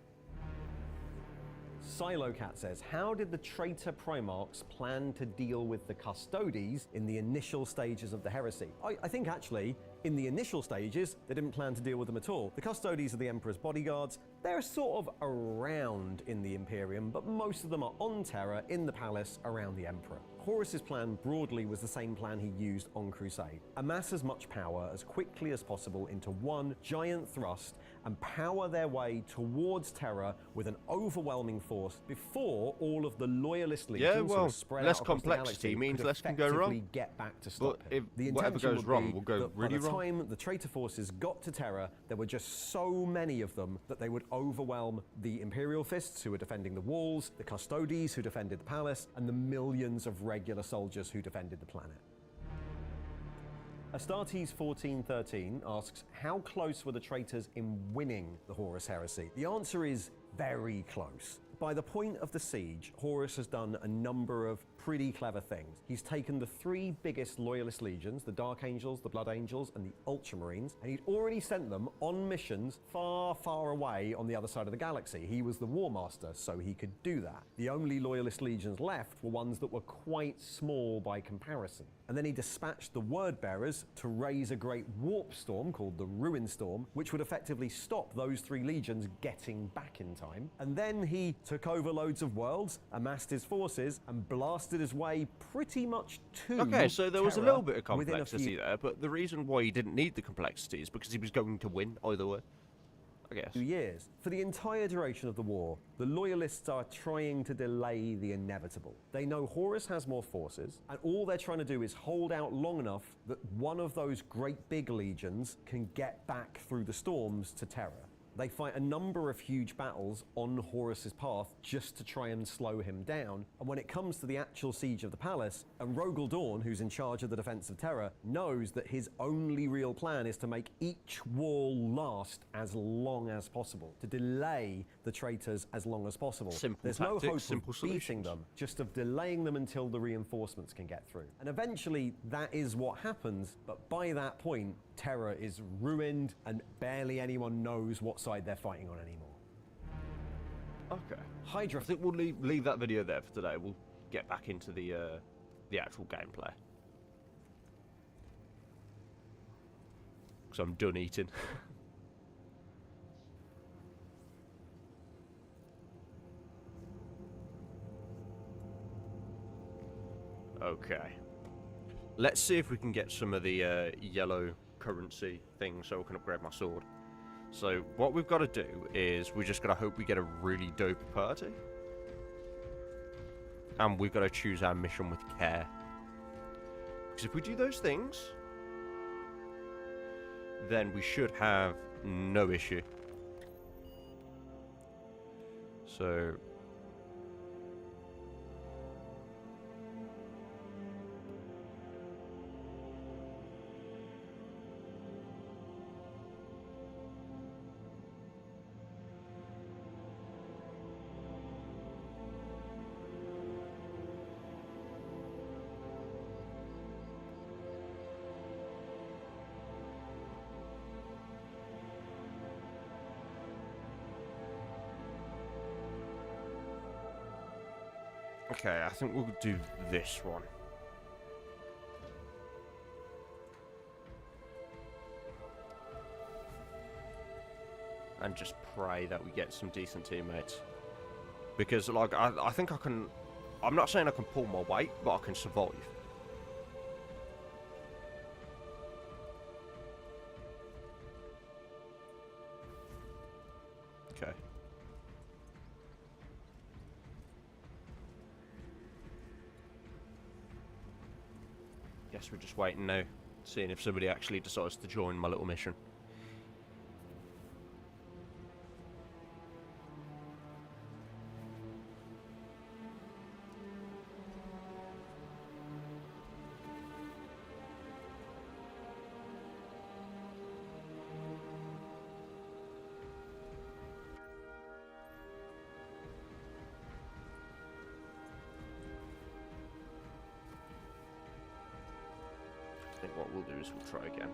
Silocat says, how did the traitor Primarchs plan to deal with the Custodes in the initial stages of the heresy? I think actually, in the initial stages, they didn't plan to deal with them at all. The Custodes are the Emperor's bodyguards. They're sort of around in the Imperium, but most of them are on Terra, in the palace, around the Emperor. Horus's plan broadly was the same plan he used on Crusade. Amass as much power as quickly as possible into one giant thrust and power their way towards Terra with an overwhelming force before all of the loyalist legions who well, are spread less out across the complexity galaxy means could less can go wrong. effectively get back to stop But him. if The whatever intention goes would wrong be will go that really by the wrong. time the traitor forces got to Terra, there were just so many of them that they would overwhelm the Imperial Fists who were defending the walls, the Custodes who defended the palace, and the millions of regular soldiers who defended the planet. Astartes 1413 asks, how close were the traitors in winning the Horus heresy? The answer is very close. By the point of the siege, Horus has done a number of pretty clever things. He's taken the three biggest loyalist legions, the Dark Angels, the Blood Angels, and the Ultramarines, and he'd already sent them on missions far, far away on the other side of the galaxy. He was the War Master, so he could do that. The only loyalist legions left were ones that were quite small by comparison. And then he dispatched the Word Bearers to raise a great warp storm called the Ruin Storm, which would effectively stop those three legions getting back in time. And then he took over loads of worlds, amassed his forces, and blasted his way pretty much to Okay, so there was a Terra little bit of within a complexity few there, but the reason why he didn't need the complexity is because he was going to win either way, I guess. years. For the entire duration of the war, the Loyalists are trying to delay the inevitable. They know Horus has more forces, and all they're trying to do is hold out long enough that one of those great big legions can get back through the storms to Terra. They fight a number of huge battles on Horus's path just to try and slow him down. And when it comes to the actual siege of the palace, and Rogel Dawn, who's in charge of the defense of Terra, knows that his only real plan is to make each wall last as long as possible, to delay the traitors as long as possible. Simple There's tactics, no hope simple of beating solutions. them, just of delaying them until the reinforcements can get through. And eventually, that is what happens, but by that point, Terra is ruined and barely anyone knows what side they're fighting on anymore. Okay. Hydra... I think we'll leave that video there for today. We'll get back into the actual gameplay. Because I'm done eating. Okay. Let's see if we can get some of the yellow currency things so we can upgrade my sword. So what we've got to do is we just got to hope we get a really dope party. And we've got to choose our mission with care. Because if we do those things, then we should have no issue. So... Okay, I think we'll do this one. And just pray that we get some decent teammates. Because, like, I think I can... I'm not saying I can pull my weight, but I can survive. Okay. Guess we're just waiting now, seeing if somebody actually decides to join my little mission. I think what we'll do is we'll try again.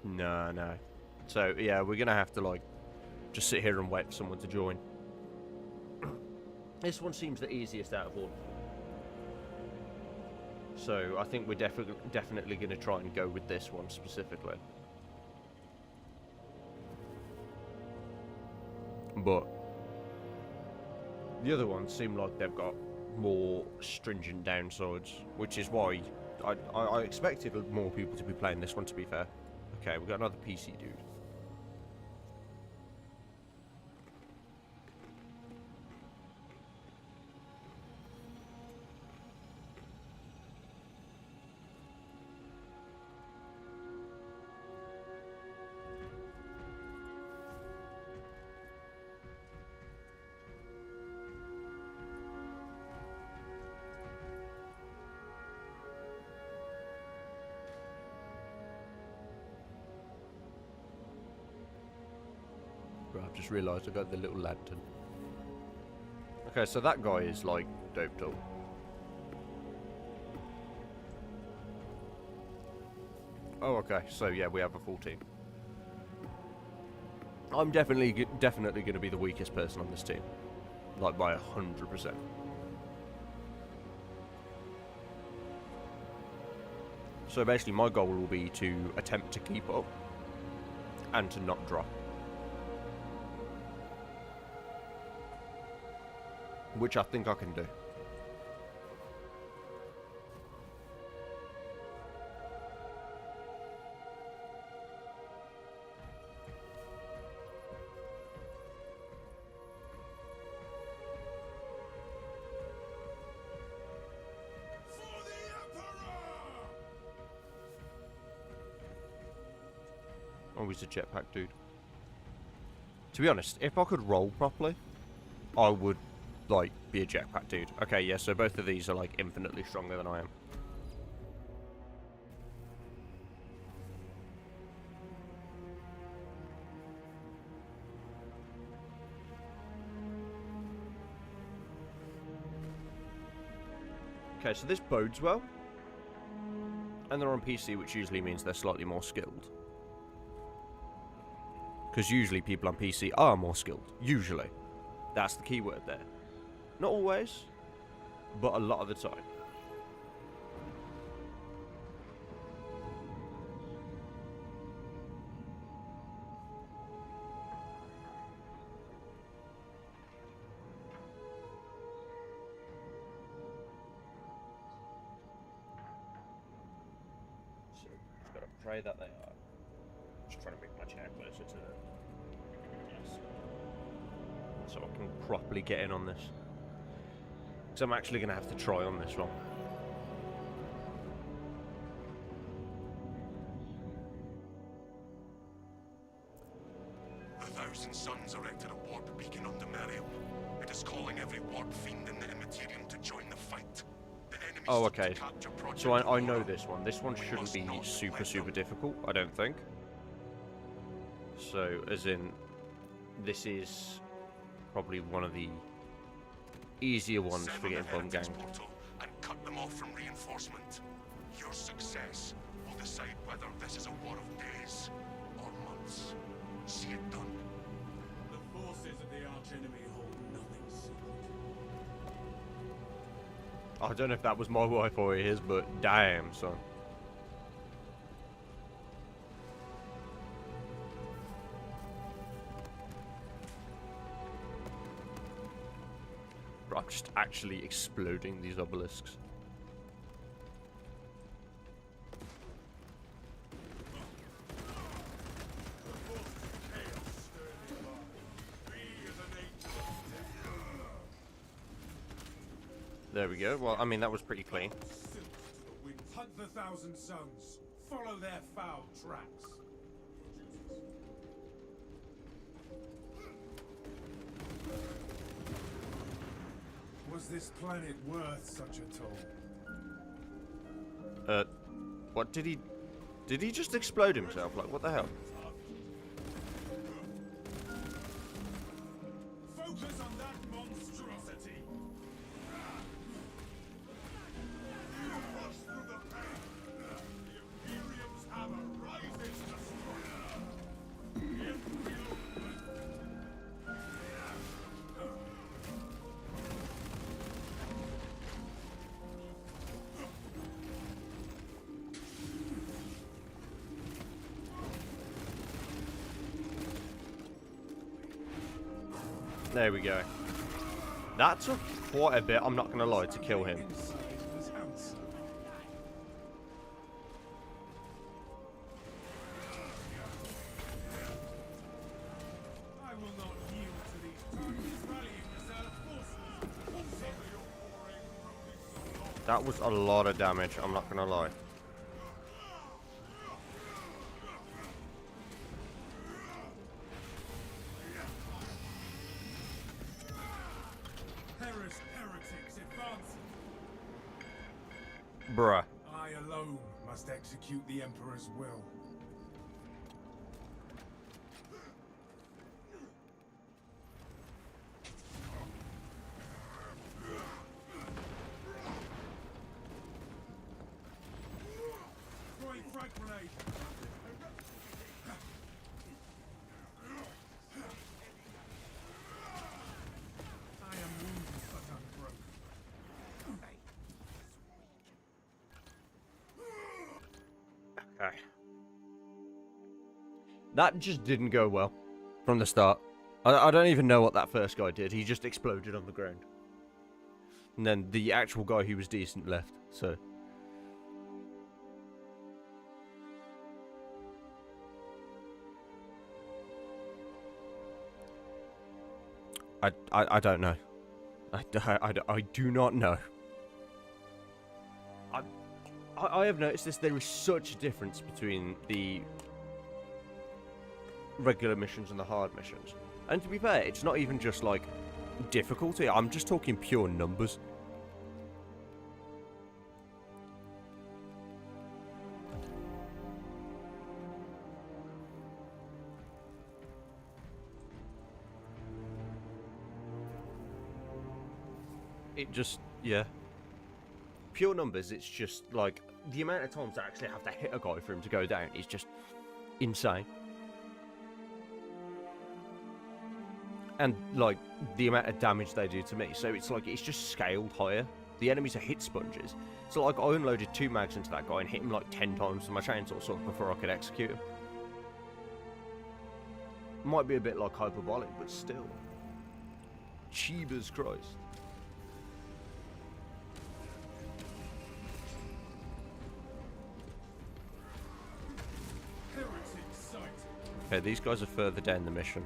No. So, yeah, we're gonna have to, like, just sit here and wait for someone to join. This one seems the easiest out of all. So I think we're definitely going to try and go with this one specifically. But the other ones seem like they've got more stringent downsides, which is why I expected more people to be playing this one, to be fair. Okay, we've got another PC dude. I've just realised I got the little lantern. Okay, so that guy is like doped up. Oh, okay. So yeah, we have a full team. I'm definitely going to be the weakest person on this team, like by 100%. So basically, my goal will be to attempt to keep up and to not drop. Which I think I can do. Oh, he's a jetpack dude. To be honest, if I could roll properly, I would, like, be a jetpack dude. Okay, yeah, so both of these are, like, infinitely stronger than I am. Okay, so this bodes well. And they're on PC, which usually means they're slightly more skilled. Because usually people on PC are more skilled. Usually. That's the key word there. Not always, but a lot of the time. So, just gotta pray that they are. Just trying to make my chair closer to them. Yes. So I can properly get in on this. So I'm actually going to have to try on this one. The Thousand Suns erected a warp beacon on Demarium. It is calling every warp fiend in the Immaterium to join the fight. The enemy Oh, seek to okay. capture Project So I know Aurora. this one. This one We shouldn't must be not super let them. difficult, I don't think. So, as in, this is probably one of the easier ones for Sever getting the bomb gang. heretics portal and cut them off from reinforcement. Your success will decide whether this is a war of days or months. See it done. The forces of the archenemy hold nothing secret. I don't know if that was my wife or his, but damn, son. Bro, I'm just actually exploding these obelisks. There we go. Well, I mean, that was pretty clean. Hunt the Thousand Suns. Follow their foul tracks. Was this planet worth such a toll? What did he... Did he just explode himself? Like, what the hell? Focus on that monstrosity. Push through the pain. The Imperium's hammer rises to There we go. That took quite a bit, I'm not going to lie, to kill him. I will not yield to these targets rallying reserve forces. That was a lot of damage, I'm not going to lie. Heretics advancing. Bruh. I alone must execute the Emperor's will. Throwing frag grenade. I am wounded but unbroken. Okay. That just didn't go well from the start. I don't even know what that first guy did. He just exploded on the ground. And then the actual guy who was decent left, so... I don't know. I do not know. I have noticed this. There is such a difference between the regular missions and the hard missions. And to be fair, it's not even just like difficulty, I'm just talking pure numbers. It just, yeah. Pure numbers, it's just like the amount of times I actually have to hit a guy for him to go down is just insane. And like the amount of damage they do to me, so it's like it's just scaled higher. The enemies are hit sponges. So like I unloaded 2 mags into that guy and hit him like 10 times with my chainsaw sword before I could execute him. Might be a bit like hyperbolic, but still. Jeebus Christ. Okay, these guys are further down the mission,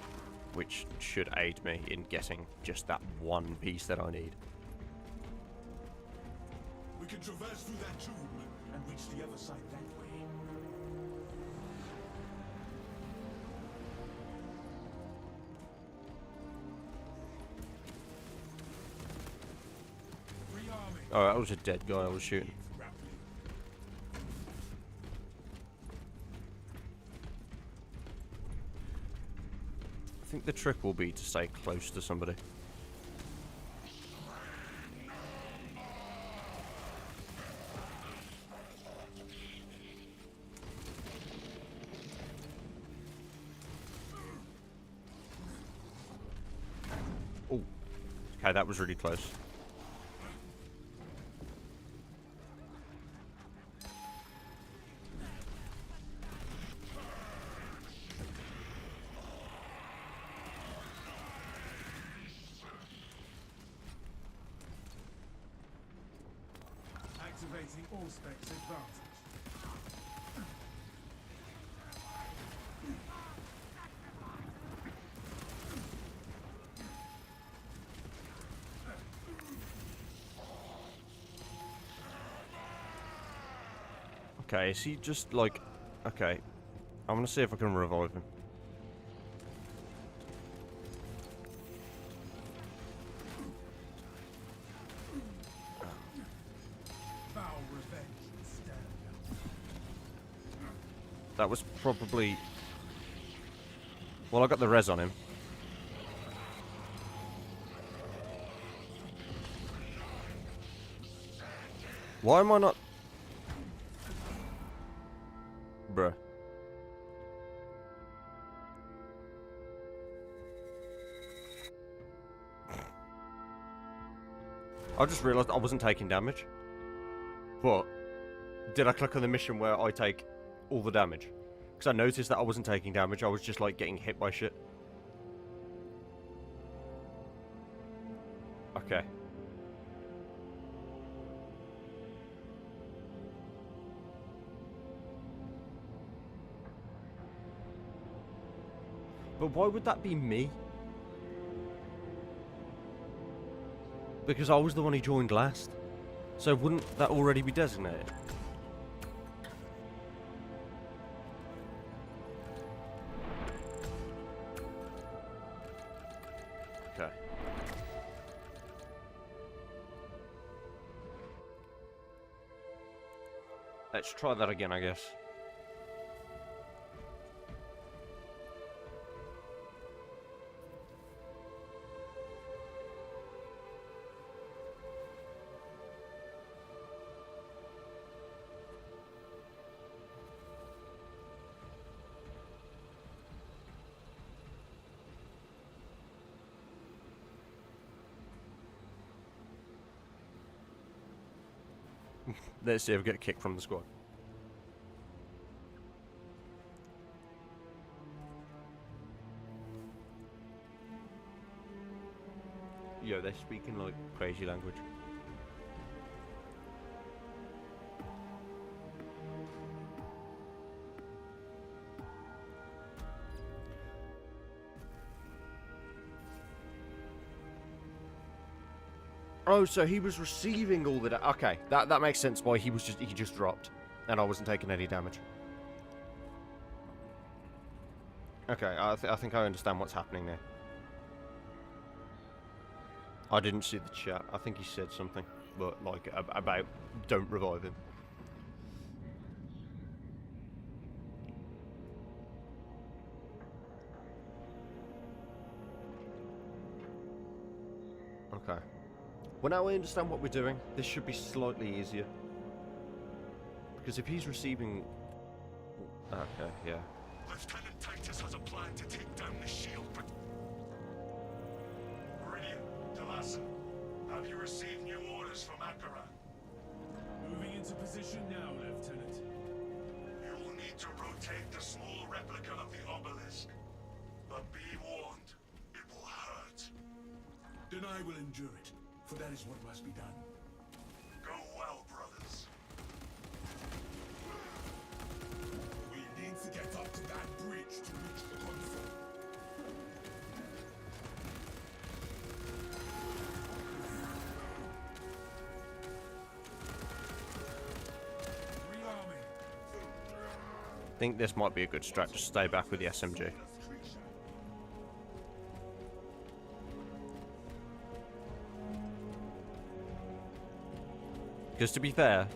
which should aid me in getting just that one piece that I need. We can traverse through that tomb and reach the other side that way. Oh, that was a dead guy I was shooting. I think the trick will be to stay close to somebody. Oh, okay, that was really close. Activating all specs advantage. Okay, is he just like... Okay, I'm gonna see if I can revive him. That was probably... Well, I got the res on him. Why am I not... Bruh. I just realised I wasn't taking damage. But, did I click on the mission where I take all the damage? Because I noticed that I wasn't taking damage, I was just like getting hit by shit. Okay. But why would that be me? Because I was the one who joined last. So wouldn't that already be designated? Okay. Let's try that again, I guess. Let's see if we get kicked from the squad. Yo, they're speaking like crazy language. Oh, so he was receiving all the okay, that makes sense why he just dropped and I wasn't taking any damage. Okay, I think I understand what's happening now. I didn't see the chat. I think he said something, but like about don't revive him. Okay. Well, now I understand what we're doing. This should be slightly easier. Because if he's receiving... Okay, yeah. Lieutenant Titus has a plan to take down the shield, but... Meridian, Delassa, have you received new orders from Akara? Moving into position now, Lieutenant. You will need to rotate the small replica of the obelisk. But be warned, it will hurt. Then I will endure it, for that is what must be done. Go well, brothers. We need to get up to that bridge to reach the console. Rearming. I think this might be a good strat to stay back with the SMG. Because to be fair,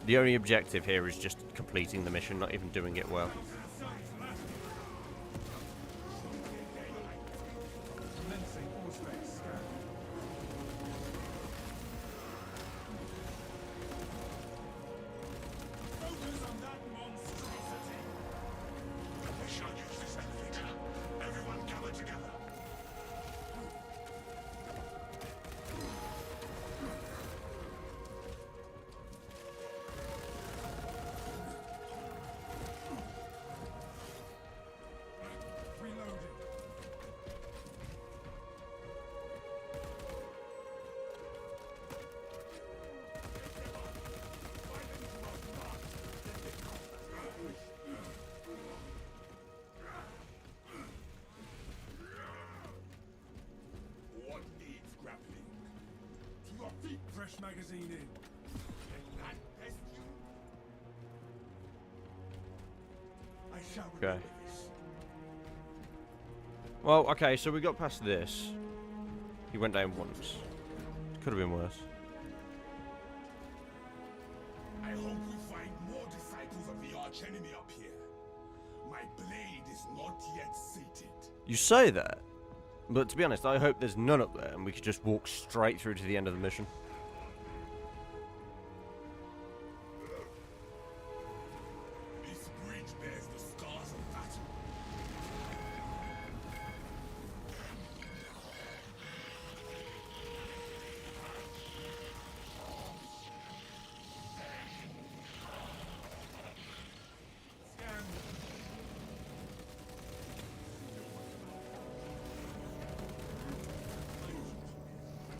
the only objective here is just completing the mission, not even doing it well. Commencing Auspex scan. Focus on that monstrosity. We shall use this elevator. Everyone gather together. Reloading. What needs grappling? To your feet, fresh magazine in. Can that pest you? I shall Okay. remember this. Well, okay, so we got past this. He went down once. Could have been worse. I hope we find more disciples of the archenemy up here. My blade is not yet sated. You say that, but to be honest, I hope there's none up there and we could just walk straight through to the end of the mission. This bridge bears the scars of battle. Scan.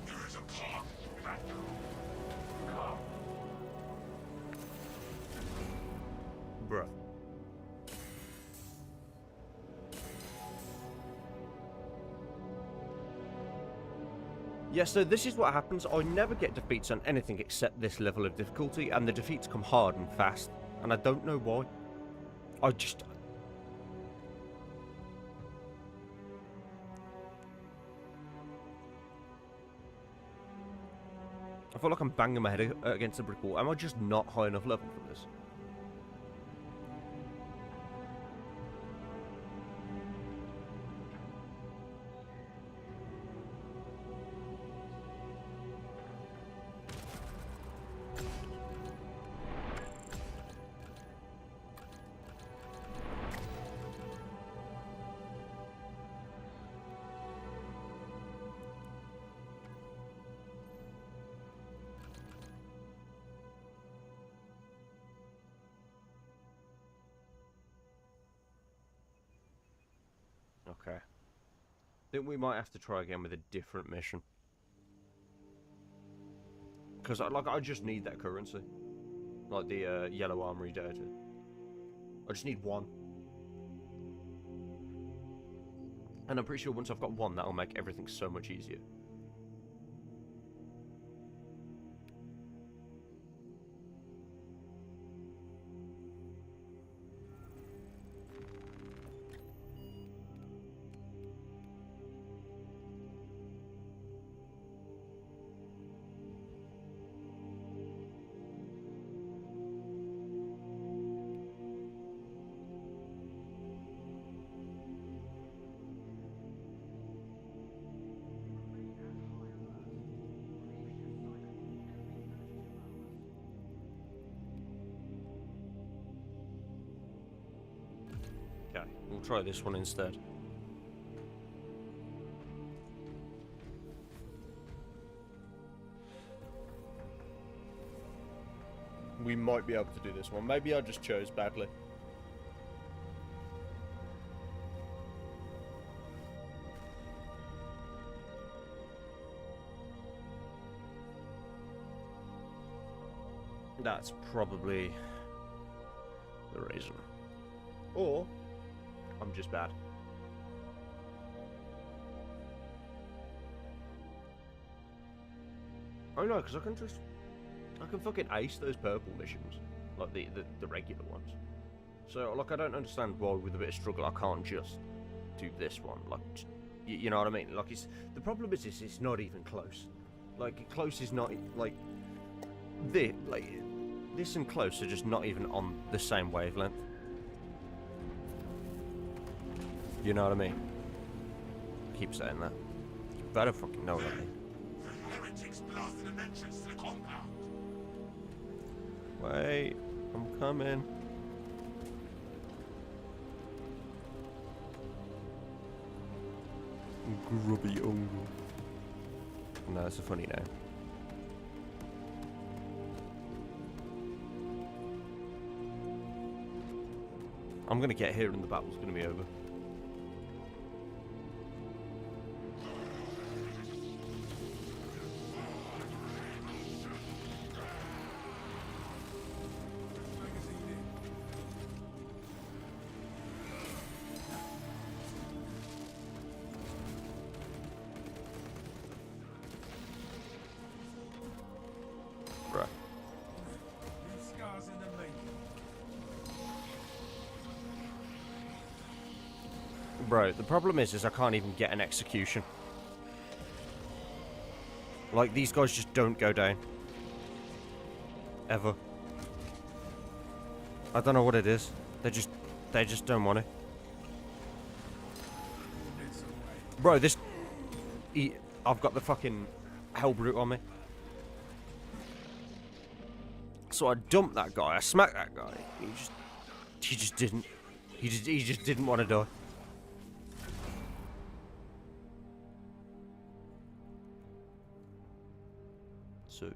There is a path back. Bruh. Yeah, so this is what happens. I never get defeats on anything except this level of difficulty, and the defeats come hard and fast, and I don't know why. I just... I feel like I'm banging my head against a brick wall. Am I just not high enough level for this? Okay. Think we might have to try again with a different mission. Because I just need that currency. Like the yellow armory data. I just need one. And I'm pretty sure once I've got one, that'll make everything so much easier. Okay, we'll try this one instead. We might be able to do this one. Maybe I just chose badly. That's probably the reason. Or I'm just bad. Oh no, because I can fucking ace those purple missions, like the regular ones. So like I don't understand why with a bit of struggle I can't just do this one. Like, you know what I mean? Like the problem is it's not even close. Like close is not like this and close are just not even on the same wavelength. You know what I mean? I keep saying that, but I don't fucking know what I mean. Heretics blasted an entrance to the compound. Wait, I'm coming. Grubby ungle. No, that's a funny name. I'm gonna get here and the battle's gonna be over. Right. Scars in the making. Bro, the problem is I can't even get an execution. Like, these guys just don't go down. Ever. I don't know what it is. They just don't want it. Bro, I've got the fucking Hellbrute on me. So I dumped that guy, I smacked that guy. He just didn't. He just didn't want to die. So,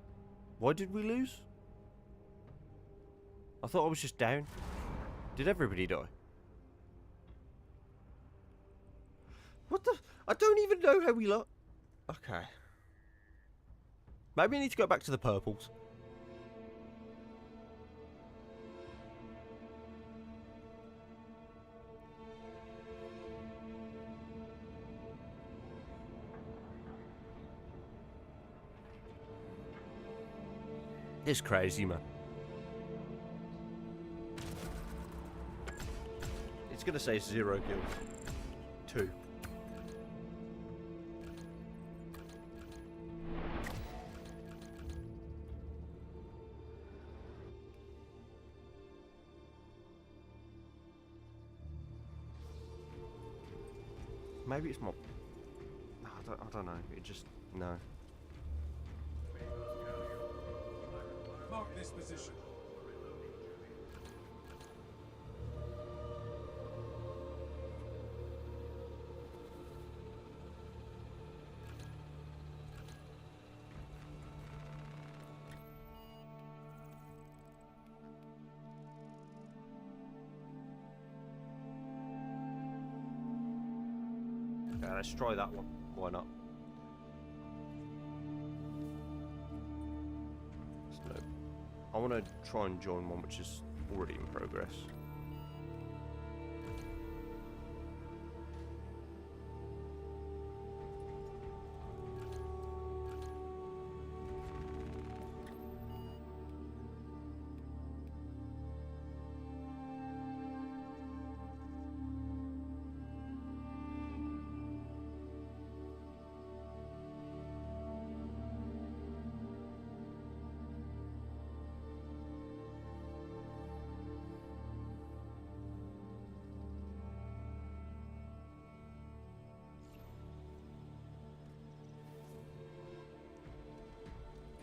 why did we lose? I thought I was just down. Did everybody die? What the? I don't even know how we lost. Okay. Maybe I need to go back to the purples. It's crazy, man. It's gonna say 0 kills. 2. Maybe it's more. I don't know. It just no. Mark this position. Yeah, let's try that one. Why not? So, I want to try and join one which is already in progress.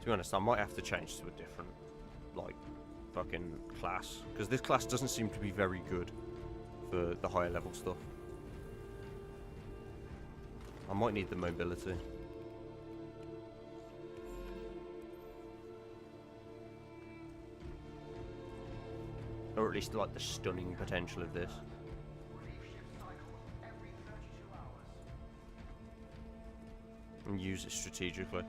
To be honest, I might have to change to a different, like, fucking class. Because this class doesn't seem to be very good for the higher level stuff. I might need the mobility. Or at least like the stunning potential of this. And use it strategically.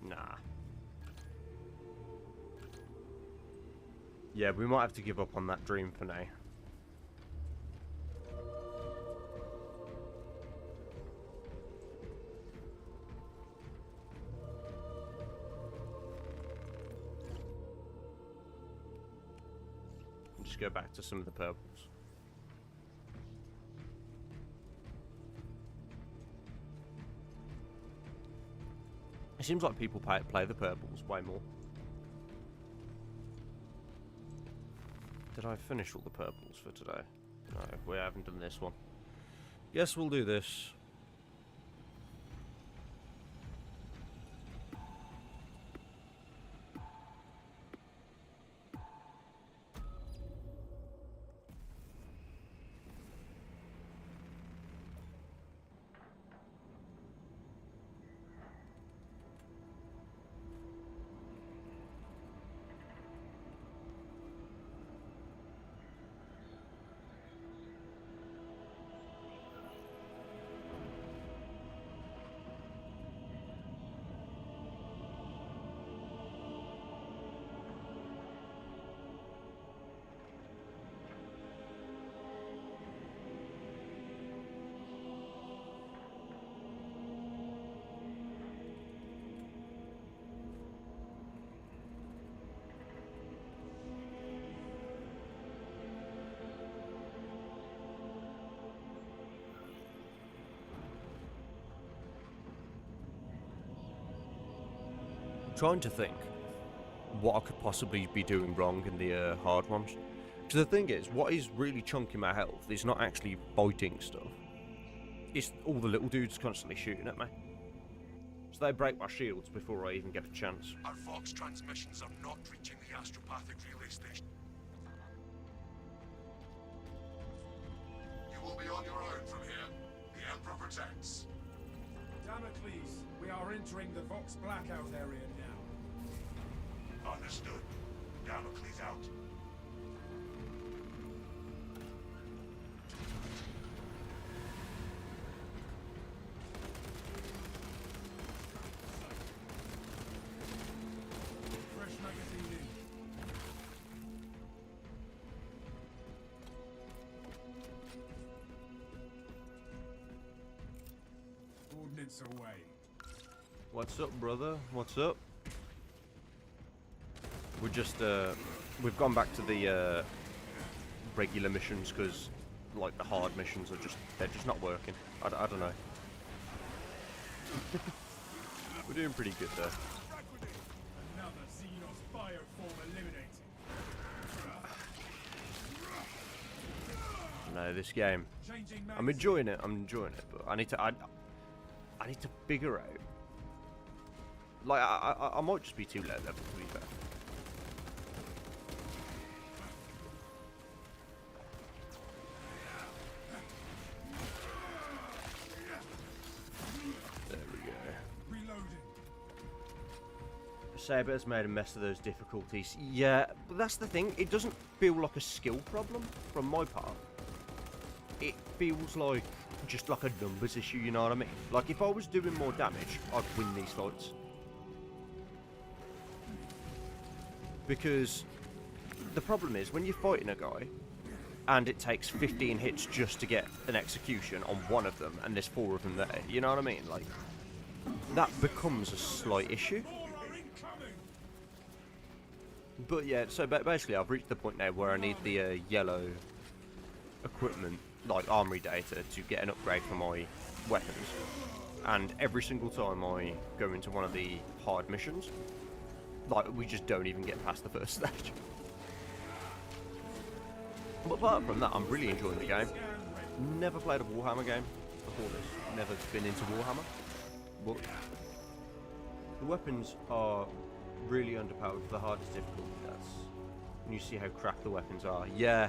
Nah. Yeah, we might have to give up on that dream for now. Just go back to some of the purples. It seems like people play the purples way more. Did I finish all the purples for today? No, we haven't done this one. Guess we'll do this. Trying to think what I could possibly be doing wrong in the hard ones. Because the thing is, what is really chunking my health is not actually fighting stuff. It's all the little dudes constantly shooting at me. So they break my shields before I even get a chance. Our Vox transmissions are not reaching the astropathic relay station. You will be on your own from here. The Emperor protects. Damocles, we are entering the Vox blackout area now. Understood. Damocles out. Fresh magazine in. Ordnance away. What's up, brother? What's up? We're just, we've gone back to the regular missions because, like, the hard missions are they're just not working. I don't know. We're doing pretty good there. Another Xenos bioform eliminated. No, this game, Changing I'm enjoying it, but I need to figure out, like, I might just be too low level, to be fair. Saber's made a mess of those difficulties. Yeah, but that's the thing. It doesn't feel like a skill problem from my part. It feels like just like a numbers issue, you know what I mean? Like, if I was doing more damage, I'd win these fights. Because the problem is, when you're fighting a guy, and it takes 15 hits just to get an execution on one of them, and there's 4 of them there, you know what I mean? Like, that becomes a slight issue. But yeah, so basically I've reached the point now where I need the yellow equipment like armory data to get an upgrade for my weapons, and every single time I go into one of the hard missions, like we just don't even get past the first stage. But apart from that, I'm really enjoying the game. Never played a Warhammer game before this. Never been into Warhammer, but the weapons are really underpowered for the hardest difficulty. And you see how crap the weapons are. Yeah.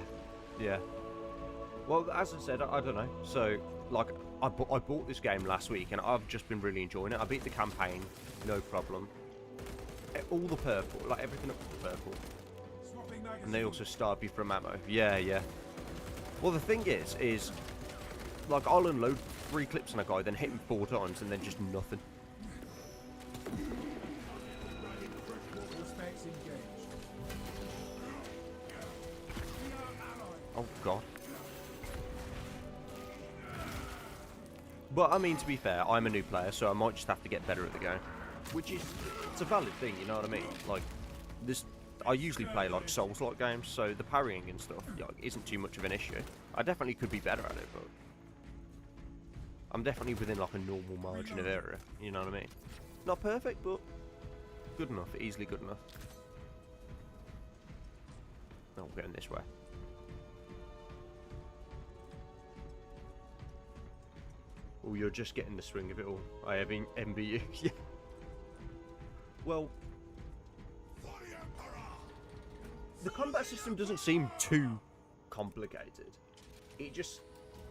Well, as I said, I don't know. So, like, I bought this game last week, and I've just been really enjoying it. I beat the campaign, no problem. All the purple, like everything up to the purple. And they also starve you from ammo. Yeah. Well, the thing is, like, I'll unload 3 clips on a guy, then hit him 4 times, and then just nothing. Oh god. But I mean, to be fair, I'm a new player, so I might just have to get better at the game. Which is, it's a valid thing, you know what I mean? Like, this, I usually play like Souls-like games, so the parrying and stuff isn't too much of an issue. I definitely could be better at it, but I'm definitely within like a normal margin of error, you know what I mean? Not perfect, but good enough, easily good enough. No, we're going this way. Oh, you're just getting the swing of it all. I have envy you. Yeah. Well, the combat system doesn't seem too complicated. It just,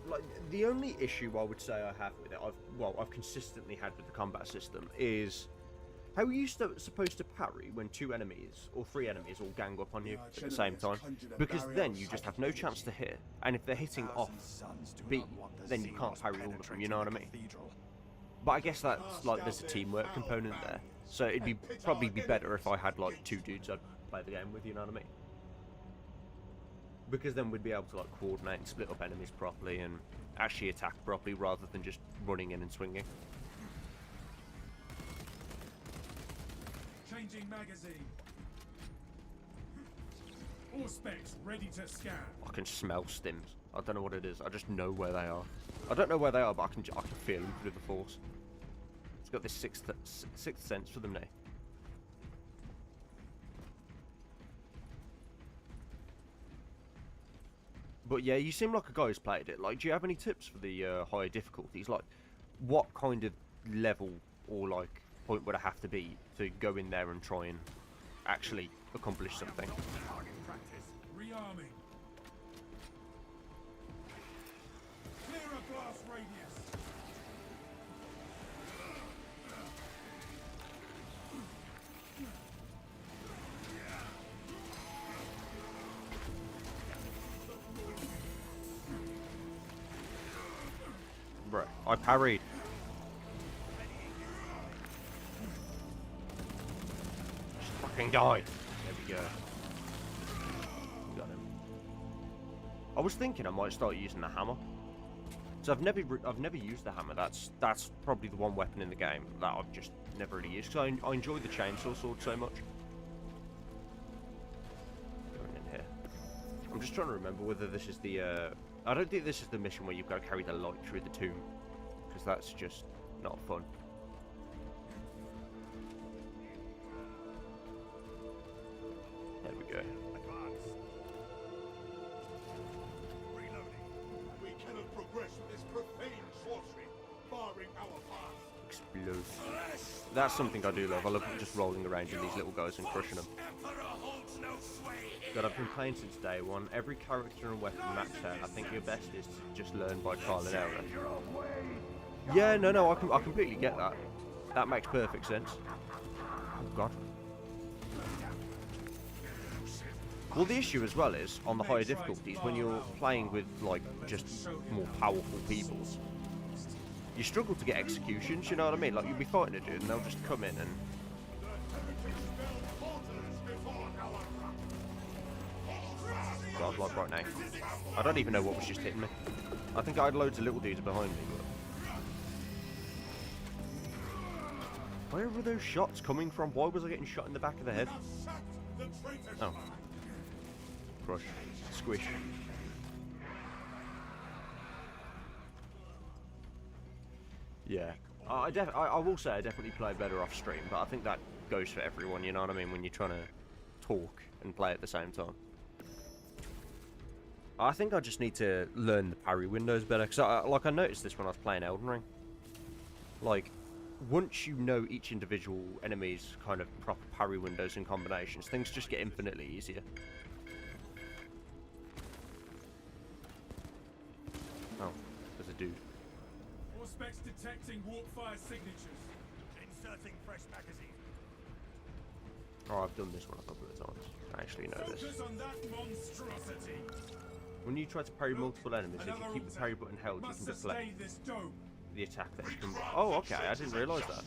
like, the only issue I would say I have with it, I've consistently had with the combat system, is how are you supposed to parry when 2 enemies or 3 enemies all gang up on you at the same time? Because then you just have no chance to hit, and if they're hitting off B, then you can't parry all of them, you know what I mean? But I guess that's, like, there's a teamwork component there. So it'd probably be better if I had, like, 2 dudes I'd play the game with, you know what I mean? Because then we'd be able to, like, coordinate and split up enemies properly and actually attack properly rather than just running in and swinging. Changing magazine. All specs ready to scan. I can smell stims. I don't know what it is. I just know where they are. I don't know where they are, but I can feel them through the force. It's got this sixth sense for them now. But yeah, you seem like a guy who's played it. Like, do you have any tips for the higher difficulties? Like, what kind of level or like point would I have to be to go in there and try and actually accomplish something? Rearming. Clear a blast radius. Bro, I parried. Just fucking die. There we go. Got him. I was thinking I might start using the hammer. So I've never used the hammer. That's probably the one weapon in the game that I've just never really used. Because I enjoy the chainsaw sword so much. Going in here. I'm just trying to remember whether this is the I don't think this is the mission where you've got to carry the light through the tomb, because that's just not fun. There we go. Reloading. We cannot progress with this profane sorcery, barring our path. Explosive. That's something I do love. I love just rolling around in these little guys and crushing them. God, I've been playing since day one. Every character and weapon maxed out. I think your best is to just learn by trial and error. Yeah, no, I completely get that. That makes perfect sense. Oh god. Well, the issue as well is, on the higher difficulties, when you're playing with, like, just more powerful people, you struggle to get executions, you know what I mean? Like, you'll be fighting a dude and they'll just come in and... God, like right now. I don't even know what was just hitting me. I think I had loads of little dudes behind me, but... Where were those shots coming from? Why was I getting shot in the back of the head? Oh. Crush. Squish. Yeah. I will say I definitely play better off stream, but I think that goes for everyone, you know what I mean, when you're trying to talk and play at the same time. I think I just need to learn the parry windows better, because I noticed this when I was playing Elden Ring. Like, once you know each individual enemy's kind of proper parry windows and combinations, things just get infinitely easier. Oh, there's a dude. Auspex detecting warp fire signatures. Inserting fresh magazine. Oh, I've done this one a couple of times. I actually know this. Focus on that monstrosity. When you try to parry multiple enemies, if you keep the parry button held, you Must can deflect sustain this dome. the attack that you can... Oh, okay, I didn't realise that.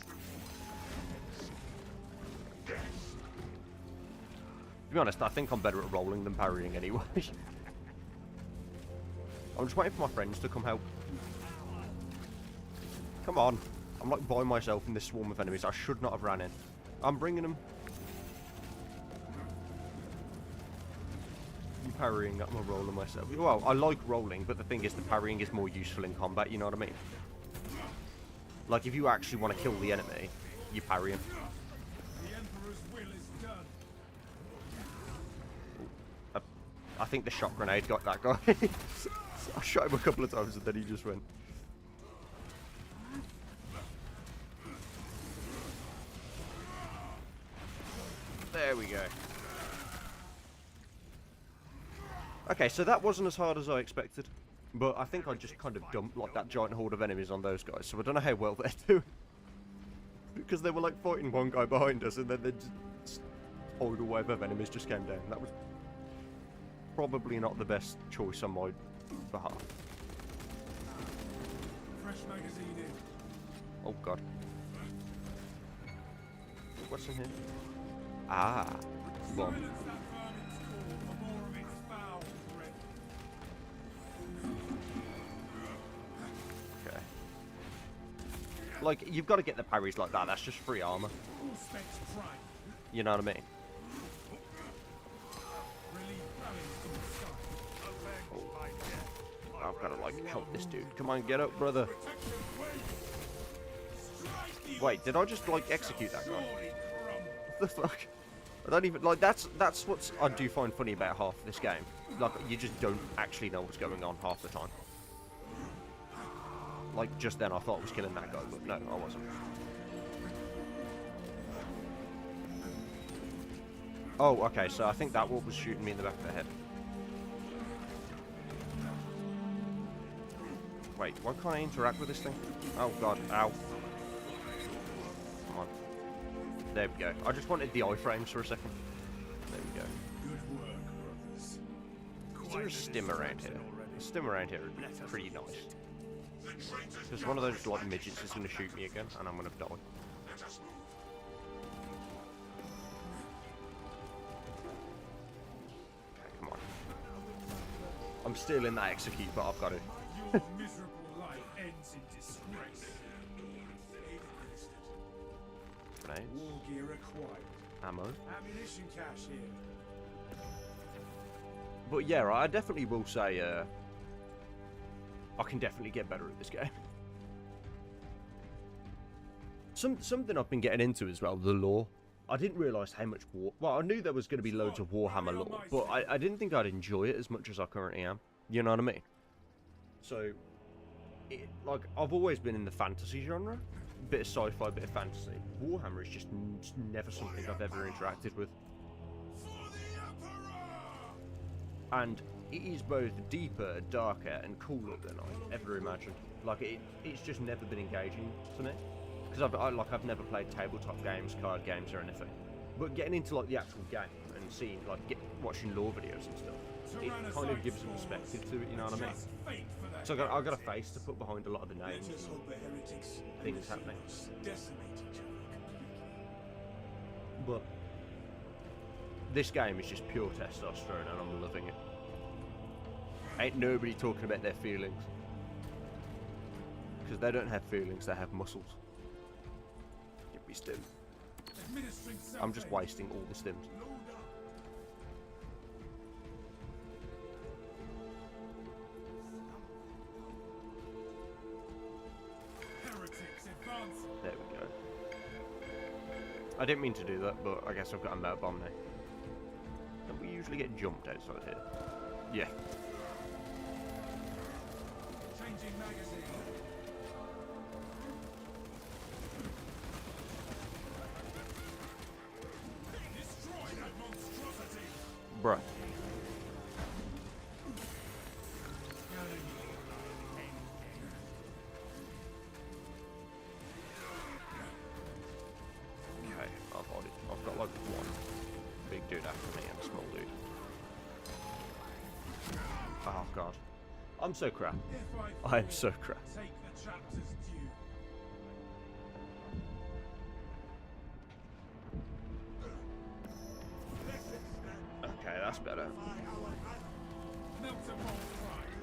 To be honest, I think I'm better at rolling than parrying anyway. I'm just waiting for my friends to come help. Come on. I'm like by myself in this swarm of enemies. I should not have ran in. I'm bringing them. I'm parrying, I'm rolling myself. Well, I like rolling, but the thing is the parrying is more useful in combat, you know what I mean? Like, if you actually want to kill the enemy, you parry him. The Emperor's will is done. I think the shot grenade got that guy. I shot him a couple of times and then he just went. There we go. Okay, so that wasn't as hard as I expected. But I think I just kind of dumped like that giant horde of enemies on those guys, so I don't know how well they're doing. Because they were like fighting one guy behind us and then they just tidal wave of enemies just came down. That was probably not the best choice on my behalf. Fresh magazine in. Oh god. What's in here? Ah. Bomb. Silence that vermin's call for more of its foul breath. Okay. Like, you've got to get the parries like that. That's just free armor. Auspex prime. You know what I mean? Relieve balance to the sky. I've got to, like, help this dude. Come on, get up, brother. Wait, did I just, like, execute that guy? What the fuck? I don't even, like, that's what I do find funny about half of this game. Like, you just don't actually know what's going on half the time. Like, just then I thought I was killing that guy, but no, I wasn't. Oh, okay, so I think that wolf was shooting me in the back of the head. Wait, why can't I interact with this thing? Oh god, ow. Come on. There we go. I just wanted the iframes for a second. There we go. Good work, brothers. Is there a stim around here? A stim around here would be pretty nice. Because one of those like midgets is going to shoot me again, and I'm going to die. Okay, come on. I'm still in that execute, but I've got to. Your miserable life ends in disgrace. Grenades. War gear acquired. Ammo. Ammunition cache here. But yeah, I definitely will say I can definitely get better at this game. Something I've been getting into as well, the lore. I didn't realise how much well, I knew there was going to be loads of Warhammer lore, but I didn't think I'd enjoy it as much as I currently am. You know what I mean? So, like, I've always been in the fantasy genre. Bit of sci-fi, bit of fantasy. Warhammer is just never something I've ever interacted with. And it is both deeper, darker, and cooler than I ever imagined. Like, it's just never been engaging to me. Because I've never played tabletop games, card games, or anything. But getting into, like, the actual game and seeing, like, watching lore videos and stuff, it kind of gives a perspective to it, you know what I mean? So I got a face to put behind a lot of the names and things happening. But this game is just pure testosterone and I'm loving it. Ain't nobody talking about their feelings. Because they don't have feelings, they have muscles. Give me stim. I'm just wasting all the stims. Heretics, I didn't mean to do that, but I guess I've got a meta bomb now. Don't we usually get jumped outside here? Yeah. Changing magazine. Destroy that monstrosity. Bruh. Okay, I've got like one big dude after me and a small dude. Oh god. I'm so crap. I am so crap. Take the chapter's due. Okay, that's better. Melt a mold pride.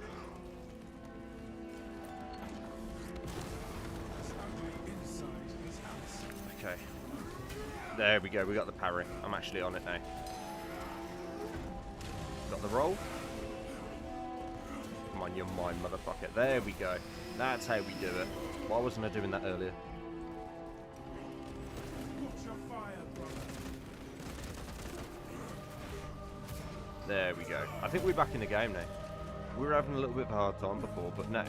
It's ugly inside his house. Okay. There we go, we got the parry. I'm actually on it now. Got the roll. Come on, you mind motherfucker. There we go. That's how we do it. Why wasn't I doing that earlier? Watch your fire, brother. There we go. I think we're back in the game now. We were having a little bit of a hard time before, but now.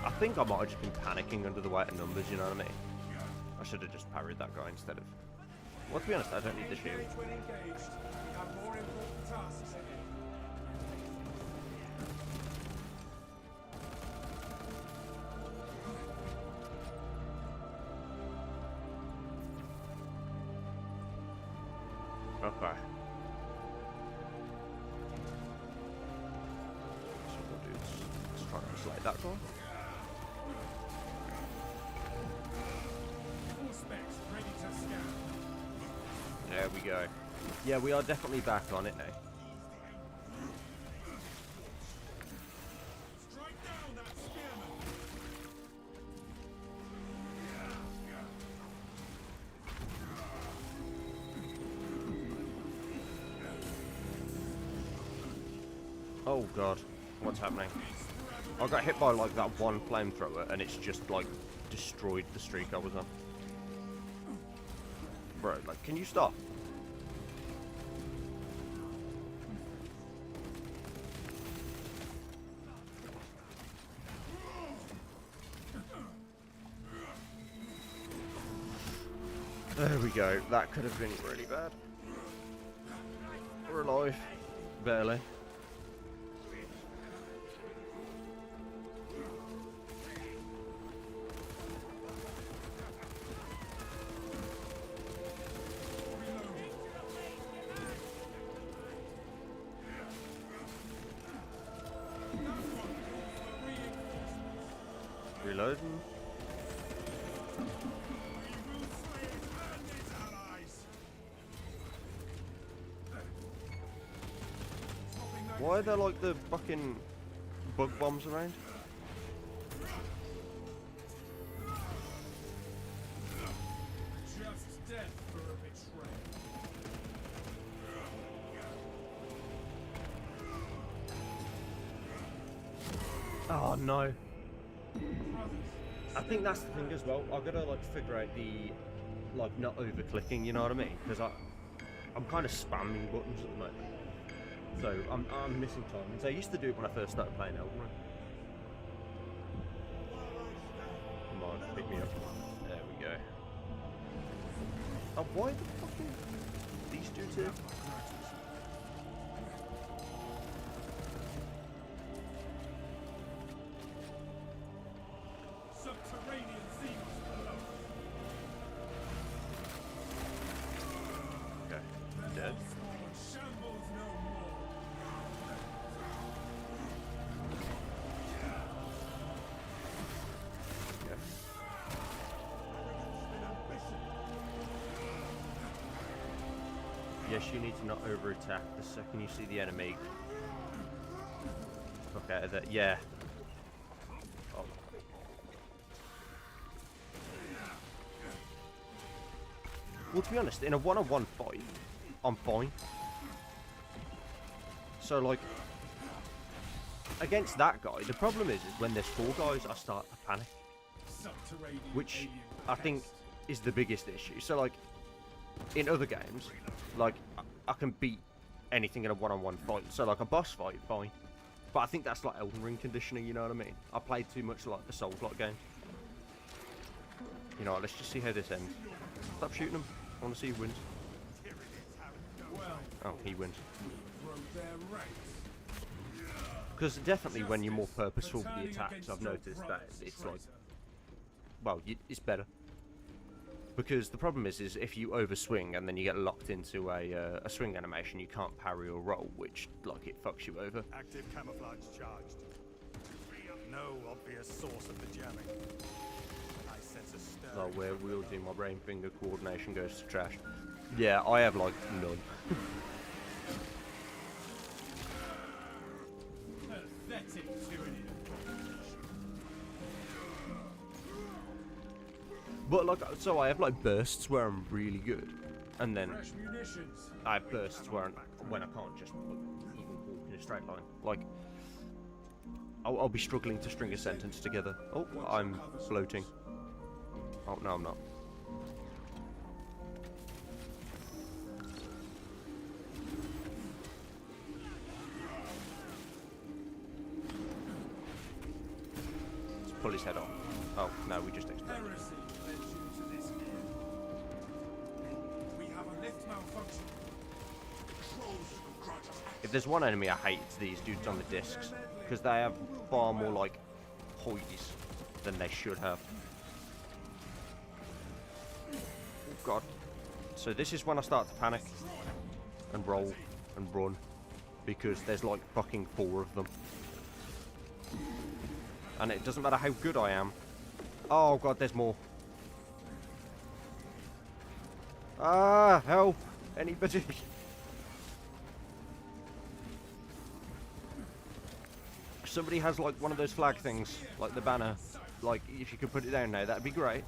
I think I might have just been panicking under the weight of numbers, you know what I mean? I should have just parried that guy instead of... Well, to be honest, I don't need the shield. Engage when engaged. We have more important tasks ahead. Okay. So we'll do this. Let's try and slide that guy. Full specs ready to scan. There we go. Yeah, we are definitely back on it now. Strike down that spearman. Oh god, what's happening? I got hit by like that one flamethrower and it's just like destroyed the streak I was on. Bro, like, can you stop? There we go. That could have been really bad. We're alive. Barely. Reloading. Why are there like the fucking bug bombs around? Just death for a betrayal. Oh no. I think that's the thing as well. I've got to like figure out the like not over clicking, you know what I mean? Because I'm kind of spamming buttons at the moment. So I'm missing timings. I used to do it when I first started playing Elden Ring. Come on, pick me up. There we go. Oh, why the fucking these dudes here? Subterranean seals below. Okay, dead. Shambles no more. Yeah. Yes, you need to not over attack the second you see the enemy. Fuck out of there. Yeah. Oh. Well, to be honest, in a one-on-one fight, I'm fine. So, like, against that guy, the problem is when there's four guys, I start to panic. subterranean which alien I think pest. is the biggest issue. So like in other games, like I can beat anything in a one-on-one fight. So like a boss fight, fine. But I think that's like Elden Ring conditioning, you know what I mean? I played too much like the Souls-like games. You know what, let's just see how this ends. Stop shooting him. I want to see who wins. Oh, he wins. Broke their ranks. Because definitely when you're more purposeful with the attacks, I've noticed that it's like, well, it's better. Because the problem is if you overswing and then you get locked into a swing animation, you can't parry or roll, which, like, it fucks you over. Active camouflage charged. No obvious source of the jamming. I sense a stir. Oh, where wielding my brain finger coordination goes to trash. Yeah, I have, like, none. Pathetic tyranny. But, like, so I have, like, bursts where I'm really good. And then Fresh munitions. I have bursts where when I can't just even walk in a straight line. Like, I'll be struggling to string a sentence together. Oh, I'm floating. Oh, no, I'm not. Let's pull his head off. Oh, no, we just exploded. Heresy led you to this end. We have a lift malfunction. If there's one enemy I hate, it's these dudes on the discs. Because they have far more, like, hoids than they should have. Oh, God. So this is when I start to panic. And roll. And run. Because there's, like, fucking 4 of them. And it doesn't matter how good I am. Oh, God, there's more. Ah, help. Anybody. Somebody has like one of those flag things, like the banner, like if you could put it down now, that'd be great.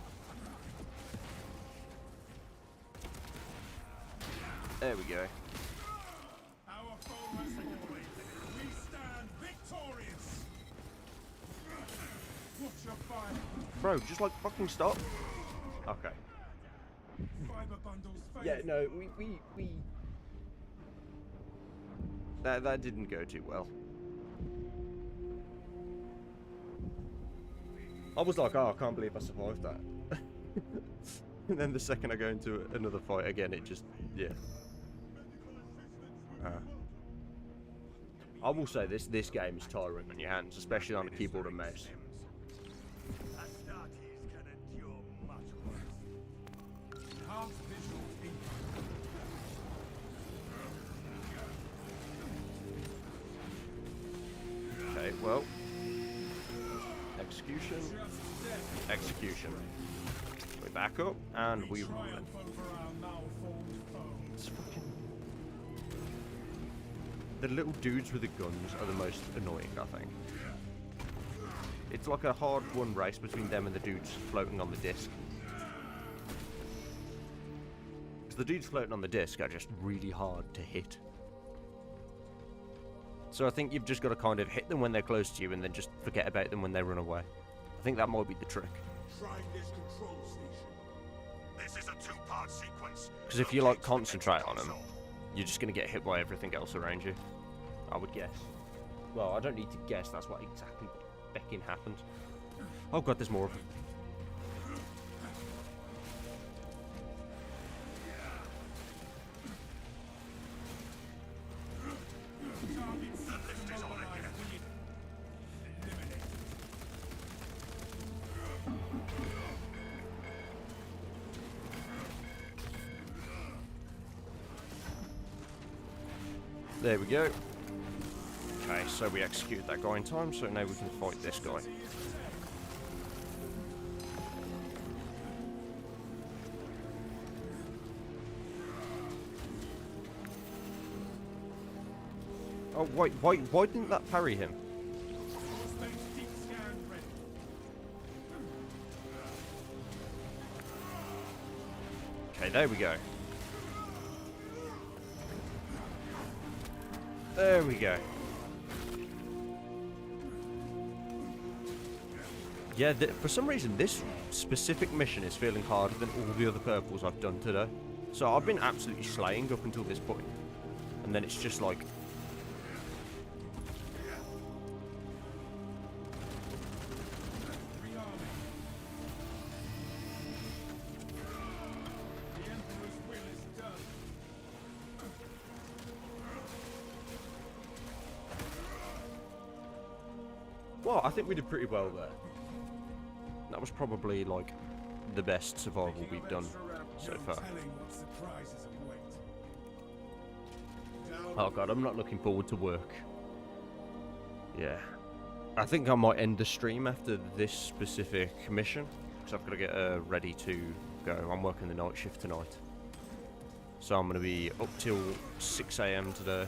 There we go. Our foe has fallen. We stand victorious. Watch your fire. Bro, just like fucking stop. Okay. Fiber bundles fail. Yeah, no, we that didn't go too well. I was like, oh, I can't believe I survived that. And then the second I go into another fight again, it just, yeah. I will say this game is tiring on your hands, especially on a keyboard and mouse. Astartes can endure much worse. Enhanced visuals incoming. Okay, well. Execution. Execution. We back up, and we run. Triumph over our malformed foe. It's fucking... The little dudes with the guns are the most annoying, I think. It's like a hard-won race between them and the dudes floating on the disc. Because the dudes floating on the disc are just really hard to hit. So I think you've just got to kind of hit them when they're close to you and then just forget about them when they run away. I think that might be the trick. Trying this control station. This is a two-part sequence. Because if you like concentrate on them, you're just going to get hit by everything else around you. I would guess. Well, I don't need to guess, that's what exactly fucking happened. Oh god, there's more of them. There we go. Okay, so we execute that guy in time, so now we can fight this guy. Oh, wait, why didn't that parry him? Okay, there we go. There we go. Yeah, for some reason, this specific mission is feeling harder than all the other purples I've done today. So I've been absolutely slaying up until this point. And then it's just like... Well, I think we did pretty well there. That was probably, like, the best survival we've done so far. Oh god, I'm not looking forward to work. Yeah. I think I might end the stream after this specific mission, because I've got to get ready to go. I'm working the night shift tonight. So I'm going to be up till 6 AM today.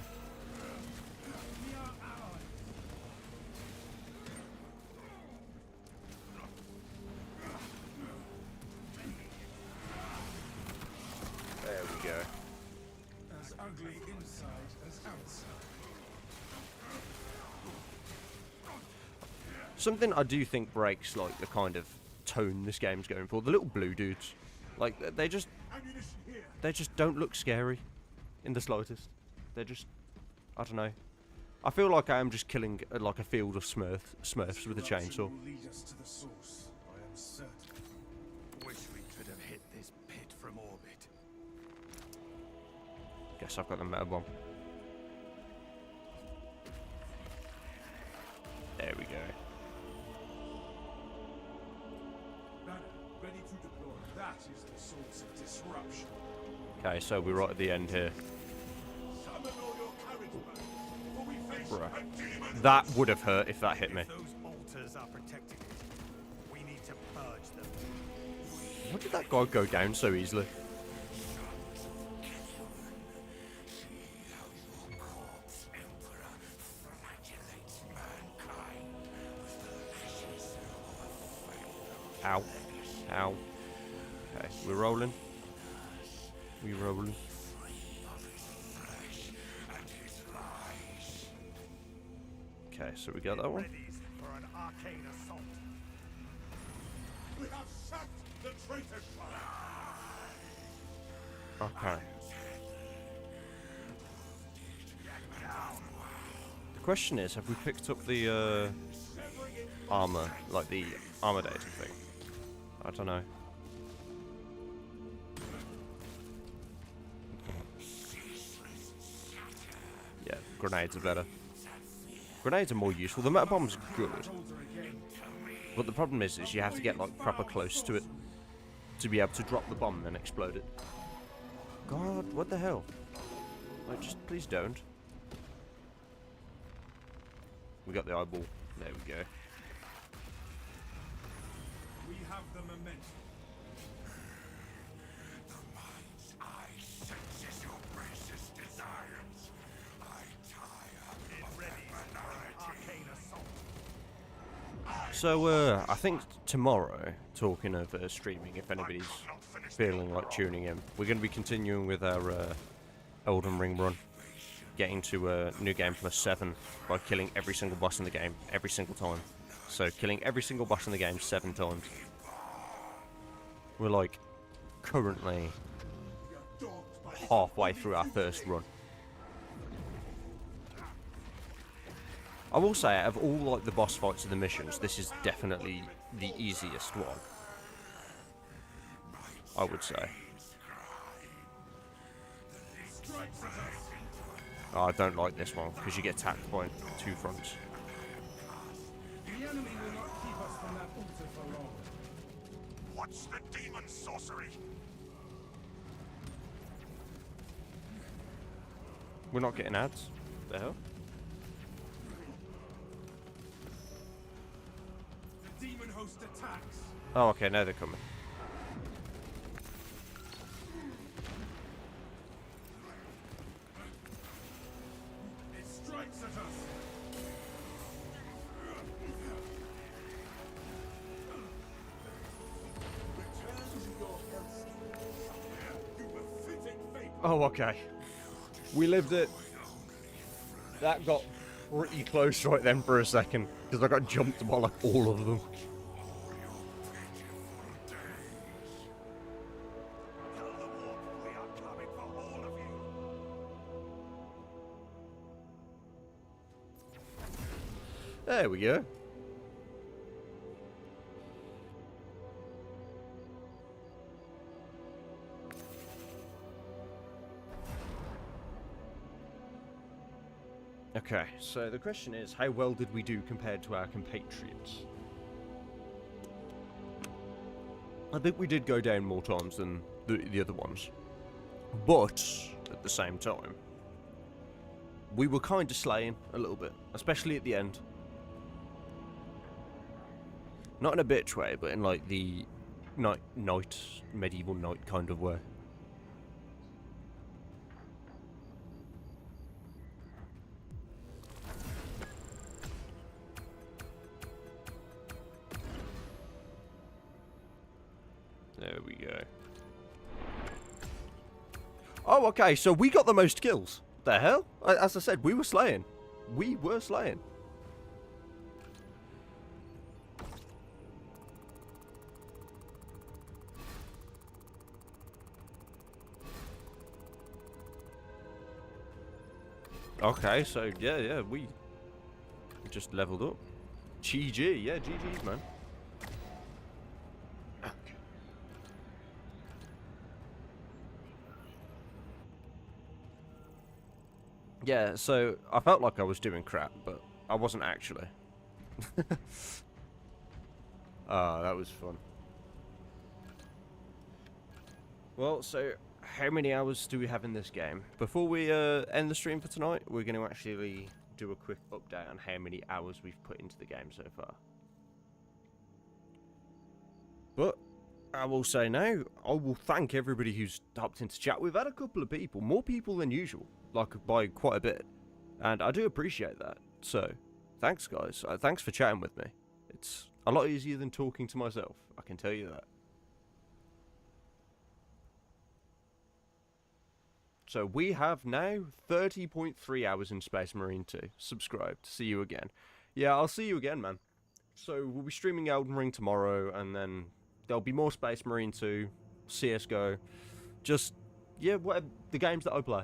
There we go. As ugly inside as outside. Something I do think breaks like the kind of tone this game's going for. The little blue dudes, like they just don't look scary in the slightest. They're just, I don't know. I feel like I am just killing like a field of Smurfs with a chainsaw. Lead us to the source, I am certain. Wish we could have hit this pit from orbit. Guess I've got the meta bomb. There we go. Banner, ready to deploy. That is the source of disruption. Okay, so we're right at the end here. Summon all your courage, man, for we face Bruh. a demon. That would have hurt if that hit me. If those altars are protecting it, we need to purge them. How did that guy go down so easily? Ow. Ow. Okay, we're rolling. We're rolling. Okay, so we got that one. Ready for an arcane assault. We have shut the traitor shot. Okay. The question is, have we picked up the armor, like the armor data thing? I don't know. Yeah, grenades are better. Grenades are more useful. The meta bomb's good, but the problem is you have to get like proper close to it to be able to drop the bomb and then explode it. God, what the hell? Like, just please don't. We got the eyeball. There we go. We have the momentum. So, I think tomorrow, talking of streaming, if anybody's feeling like tuning in, we're going to be continuing with our Elden Ring run, getting to New Game Plus 7 by killing every single boss in the game, every single time. So, killing every single boss in the game 7 times. We're like, currently halfway through our first run. I will say, out of all like the boss fights and the missions, this is definitely the easiest one. I would say. Oh, I don't like this one because you get attacked by 2 fronts. The enemy will not keep us from that altar for long. What's the demon sorcery? We're not getting ads. The hell? The demon host attacks. Oh, okay, now they're coming. It strikes at us. Return to your hellscape. You befitting fate. Oh, okay. We lived it. That got pretty close right then for a second, because I got jumped by like all of them. There we go. Okay, so the question is, how well did we do compared to our compatriots? I think we did go down more times than the other ones. But, at the same time, we were kind of slaying a little bit, especially at the end. Not in a bitch way, but in like the medieval knight kind of way. There we go. Oh, okay, so we got the most kills. The hell? As I said, we were slaying. We were slaying. Okay, so yeah, we just leveled up. GG, yeah, GG's, man. Yeah, so I felt like I was doing crap, but I wasn't actually. Ah, that was fun. Well, so how many hours do we have in this game? Before we end the stream for tonight, we're going to actually do a quick update on how many hours we've put into the game so far. But I will say now, I will thank everybody who's hopped into chat. We've had a couple of people, more people than usual, like by quite a bit, and I do appreciate that. So, thanks guys. Thanks for chatting with me. It's a lot easier than talking to myself, I can tell you that. So we have now 30.3 hours in Space Marine 2. Subscribed. See you again. Yeah, I'll see you again, man. So we'll be streaming Elden Ring tomorrow, and then there'll be more Space Marine 2, CSGO, just, yeah, whatever, the games that I play.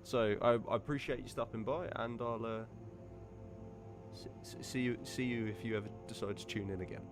So I appreciate you stopping by, and I'll see you if you ever decide to tune in again.